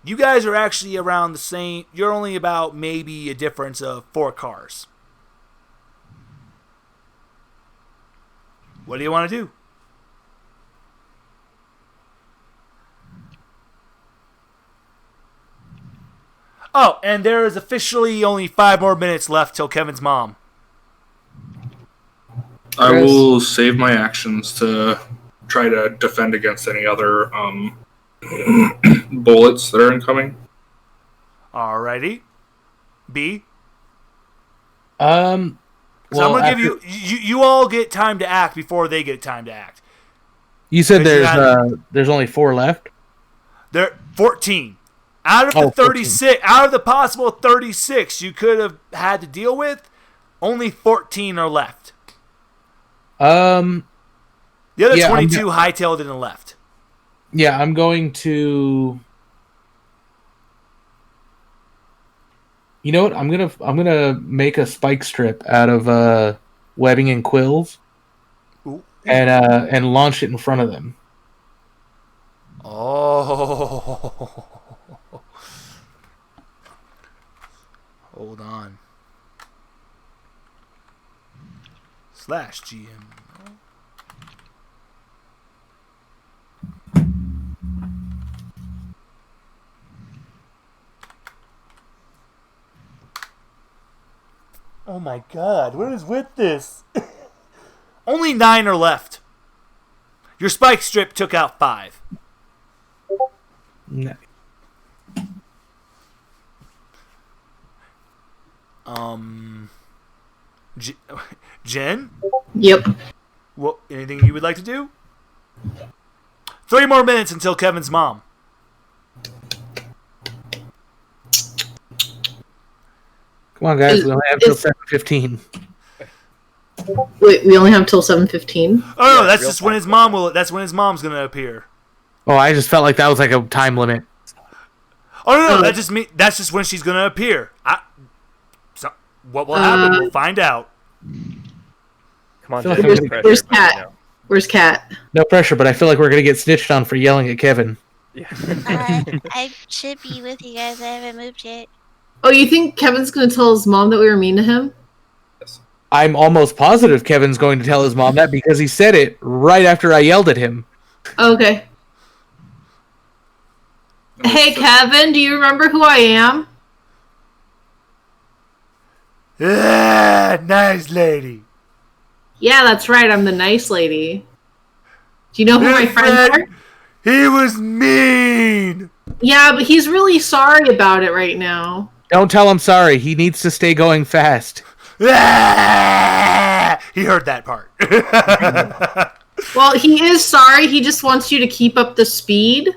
you guys are actually around the same. You're only about maybe a difference of 4 cars. What do you want to do? Oh, and there is officially only 5 more minutes left till Kevin's mom. I will save my actions to try to defend against any other bullets that are incoming. Alrighty. B. So I'm gonna give you all get time to act before they get time to act. You said there's only 4 left. There 14 out of the 36. 14. Out of the possible 36 you could have had to deal with, only 14 are left. The other 22 hightailed and left. Yeah, I'm going to. You know what? I'm gonna make a spike strip out of webbing and quills, and launch it in front of them. Oh, hold on. /GM. Oh my god, what is with this? Only 9 are left. Your spike strip took out 5. No. Jen? Yep. What? Anything you would like to do? 3 more minutes until Kevin's mom. Come on, guys. We only have till 7:15. Wait, we only have till 7:15? Oh, no, that's just when his mom will. That's when his mom's gonna appear. Oh, I just felt like that was like a time limit. Oh no, that's just when she's gonna appear. So what will happen? We'll find out. Come on, where's Kat? Where's Kat? No pressure, but I feel like we're gonna get snitched on for yelling at Kevin. Yeah. I should be with you guys. I haven't moved yet. Oh, you think Kevin's gonna tell his mom that we were mean to him? I'm almost positive Kevin's going to tell his mom that because he said it right after I yelled at him. Okay. Hey, Kevin, do you remember who I am? Yeah, nice lady. Yeah, that's right. I'm the nice lady. Do you know who my friends are? He was mean. Yeah, but he's really sorry about it right now. Don't tell him sorry. He needs to stay going fast. He heard that part. Well, he is sorry. He just wants you to keep up the speed.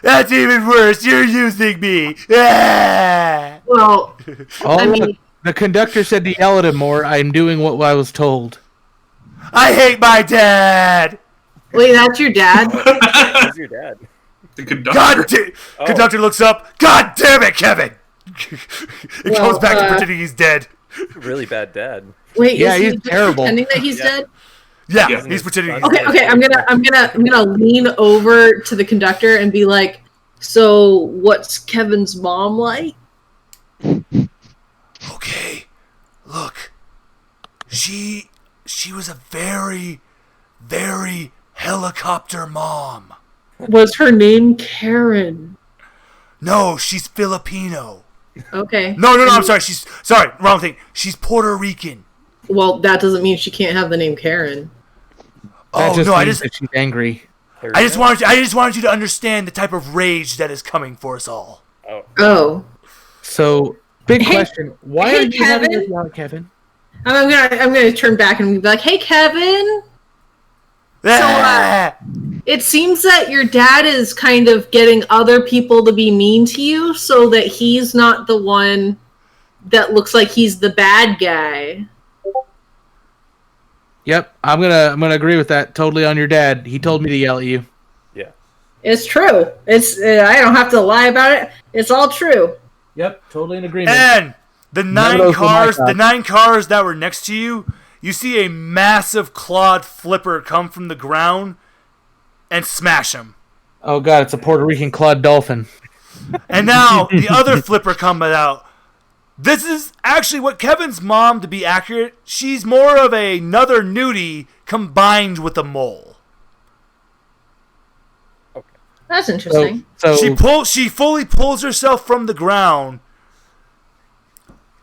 That's even worse. You're using me. Well, I mean, the conductor said to yell at him more. I'm doing what I was told. I hate my dad. Wait, that's your dad? Who's your dad? The conductor. Conductor looks up. God damn it, Kevin. It goes back to pretending he's dead. Really bad dad. Wait, yeah, he's terrible. Pretending that he's dead? Yeah, he's pretending he's dead. Okay, I'm gonna lean over to the conductor and be like, so what's Kevin's mom like? Okay, look, she was a very, very helicopter mom. Was her name Karen? No, she's Filipino. Okay. No, I'm sorry. Sorry, wrong thing. She's Puerto Rican. Well, that doesn't mean she can't have the name Karen. That she's angry. I just wanted you to understand the type of rage that is coming for us all. Oh. So, big question. Why are you Kevin? having this yell, Kevin? I'm gonna turn back and be like, hey, Kevin. So, it seems that your dad is kind of getting other people to be mean to you so that he's not the one that looks like he's the bad guy. Yep, I'm gonna agree with that totally on your dad. He told me to yell at you. Yeah. It's true. I don't have to lie about it. It's all true. Yep, totally in agreement. And the 9 cars that were next to you, you see a massive clawed flipper come from the ground and smash him. Oh god, it's a Puerto Rican clawed dolphin. And now the other flipper comes out. This is actually what Kevin's mom, to be accurate, she's more of another nudie combined with a mole. Okay. That's interesting. So she fully pulls herself from the ground,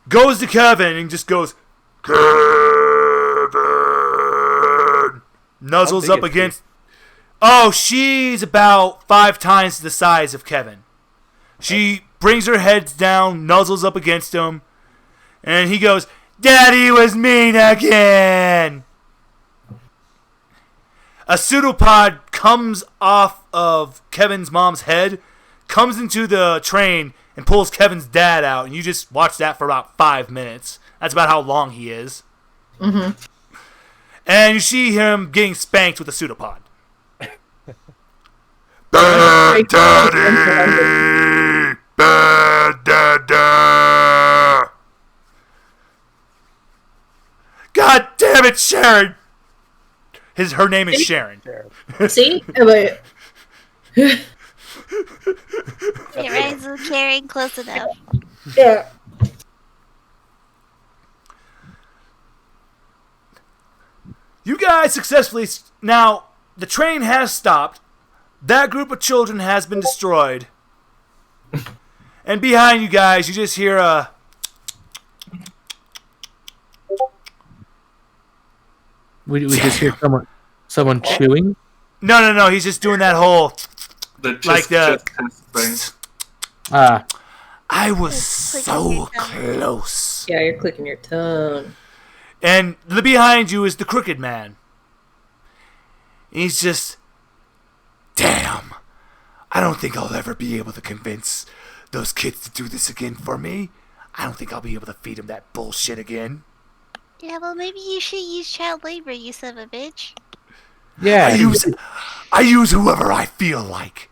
goes to Kevin and just goes, "Grrr." nuzzles big up is she? against. Oh, she's about 5 times the size of Kevin. She brings her head down, nuzzles up against him, and he goes, "Daddy was mean again." A pseudopod comes off of Kevin's mom's head, comes into the train, and pulls Kevin's dad out, and you just watch that for about 5 minutes. That's about how long he is. Mm-hmm. And you see him getting spanked with a pseudopod. Bad Daddy! Bad Dada! God damn it, Sharon! Her name is Sharon. See? But It rhymes with Karen close enough. yeah. You guys successfully... Now, the train has stopped. That group of children has been destroyed. And behind you guys, you just hear a... We just hear someone chewing. No. He's just doing that whole... Like the thing. I was Clicking so your tongue. close. Yeah, you're clicking your tongue. And behind you is the Crooked Man. He's just... Damn. I don't think I'll ever be able to convince those kids to do this again for me. I don't think I'll be able to feed them that bullshit again. Yeah, well, maybe you should use child labor, you son of a bitch. Yeah, I use whoever I feel like.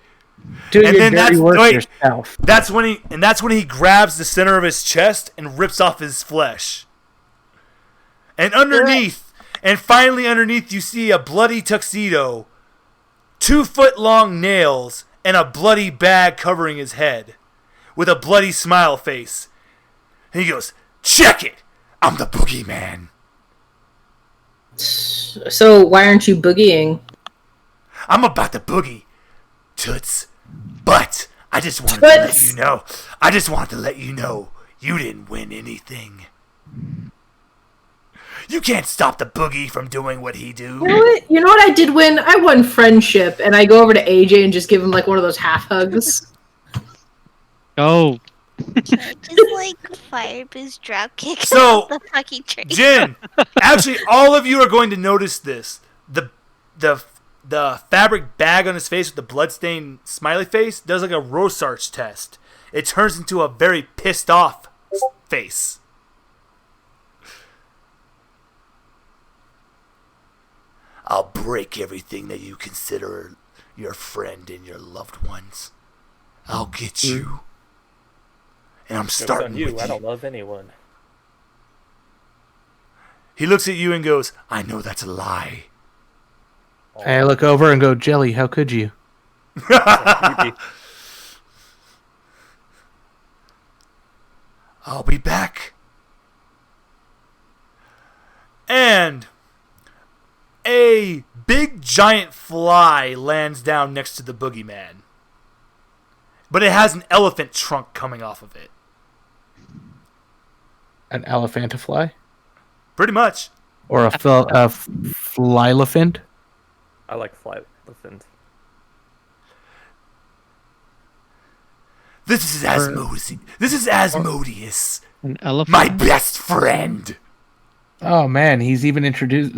do and your then dirty that's- work wait. yourself. That's when he grabs the center of his chest and rips off his flesh. And finally underneath, you see a bloody tuxedo, 2-foot-long nails, and a bloody bag covering his head, with a bloody smile face. And he goes, "Check it! I'm the boogeyman." So why aren't you boogieing? I'm about to boogie, Toots. But I just wanted to let you know. I just wanted to let you know you didn't win anything. You can't stop the boogie from doing what he do. You know what I did win? I won friendship, and I go over to AJ and just give him like one of those half hugs. Oh, Just like fire boost drop kick So, off the fucking train. Jin, actually, all of you are going to notice this. The fabric bag on his face with the bloodstained smiley face does like a Rorschach test. It turns into a very pissed off face. I'll break everything that you consider your friend and your loved ones. I'll get you. And I'm Joke's starting on you. with I you. don't love anyone. He looks at you and goes, "I know that's a lie." And I look over and go, "Jelly, how could you?" Creepy. I'll be back. And a big giant fly lands down next to the boogeyman. But it has an elephant trunk coming off of it. An elephantafly? Pretty much. Or a flylephant? I like fly elephant. This is Asmodeus. This is Asmodeus, an elephant. my best friend. Oh man, he's even introduced.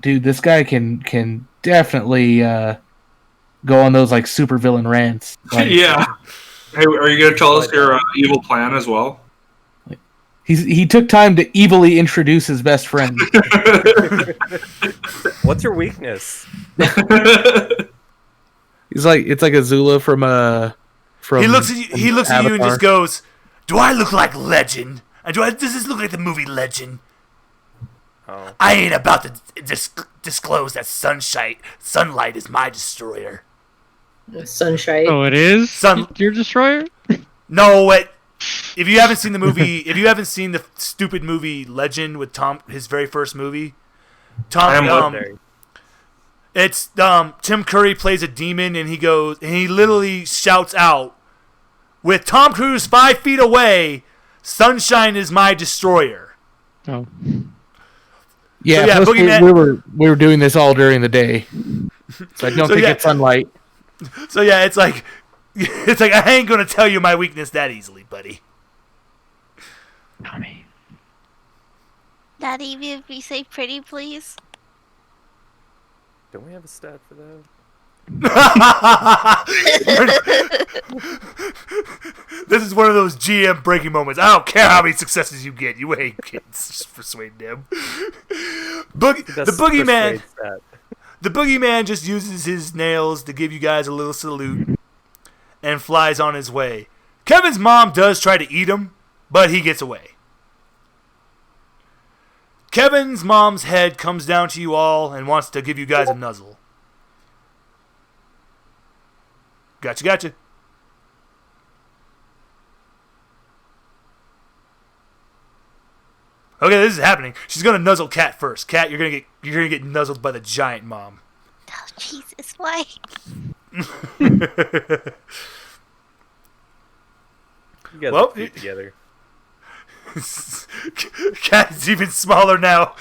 Dude, this guy can definitely go on those like super villain rants. Like, Yeah. Hey, are you going to tell us your evil plan as well? he took time to evilly introduce his best friend. What's your weakness? He's like, it's like Azula from He looks at you. He looks at you and Avatar. just goes, "Do I look like Legend? And does this look like the movie Legend? Oh. I ain't about to disclose that sunlight is my destroyer." Sunshine. Oh, it is Son- your destroyer. No, wait. If you haven't seen the movie, if you haven't seen the stupid movie Legend with Tom, his very first movie, it's Tim Curry plays a demon and he literally shouts out, "With Tom Cruise 5 feet away, sunshine is my destroyer." Oh, Yeah, yeah, plus Boogeyman. we were doing this all during the day, so I don't think it's sunlight. So yeah, it's like I ain't gonna tell you my weakness that easily, buddy. Tommy. Not even if we say pretty, please. Don't we have a stat for that? This is one of those GM breaking moments. I don't care how many successes you get. You ain't getting persuading him. The boogeyman just uses his nails to give you guys a little salute and flies on his way. Kevin's mom does try to eat him, but he gets away. Kevin's mom's head comes down to you all and wants to give you guys a nuzzle. Gotcha. Okay, this is happening. She's gonna nuzzle Cat first. Cat, you're gonna get nuzzled by the giant mom. Oh Jesus, why? You guys are cute together. Cat's even smaller now.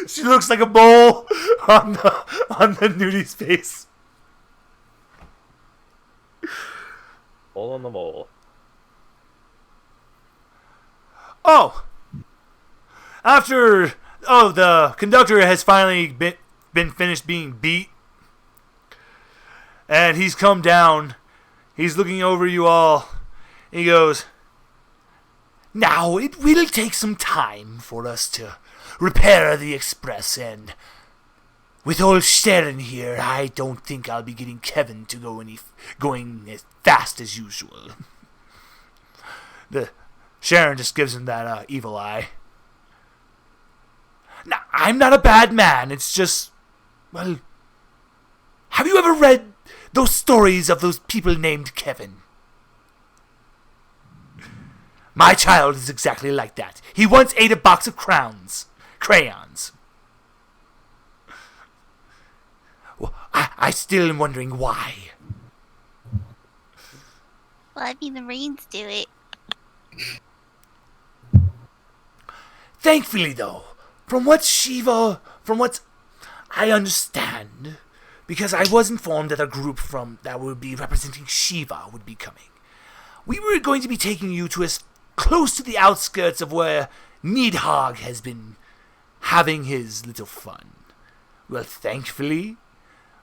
She looks like a mole on the nudie's face. Mole on the mole. Oh, the conductor has finally been finished being beat, and he's come down. He's looking over you all. He goes, "Now it will take some time for us to repair the express, and with old Sharon here, I don't think I'll be getting Kevin to going as fast as usual." Sharon just gives him that evil eye. Now, I'm not a bad man. It's just, well, have you ever read those stories of those people named Kevin? My child is exactly like that. He once ate a box of crayons. Well, I still am wondering why. Well, I mean, the Marines do it. Thankfully, though, from what I understand, because I was informed that a group that would be representing Shiva would be coming, we were going to be taking you to as close to the outskirts of where Needhog has been having his little fun. Well, thankfully,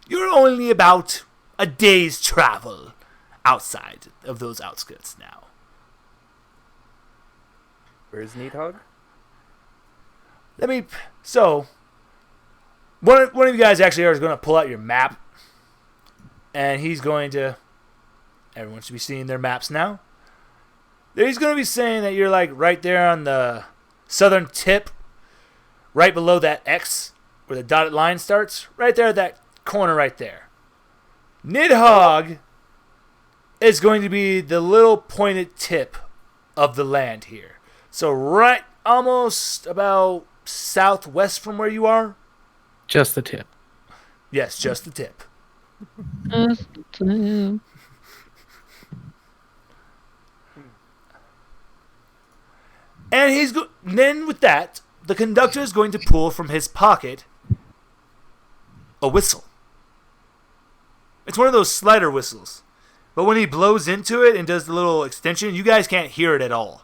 you're only about a day's travel outside of those outskirts now. Where's Needhog? So, one of you guys actually is going to pull out your map, and he's going to, everyone should be seeing their maps now. He's going to be saying that you're like right there on the southern tip, right below that X, where the dotted line starts, right there at that corner right there. Nidhogg is going to be the little pointed tip of the land here. So right almost about southwest from where you are. Just the tip. Yes, just the tip. And then with that, the conductor is going to pull from his pocket a whistle. It's one of those slider whistles. But when he blows into it and does the little extension, you guys can't hear it at all.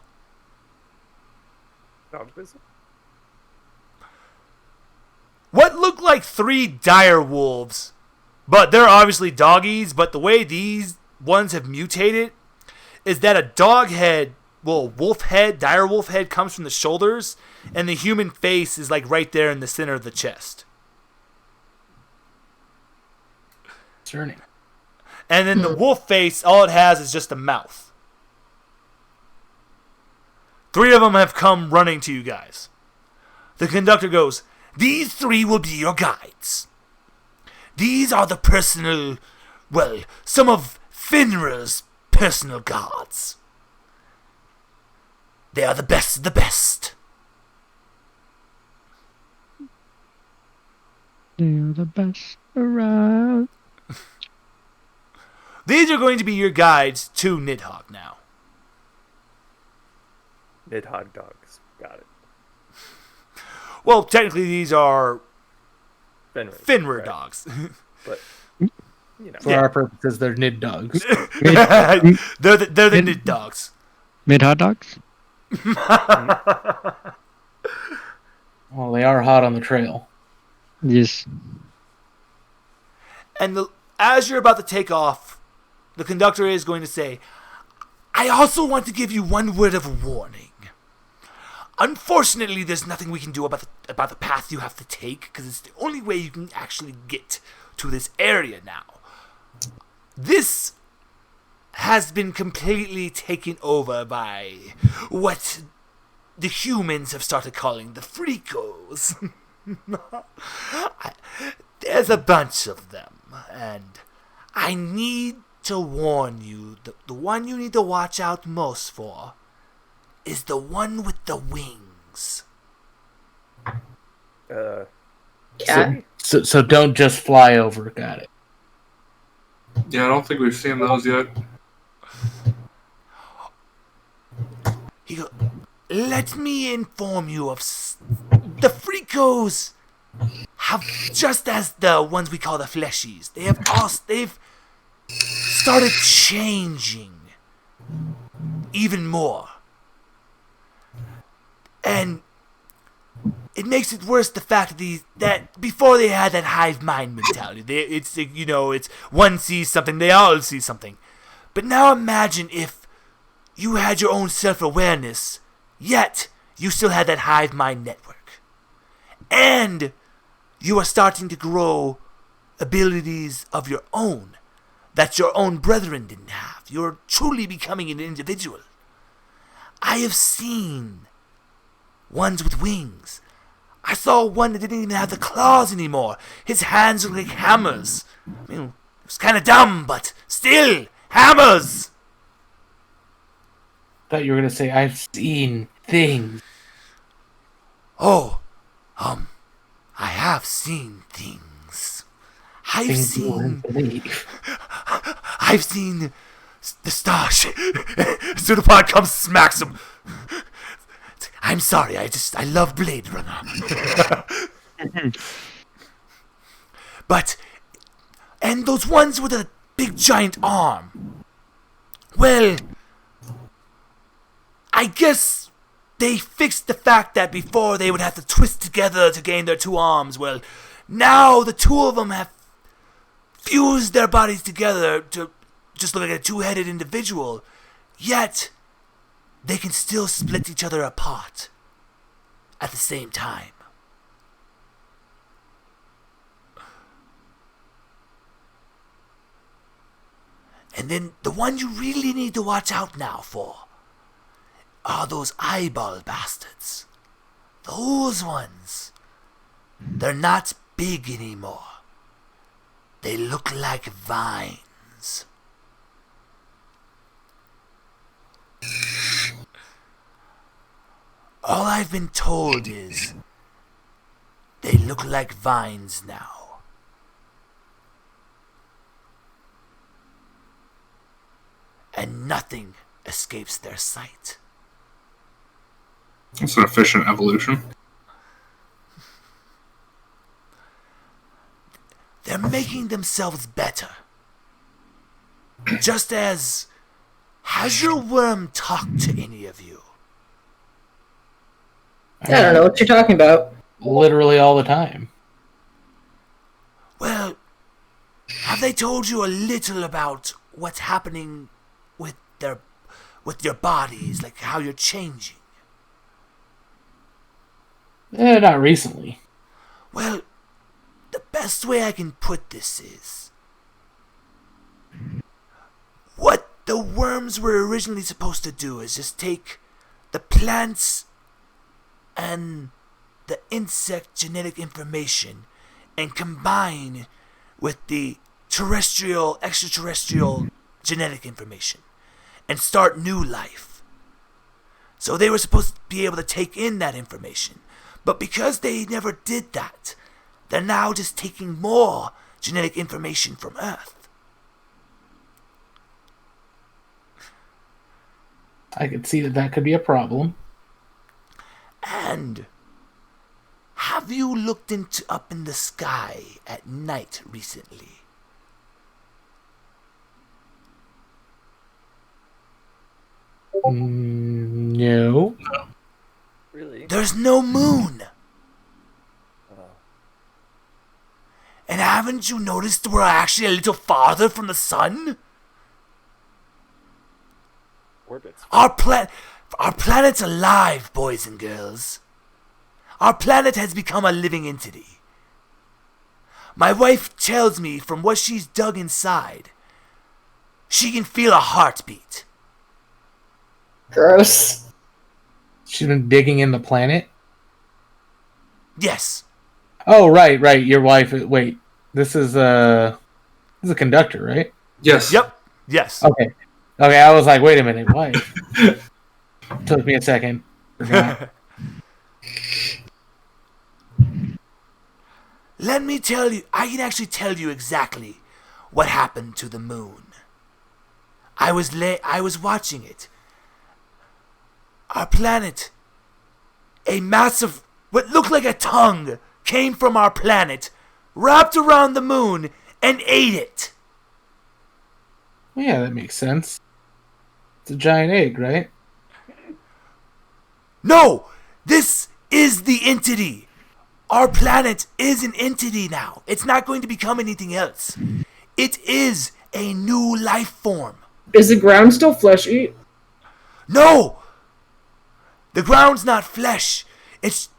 Dog whistle? What look like 3 dire wolves, but they're obviously doggies, but the way these ones have mutated is that a dog head, wolf head, dire wolf head comes from the shoulders, and the human face is like right there in the center of the chest. Concerning. And then the wolf face, all it has is just a mouth. 3 of them have come running to you guys. The conductor goes, "These 3 will be your guides. These are the some of Finra's personal guards. They are the best of the best." They're the best around. These are going to be your guides to Nidhogg now. Nidhogg dogs. Got it. Well, technically these are Finra right. dogs. But you know, For our purposes, they're Nid dogs. they're the Nid dogs. Mid hot dogs. Well, they are hot on the trail. Yes. And as you're about to take off, the conductor is going to say, I also want to give you one word of warning. Unfortunately, there's nothing we can do about the path you have to take, because it's the only way you can actually get to this area now. This has been completely taken over by what the humans have started calling the Freakos. There's a bunch of them, and I need to warn you, the one you need to watch out most for is the one with the wings. Cat? So don't just fly over. Got it. Yeah, I don't think we've seen those yet. He goes, let me inform you of the Freakos have, just as the ones we call the Fleshies, they've started changing even more. And it makes it worse the fact that before they had that hive mind mentality. It's one sees something, they all see something. But now imagine if you had your own self-awareness, yet you still had that hive mind network. And you are starting to grow abilities of your own that your own brethren didn't have. You're truly becoming an individual. I have seen ones with wings. I saw one that didn't even have the claws anymore. His hands were like hammers. I mean, it was kind of dumb, but still, hammers! Thought you were gonna say I've seen things. Oh, I have seen things. I've seen the star. Pseudopod comes, smacks him. I'm sorry, I love Blade Runner. But, and those ones with a big giant arm. Well, I guess they fixed the fact that before they would have to twist together to gain their two arms. Well, now the two of them have fused their bodies together to just look like a two-headed individual. Yet, they can still split each other apart at the same time. And then the one you really need to watch out now for are those eyeball bastards. Those ones. They're not big anymore. They look like vines. All I've been told is they look like vines now. And nothing escapes their sight. It's an efficient evolution. They're making themselves better. Just as... Has your worm talked to any of you? I don't know what you're talking about. Literally all the time. Well, have they told you a little about what's happening with your bodies, like how you're changing? Not recently. Well, the best way I can put this is, what the worms were originally supposed to do is just take the plants and the insect genetic information and combine with the extraterrestrial genetic information and start new life. So they were supposed to be able to take in that information. But because they never did that, they're now just taking more genetic information from Earth. I could see that could be a problem. And have you looked up in the sky at night recently? No. Really? There's no moon. Oh. And haven't you noticed we're actually a little farther from the sun? Orbits. Our planet's alive, boys and girls. Our planet has become a living entity. My wife tells me from what she's dug inside, she can feel a heartbeat. Gross. She's been digging in the planet? Yes. Oh, right. Your wife. Wait, this is a conductor, right? Yes. Yep. Yes. Okay. I was like, wait a minute, wife. Took me a second. Forgot. Let me tell you, I can actually tell you exactly what happened to the moon. I was watching it. Our planet, a massive, what looked like a tongue, came from our planet, wrapped around the moon, and ate it. Yeah, that makes sense. It's a giant egg, right? No! This is the entity. Our planet is an entity now. It's not going to become anything else. It is a new life form. Is the ground still fleshy? No! The ground's not flesh. It's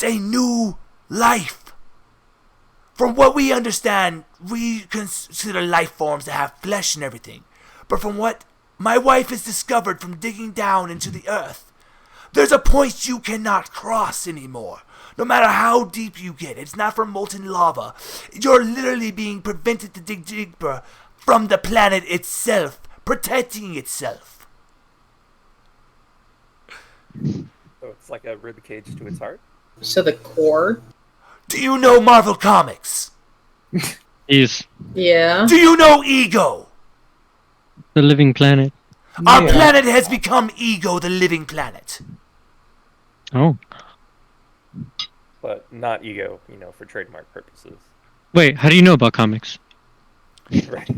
a new life. From what we understand, we consider life forms to have flesh and everything. But from what my wife has discovered from digging down into the earth, there's a point you cannot cross anymore. No matter how deep you get, it's not from molten lava. You're literally being prevented to dig deeper from the planet itself, protecting itself. So it's like a rib cage to its heart? So the core? Do you know Marvel Comics? He's Yeah. Do you know Ego? the living planet. Our Yeah. planet has become Ego, the living planet. Oh. But not ego, for trademark purposes. Wait, how do you know about comics? Right.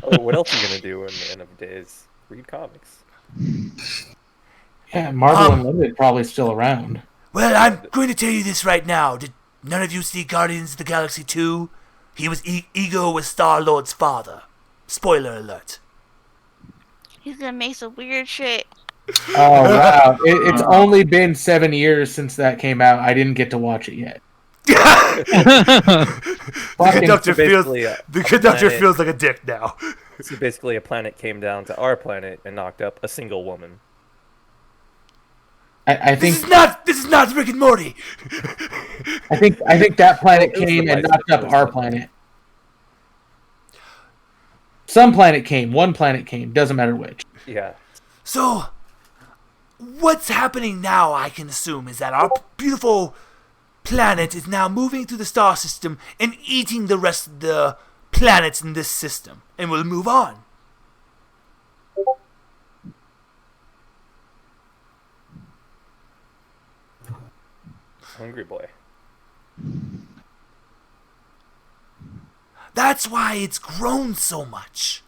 Oh, what else are you gonna do in the end of days? Read comics. Yeah, Marvel Unlimited probably still around. Well, I'm going to tell you this right now. Did none of you see Guardians of the Galaxy 2? He was Ego was Star-Lord's father. Spoiler alert. He's gonna make some weird shit. Oh wow! It's only been 7 years since that came out. I didn't get to watch it yet. The conductor basically, planet- feels like a dick now. So basically, a planet came down to our planet and knocked up a single woman. I think This is not Rick and Morty. I think that planet It was came the and license knocked up that was our done. planet. Some planet came. One planet came. Doesn't matter which. Yeah. So, what's happening now, I can assume, is that our beautiful planet is now moving through the star system and eating the rest of the planets in this system. And we'll move on. Hungry boy. That's why it's grown so much.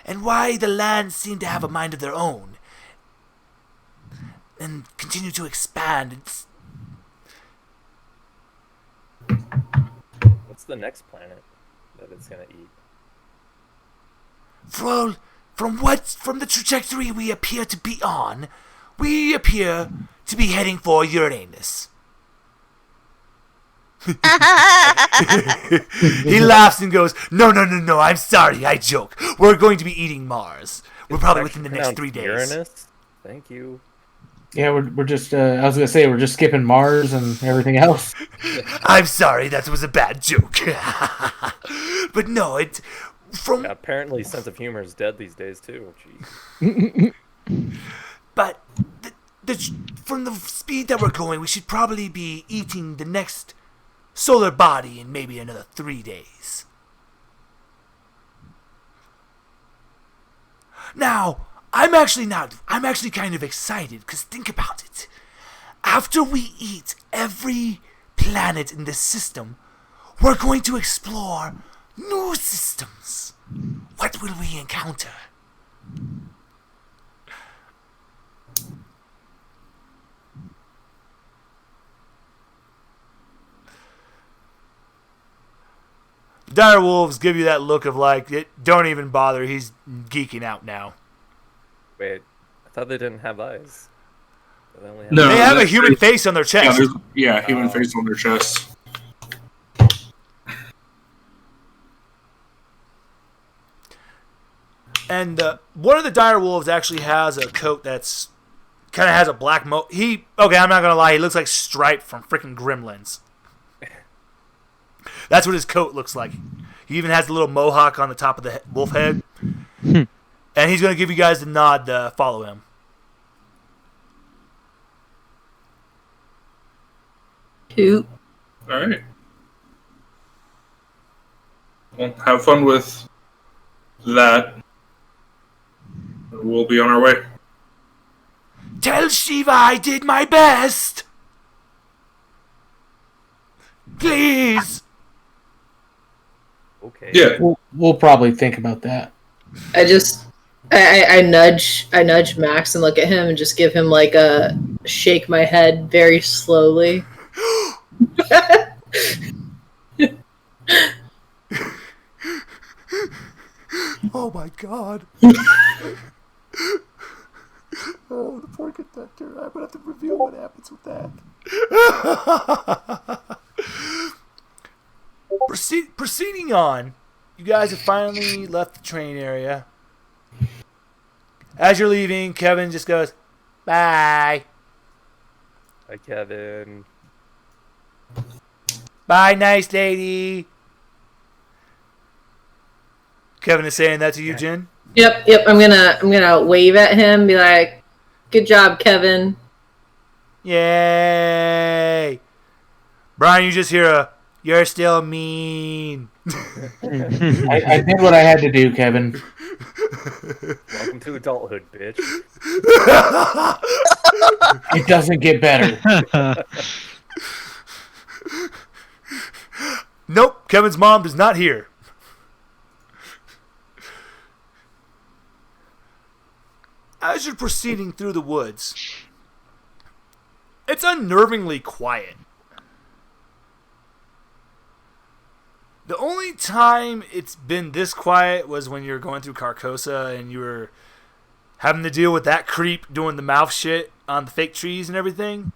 And why the lands seem to have a mind of their own. And continue to expand. What's the next planet that it's gonna eat? Well, from the trajectory we appear to be on, we appear to be heading for Uranus. He laughs and goes, No, I'm sorry, I joke. We're going to be eating Mars. We're probably It's within the actually next 3 days. pronounced Uranus? Thank you. Yeah, we're just. I was gonna say we're just skipping Mars and everything else. I'm sorry, that was a bad joke. But no, Yeah, apparently, sense of humor is dead these days too. Jeez. But from the speed that we're going, we should probably be eating the next solar body in maybe another 3 days. Now, I'm actually kind of excited, because think about it. After we eat every planet in this system, we're going to explore new systems. What will we encounter? Dire Wolves give you that look of like, don't even bother, he's geeking out now. Wait, I thought they didn't have eyes. They only have No. They have a that's- human face on their chest. Human face on their chest. And one of the dire wolves actually has a coat that's kind of has a black okay, I'm not gonna lie, he looks like Stripe from freaking Gremlins. That's what his coat looks like. He even has a little mohawk on the top of the wolf head. And he's gonna give you guys the nod to follow him. Cute. All right. Well, have fun with that. We'll be on our way. Tell Shiva I did my best. Please. Okay. Yeah. We'll probably think about that. I nudge Max and look at him and just give him like a shake my head very slowly. Oh my god. Oh, the poor conductor. I'm gonna have to reveal what happens with that. Proceeding on, you guys have finally left the train area. As you're leaving, Kevin just goes, "Bye. Hi, Kevin. Bye, nice lady." Kevin is saying that to you, Jen? Yep. I'm gonna wave at him, be like, "Good job, Kevin." Yay! Brian, you just hear a, "You're still mean." I did what I had to do, Kevin. Welcome to adulthood, bitch. It doesn't get better. Nope, Kevin's mom is not here. As you're proceeding through the woods, it's unnervingly quiet. The only time it's been this quiet was when you were going through Carcosa and you were having to deal with that creep doing the mouth shit on the fake trees and everything.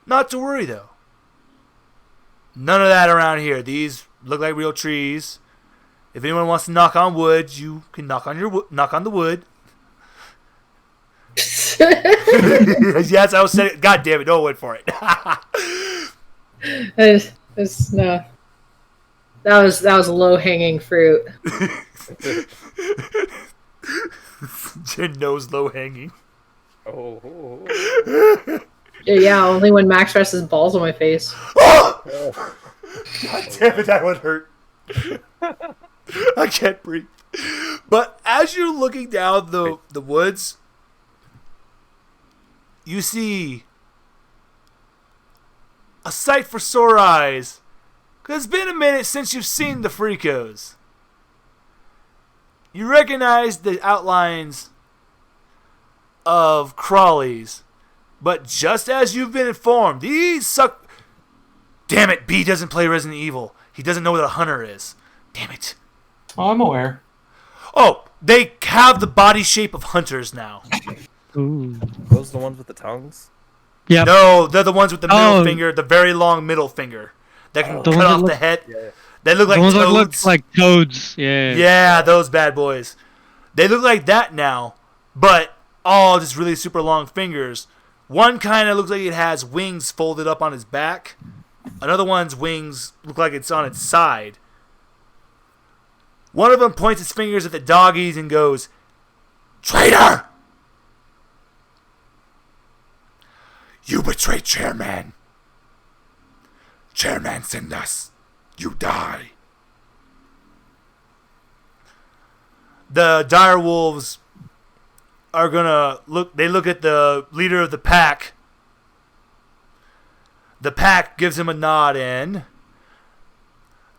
Not to worry, though. None of that around here. These look like real trees. If anyone wants to knock on wood, you can knock on the wood. Yes, I was saying. God damn it! Don't wait for it. No. That was low hanging fruit. Jen knows low hanging. Oh. Yeah, only when Max presses balls on my face. Oh! God damn it! That would hurt. I can't breathe. But as you're looking down the woods, you see a sight for sore eyes. 'Cause it's been a minute since you've seen the Freakos. You recognize the outlines of crawlies, but just as you've been informed, these suck. Damn it, B doesn't play Resident Evil. He doesn't know what a hunter is. Damn it. Oh, I'm aware. Oh, they have the body shape of hunters now. Ooh. Those the ones with the tongues? Yeah. No, they're the ones with the middle Oh. finger, the very long middle finger. That can The cut ones that off the look- head. Yeah. They look like the ones that toads. look like toads. Yeah. Yeah, those bad boys. They look like that now, but all just really super long fingers. One kind of looks like it has wings folded up on its back. Another one's wings look like it's on its side. One of them points its fingers at the doggies and goes, "Traitor! You betrayed Chairman. Chairman send us. You die." The dire wolves are gonna look. They look at the leader of the pack, The pack gives him a nod in.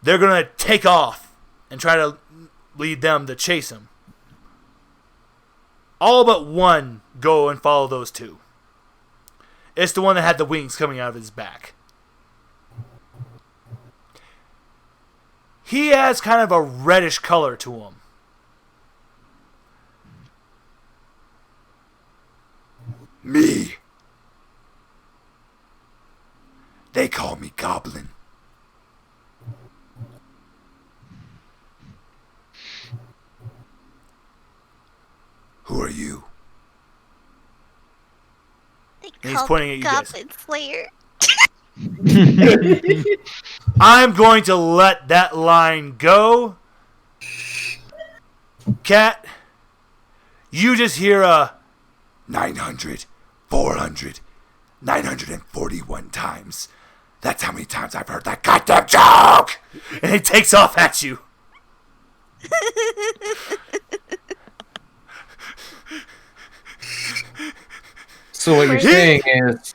They're going to take off and try to lead them to chase him. All but one go and follow those two. It's the one that had the wings coming out of his back. He has kind of a reddish color to him. Me. They call me Goblin. Who are you? And he's pointing at you guys. Goblin Slayer. I'm going to let that line go. Cat, you just hear a 900, 400, 941 times. That's how many times I've heard that goddamn joke! and he takes off at you. So what you're saying is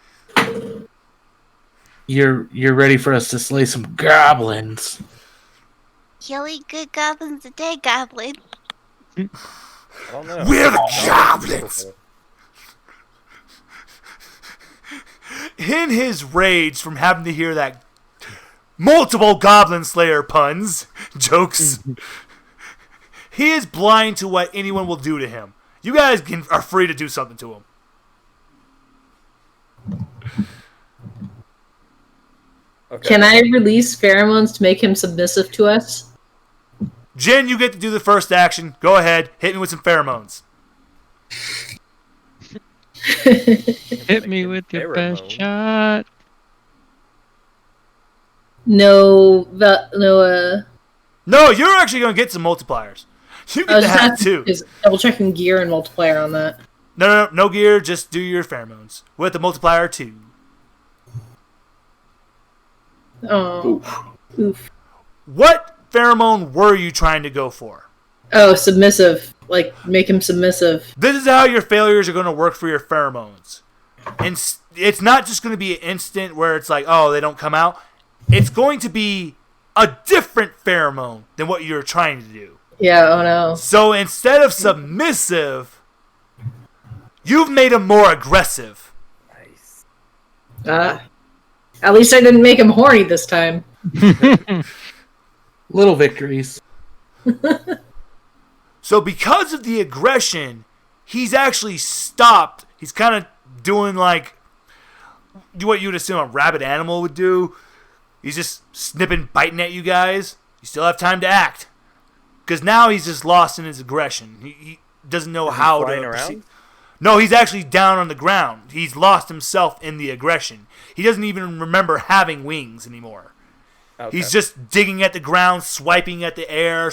you're ready for us to slay some goblins. Yelling good goblins a day, goblin. I don't know. We're the goblins! In his rage from having to hear that multiple Goblin Slayer puns, jokes, he is blind to what anyone will do to him. You guys are free to do something to him. Okay. Can I release pheromones to make him submissive to us? Jin, you get to do the first action. Go ahead. Hit me with some pheromones. Hit me with your best Pheromone. shot. No, No, you're actually going to get some multipliers. You I was get to just have asking, two. is double checking gear and multiplier on that. No gear. Just do your pheromones. With the multiplier 2. Oh, oof. What pheromone were you trying to go for? Oh, submissive. Like, make him submissive. This is how your failures are going to work for your pheromones. And it's not just going to be an instant where it's like, oh, they don't come out. It's going to be a different pheromone than what you're trying to do. Yeah, oh no. So instead of submissive, you've made him more aggressive. Nice. At least I didn't make him horny this time. Little victories. So because of the aggression, he's actually stopped. He's kind of doing like what you would assume a rabid animal would do. He's just snipping, biting at you guys. You still have time to act. Because now he's just lost in his aggression. He doesn't know how to flying proceed. around? No, he's actually down on the ground. He's lost himself in the aggression. He doesn't even remember having wings anymore. Okay. He's just digging at the ground, swiping at the air,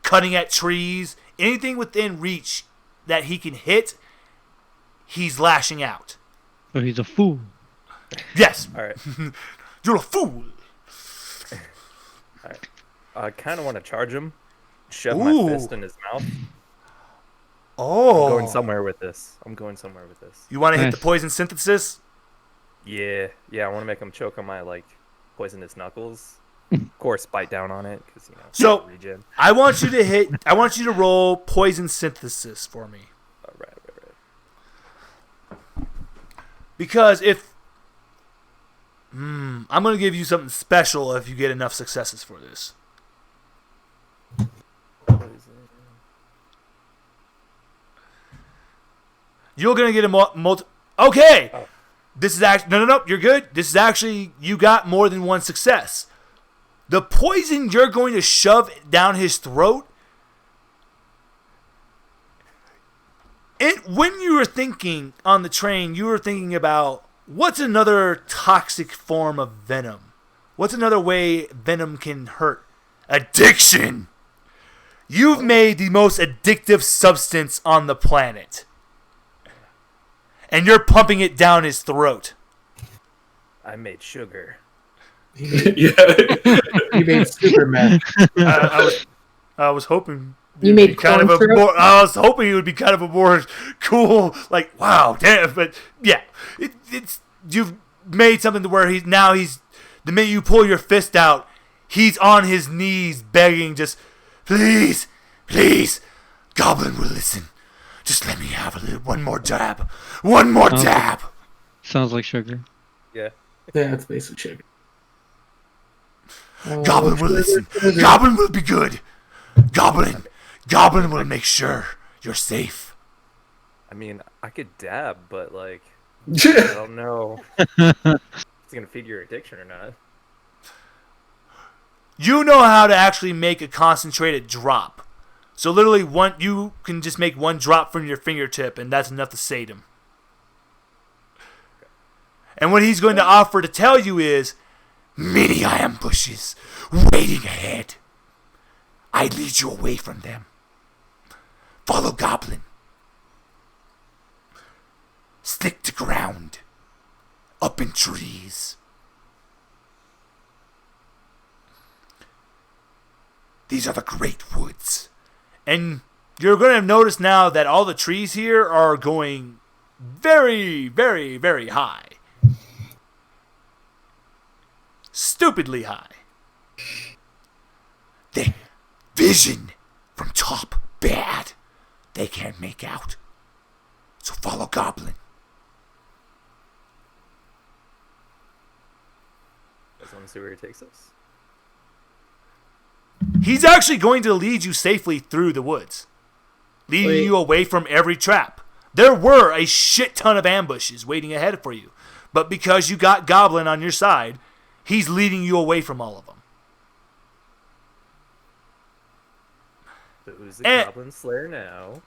cutting at trees. Anything within reach that he can hit, he's lashing out. So he's a fool. Yes. All right. You're a fool. All right. I kind of want to charge him, shove Ooh. my fist in his mouth. Oh. I'm going somewhere with this. You want to hit Nice. the poison synthesis? Yeah. I want to make him choke on my poisonous knuckles. Of course, bite down on it because So- regen. I want you to roll poison synthesis for me. All right. Because if... I'm going to give you something special if you get enough successes for this. You're going to get a multi... Okay! Oh. This is actually... No, you're good. This is actually... You got more than one success. The poison you're going to shove down his throat... When you were thinking on the train, you were thinking about... What's another toxic form of venom? What's another way venom can hurt? Addiction! You've made the most addictive substance on the planet. And you're pumping it down his throat. I made sugar. Yeah. You made Superman. I was hoping... You made kind of corn a syrup? more, I was hoping it would be kind of a more cool, like, wow, damn, but yeah, made something to where he's the minute you pull your fist out, he's on his knees begging, just please, please, Goblin will listen. Just let me have one more dab. One more dab. Sounds like sugar. Yeah. Yeah, it's basic sugar. Goblin will listen. Goblin will be good. Goblin will make sure you're safe. I mean, I could dab, but like, I don't know if it's gonna feed your addiction or not. You know how to actually make a concentrated drop. So literally, you can just make one drop from your fingertip, and that's enough to sate him. And what he's going to offer to tell you is, many ambushes waiting ahead. I lead you away from them. Follow Goblin. Stick to ground. Up in trees. These are the great woods. And you're going to notice now that all the trees here are going very, very, very high. Stupidly high. The vision from top bad. They can't make out. So follow Goblin. Just want to see where he takes us. He's actually going to lead you safely through the woods, leading you away from every trap. There were a shit ton of ambushes waiting ahead for you, but because you got Goblin on your side, he's leading you away from all of them. So who's the Goblin Slayer now?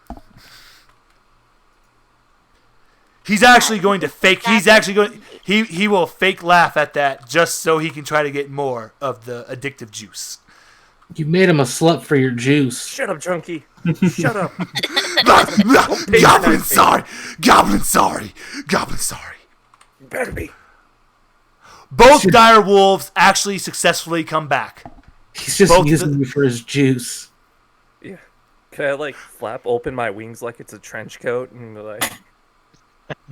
He's actually going to fake. He's actually going. He will fake laugh at that just so he can try to get more of the addictive juice. You made him a slut for your juice. Shut up, Chunky. Shut up. Goblin sorry. Goblin sorry. Goblin sorry. You better be. Both dire wolves actually successfully come back. He's just using you for his juice. Yeah. Can I like flap open my wings like it's a trench coat and be like,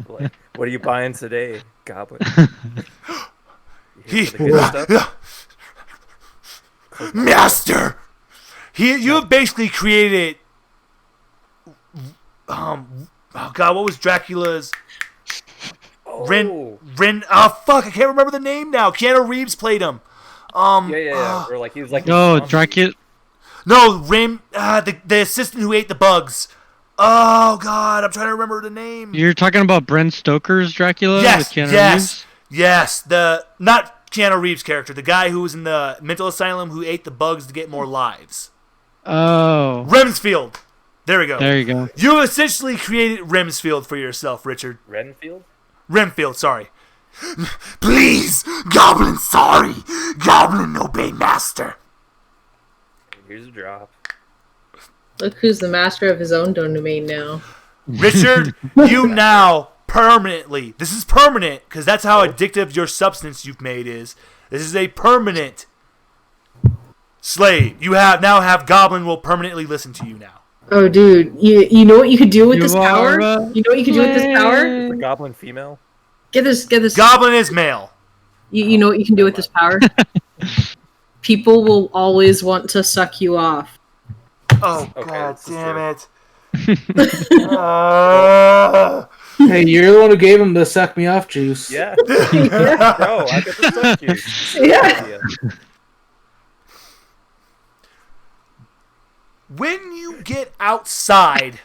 what are you buying today, Goblin? Master, you have basically created. Oh God, what was Dracula's? Ren. Oh fuck, I can't remember the name now. Keanu Reeves played him. Yeah. Or like he was like. No, Dracula. No, the assistant who ate the bugs. Oh God, I'm trying to remember the name. You're talking about Bram Stoker's Dracula with Keanu Reeves? Yes. Not Keanu Reeves' character, the guy who was in the mental asylum who ate the bugs to get more lives. Oh. Remsfield. There we go. There you go. You essentially created Remsfield for yourself, Richard. Renfield? Remfield, sorry. Please, Goblin, sorry. Goblin, obey master. Here's a drop. Look who's the master of his own domain now. Richard, you now permanently, this is permanent, because that's how addictive your substance you've made is. This is a permanent slave. You now have Goblin will permanently listen to you now. Oh, dude, you know what you could do with this power? You know what you could do with this power? Is the Goblin female? Get this. Goblin is male. You know what you can do with this power? People will always want to suck you off. Oh, Okay, God this is damn true. it. Hey, you're the one who gave him the suck me off juice. Yeah. Bro, I get the suck you. Yeah. When you get outside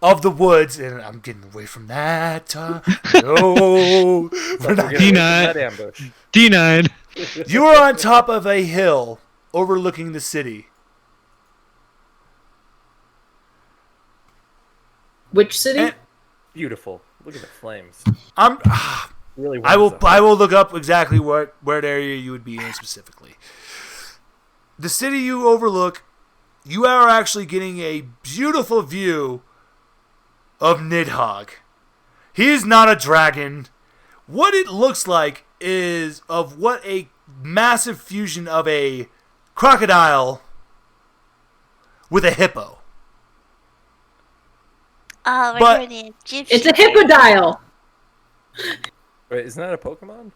of the woods, and I'm getting away from that. No. We're not Denied. Ambush. Denied. You are on top of a hill overlooking the city. Which city? And Beautiful. Look at the flames. Really I will look up exactly what area you would be in specifically. The city you overlook, you are actually getting a beautiful view of Nidhogg. He is not a dragon. What it looks like is of what a massive fusion of a crocodile with a hippo. Oh, But we're going to It's a hippodile. Wait, isn't that a Pokemon?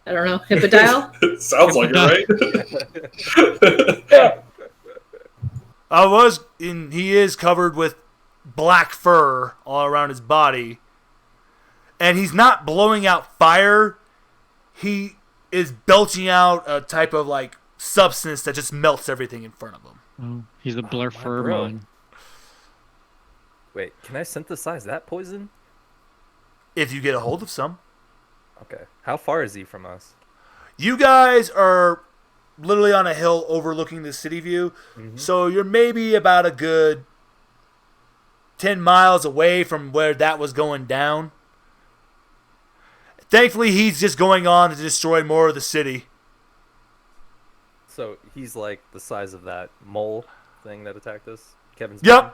I don't know. Hippodile? Sounds like it, right? He is covered with black fur all around his body. And he's not blowing out fire. He is belching out a type of like substance that just melts everything in front of him. Oh, he's a blur fur bro. man. Wait, can I synthesize that poison? If you get a hold of some. Okay. How far is he from us? You guys are literally on a hill overlooking the city view. Mm-hmm. So you're maybe about a good 10 miles away from where that was going down. Thankfully, he's just going on to destroy more of the city. So he's like the size of that mole thing that attacked us? Kevin's Yep. mom?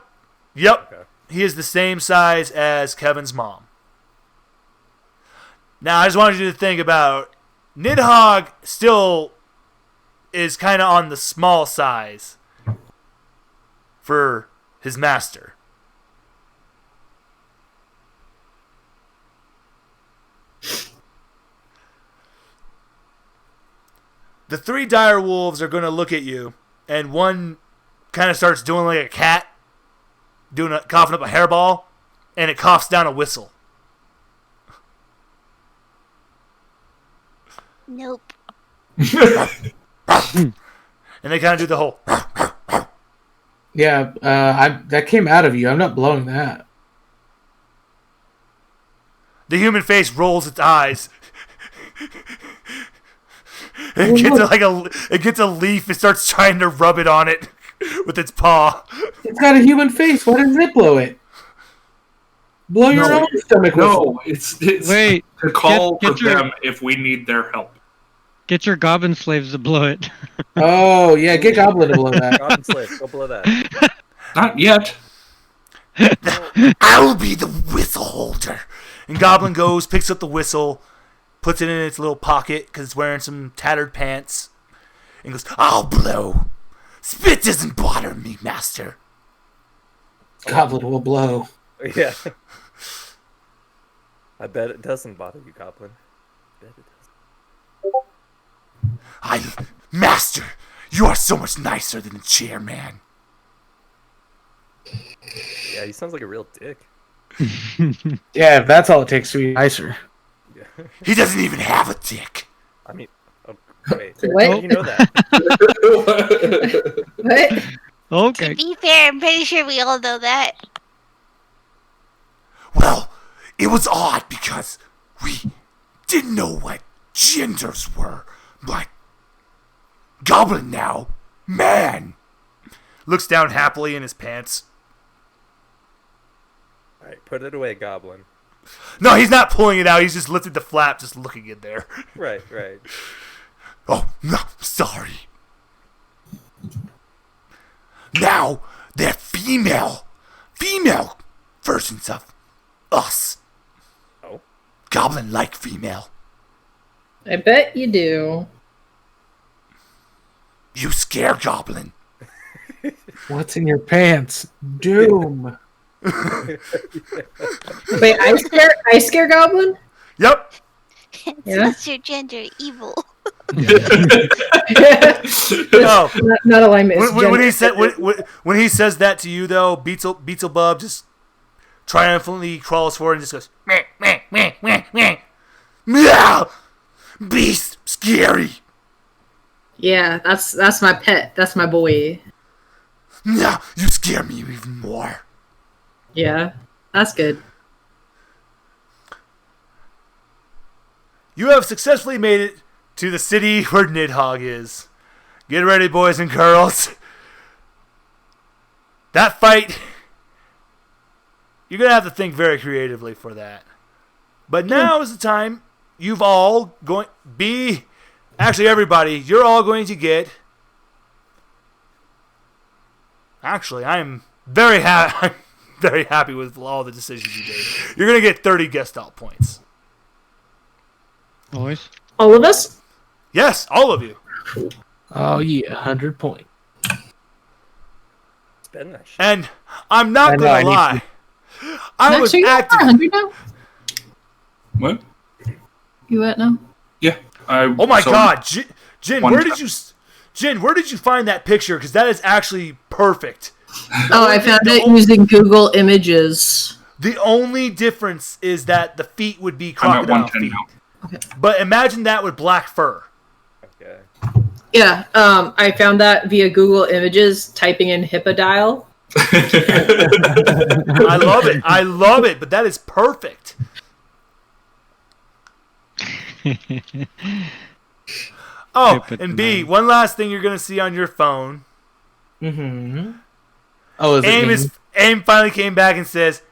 Yep. Okay. He is the same size as Kevin's mom. Now, I just wanted you to think about Nidhogg still is kind of on the small size for his master. The 3 dire wolves are going to look at you, and one kind of starts doing like a cat, coughing up a hairball, and it coughs down a whistle. Nope. And they kind of do the whole. Yeah, that came out of you. I'm not blowing that. The human face rolls its eyes. It gets a leaf and starts trying to rub it on it with its paw. It's got a human face. Why doesn't it blow it? Blow your own stomach whistle. No, it's Wait, to call get for them if we need their help. get your goblin slaves to blow it. Oh, yeah, get Goblin to blow that. Goblin slave, go blow that. Not yet. I'll be the whistle holder. And Goblin goes, picks up the whistle, puts it in its little pocket because it's wearing some tattered pants, and goes, I'll blow. Spit doesn't bother me, master. Goblin will blow. Yeah. I bet it doesn't bother you, Goblin. I bet it doesn't. Master, you are so much nicer than the chairman. Yeah, he sounds like a real dick. Yeah, if that's all it takes to be nicer. Yeah. He doesn't even have a dick. I mean, wait. What? How do you know that? What? Okay. To be fair, I'm pretty sure we all know that. Well, it was odd because we didn't know what genders were, but Goblin now, man. looks down happily in his pants. Alright, put it away, Goblin. No, he's not pulling it out. He's just lifted the flap, just looking in there. Right, right. Oh, no, sorry. Now, they're female versions of us. Oh? Goblin-like female. I bet you do. You scare Goblin. What's in your pants? Doom. Wait, I scare Goblin? Yep. Yeah. It's your gender evil. No. Not alignment. it's When he says that to you, though, Beelzebub just triumphantly crawls forward and just goes, meh, meh, meh, meh, meh. Meow! Beast, scary. Yeah, that's my pet. That's my boy. Now you scare me even more. Yeah, that's good. You have successfully made it to the city where Nidhogg is. Get ready, boys and girls. That fight, you're going to have to think very creatively for that. But now is the time you've all actually everybody, you're all going to get, actually I'm very happy with all the decisions you made. You're going to get 30 Gestalt points. Boys. All of us? Yes, all of you. Oh yeah, 100 point. Spend that shit. And I'm not I know, going I to need lie. I was Actually, you are active. 100 now? What? You at now? Yeah. Oh my God, Jin, One where did you find that picture? Because that is actually perfect. Oh, I found it using Google Images. The only difference is that the feet would be I'm at crocodile 110 feet. now. Okay. But imagine that with black fur. Okay. Yeah, I found that via Google Images, typing in Hippodile. I love it. I love it. But that is perfect. Oh, and B, one last thing you're gonna see on your phone. Mm-hmm. Oh, is it Aim finally came back and says,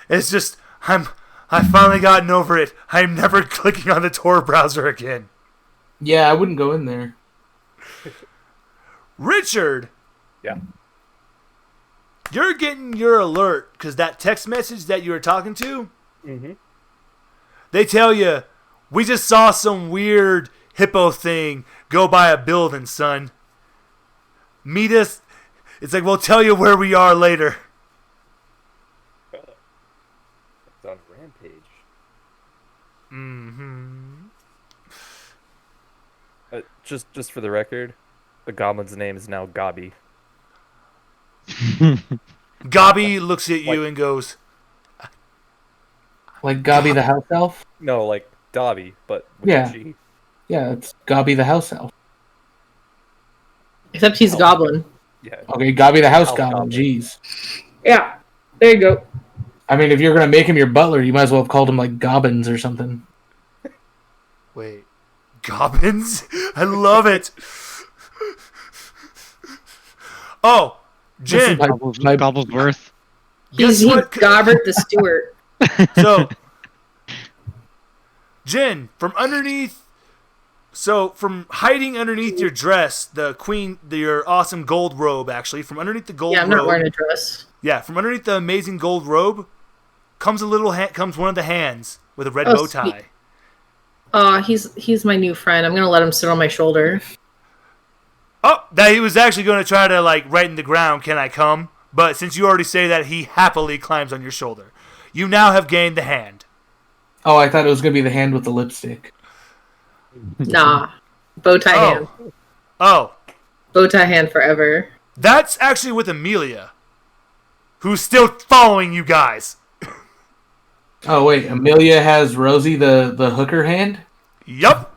"It's just I've finally gotten over it. I'm never clicking on the Tor browser again." Yeah, I wouldn't go in there. Richard. Yeah. You're getting your alert because that text message that you were talking to, they tell you, we just saw some weird hippo thing go by a building, son. Meet us. It's like, we'll tell you where we are later. It's on Rampage. Just for the record, the goblin's name is now Gobby. Gobby looks at you and goes, Like Gobby the house elf? No, like Dobby, but with Yeah. a G. Yeah, it's Gobby the house elf. Except he's Goblin. Yeah. Okay, Gobby the house House goblin. goblin. Jeez. Yeah, there you go. I mean, if you're gonna make him your butler, you might as well have called him like Gobbins or something. wait, Gobbins? I love it. Oh, Jen. Gobblesworth. He's Gobbert the Stewart. So, Jen, from hiding underneath your dress, your awesome gold robe, actually, from underneath the gold robe. Yeah, I'm not wearing a dress. Yeah, from underneath the amazing gold robe comes comes one of the hands with a red bow tie. He's my new friend. I'm gonna let him sit on my shoulder. Oh, that he was actually going to try to right in the ground. Can I come? But since you already say that, he happily climbs on your shoulder. You now have gained the hand. Oh, I thought it was gonna be the hand with the lipstick. Nah, bow tie hand. Oh, Bow tie hand forever. that's actually with Amelia, who's still following you guys. Oh wait, Amelia has Rosie the hooker hand? Yup.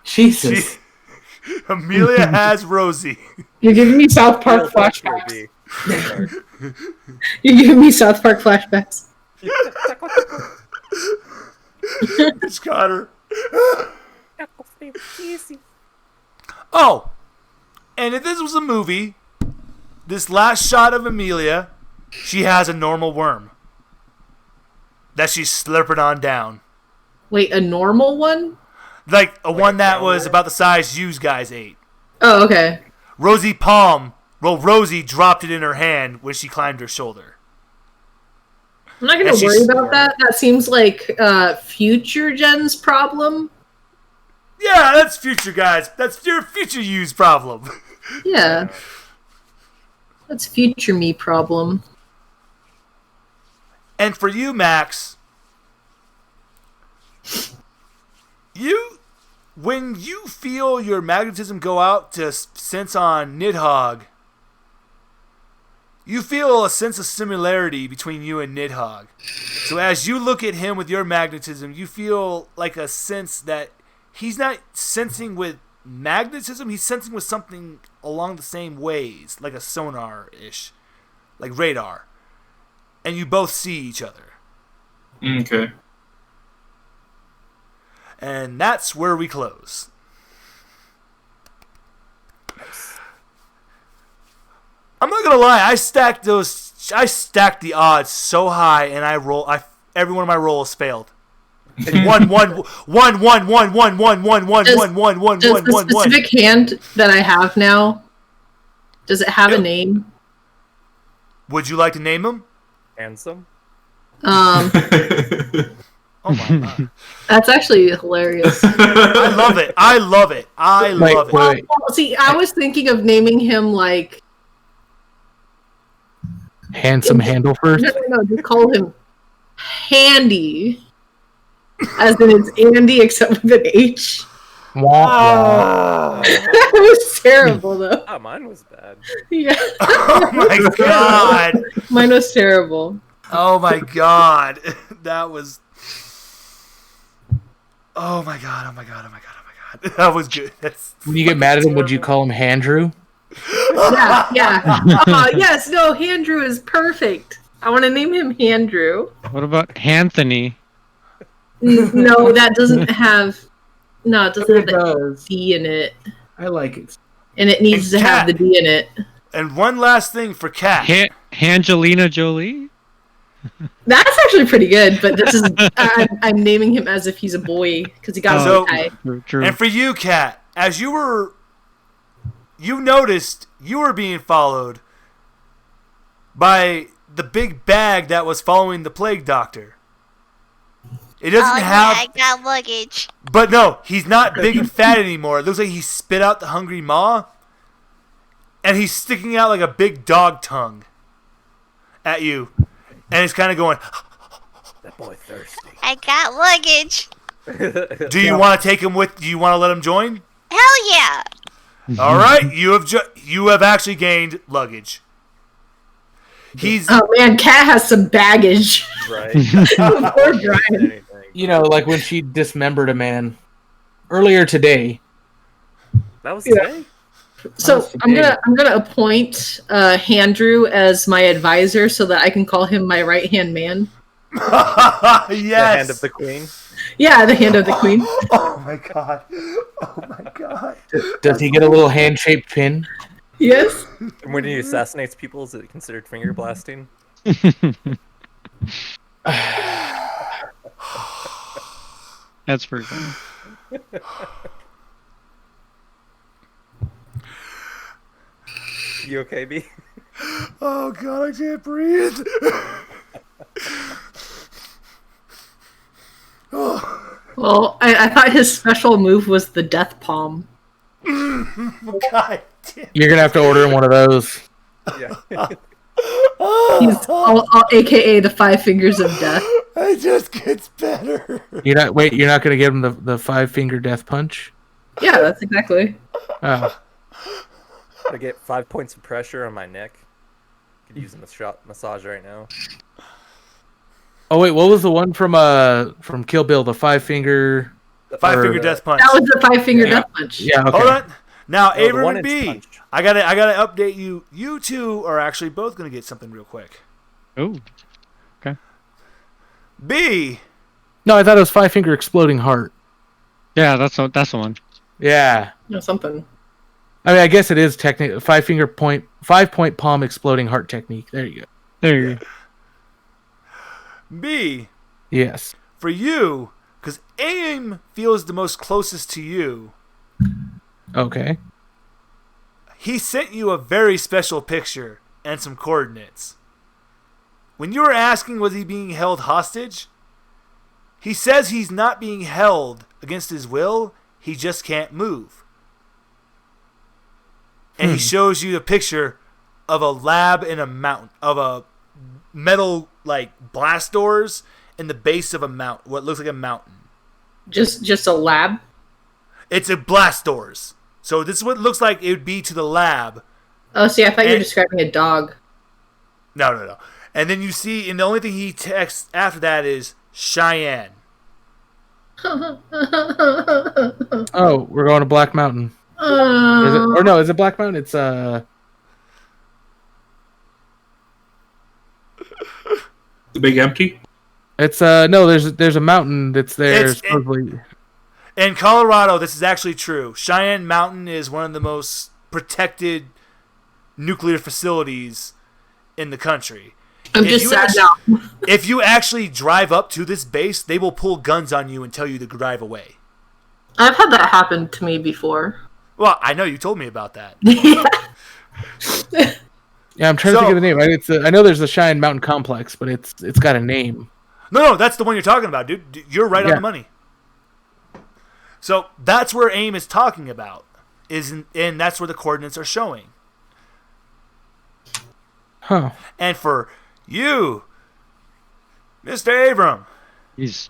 Jesus. Amelia has Rosie. You're giving me South Park flashbacks. You're giving me South Park flashbacks. It's got her. Oh, and if this was a movie, this last shot of Amelia, she has a normal worm that she's slurping on down. Wait, a normal one? Like a one that was about the size you guys ate. Oh, okay. Rosie dropped it in her hand when she climbed her shoulder. I'm not gonna worry about that. That seems like future Jen's problem. Yeah, that's future guys. That's your future you's problem. Yeah. That's future me problem. And for you, Max, when you feel your magnetism go out to sense on Nidhogg, you feel a sense of similarity between you and Nidhogg. So as you look at him with your magnetism, you feel like a sense that he's not sensing with magnetism, he's sensing with something along the same ways, like a sonar-ish, like radar. And you both see each other. Okay. And that's where we close. I'm not gonna lie, I stacked the odds so high, and every one of my rolls failed. One. Does the specific hand that I have now, does it have a name? Would you like to name him? Handsome? Oh my god. That's actually hilarious. I love it. Well, see, I was thinking of naming him like Handsome Handle first? No, just call him Handy. As in it's Andy except with an H. Wah, wah. That was terrible though. Ah, mine was bad. Yeah. Oh my god! Mine was terrible. Oh my god! That was. Oh my god! Oh my god! Oh my god! Oh my god! That was good. That's When you get mad at him, would you call him Handrew? Yeah. Yes, no, Handrew is perfect. I want to name him Handrew. What about Anthony? No, that doesn't have. No, it doesn't have It the does. D in it, I like it. and it needs And to have Cat. the D in it. And one last thing for Cat. Angelina Jolie? That's actually pretty good, but this is I'm naming him as if he's a boy because he got So- a eye. True. And for you, Kat, as you noticed you were being followed by the big bag that was following the plague doctor. It doesn't have, yeah, I got luggage. but no, he's not big and fat anymore. It looks like he spit out the hungry maw, and he's sticking out like a big dog tongue at you, and he's kind of going. That boy thirsty. I got luggage. Do you want to take him with? Do you want to let him join? Hell yeah. All right, you have actually gained luggage. He's Oh man, Cat has some baggage. Right. Poor Brian. Anything. You know, like when she dismembered a man earlier today. That was today? So I'm gonna appoint Handrew as my advisor so that I can call him my right hand man. yes. The hand of the queen? Yeah, the hand of the queen. Oh my god. Oh my god. Does he get a little hand-shaped pin? Yes. And when he assassinates people, is it considered finger blasting? That's pretty funny. You okay, B? Oh god, I can't breathe. Well, I thought his special move was the death palm. God damn. You're gonna have to order him one of those. Yeah. He's AKA the 5 fingers of death. It just gets better. You're not gonna give him the 5-finger death punch? Yeah, that's exactly. Oh. I get 5 points of pressure on my neck. Could use a massage right now. Oh wait, what was the one from Kill Bill? The 5-finger. Five-finger death punch. That was the 5-finger death punch. Yeah. Okay. Hold on. Now, No, the Abram and 1-inch B, punch. I gotta update you. You two are actually both gonna get something real quick. Oh, B, No, I thought it was 5-finger exploding heart. yeah, that's the one. Yeah. No, something. I mean, I guess it is technically 5-point palm exploding heart technique. There you go. There you go. B, Yes. for you, because AIM feels the most closest to you. Okay. He sent you a very special picture and some coordinates. When you were asking was he being held hostage, he says he's not being held against his will, he just can't move. And he shows you the picture of a lab in a mountain, of a metal like blast doors in the base of a mountain, what looks like a mountain. Just a lab. It's a blast doors. So this is what it looks like it would be to the lab. Oh, see, I thought you were And- describing a dog. No. And then you see, and the only thing he texts after that is Cheyenne. Oh, we're going to Black Mountain. Is it, or no, is it Black Mountain? It's The big empty? It's no. There's a mountain that's there. It's- Supposedly. In Colorado, this is actually true. Cheyenne Mountain is one of the most protected nuclear facilities in the country. I'm If just you sad actually- now. If you actually drive up to this base, they will pull guns on you and tell you to drive away. I've had that happen to me before. Well, I know you told me about that. Yeah, I'm trying to So- think of the name. I know there's the Cheyenne Mountain Complex, but it's got a name. No, that's the one you're talking about, dude. You're right on Yeah. the money. So that's where AIM is talking about, and that's where the coordinates are showing. Huh. And for you, Mr. Abram, He's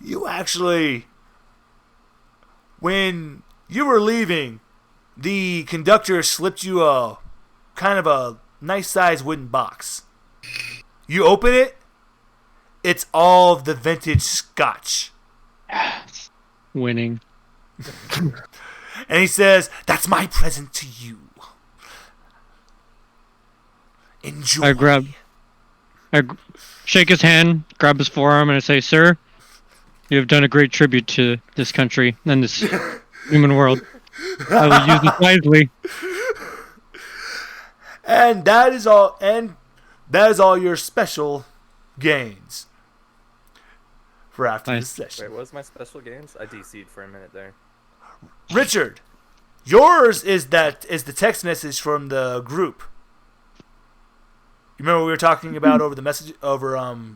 you actually, when you were leaving, the conductor slipped you a kind of a nice sized wooden box. You open it, it's all of the vintage scotch. Winning. And he says, "That's my present to you. Enjoy." I shake his hand, grab his forearm, and I say, "Sir, you have done a great tribute to this country and this human world. I will use it wisely." And that is all. And that is all your special gains for after this session. Wait, what was my special games? I DC'd for a minute there. Richard, yours is the text message from the group. You remember what we were talking about over the message over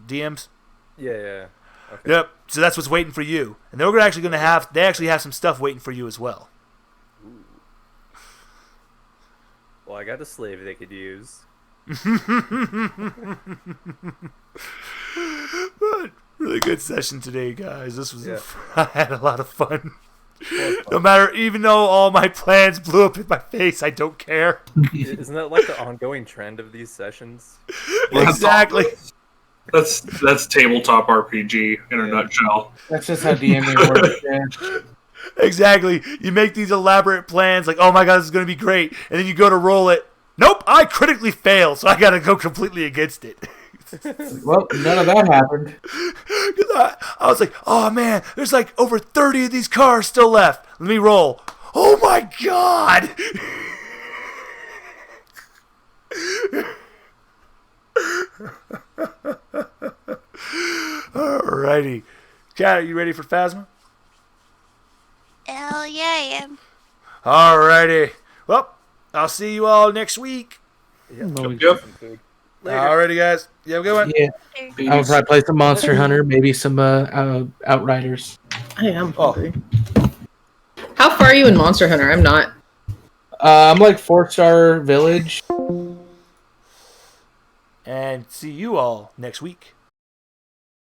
DMs? Yeah. Okay. Yep. So that's what's waiting for you, and they're actually going to have. They actually have some stuff waiting for you as well. Well, I got a slave they could use. But really good session today, guys. This was Yeah. I had a lot of fun. No matter, even though all my plans blew up in my face, I don't care. Isn't that like the ongoing trend of these sessions? Exactly. That's tabletop RPG in a nutshell. That's just how DMing works. Yeah. Exactly. You make these elaborate plans, like, oh my god, this is going to be great, and then you go to roll it. Nope, I critically fail, so I got to go completely against it. Well, none of that happened. I was like, oh man, there's like over 30 of these cars still left. Let me roll. Oh my god! Alrighty. Cat, are you ready for Phasma? Hell yeah, I am. Alrighty. Well, I'll see you all next week. Yep. Alrighty, guys. You have a good one. Yeah. I'll probably play some Monster Hunter, maybe some Outriders. I am hungry. How far are you in Monster Hunter? I'm not. I'm like 4-star village. And see you all next week.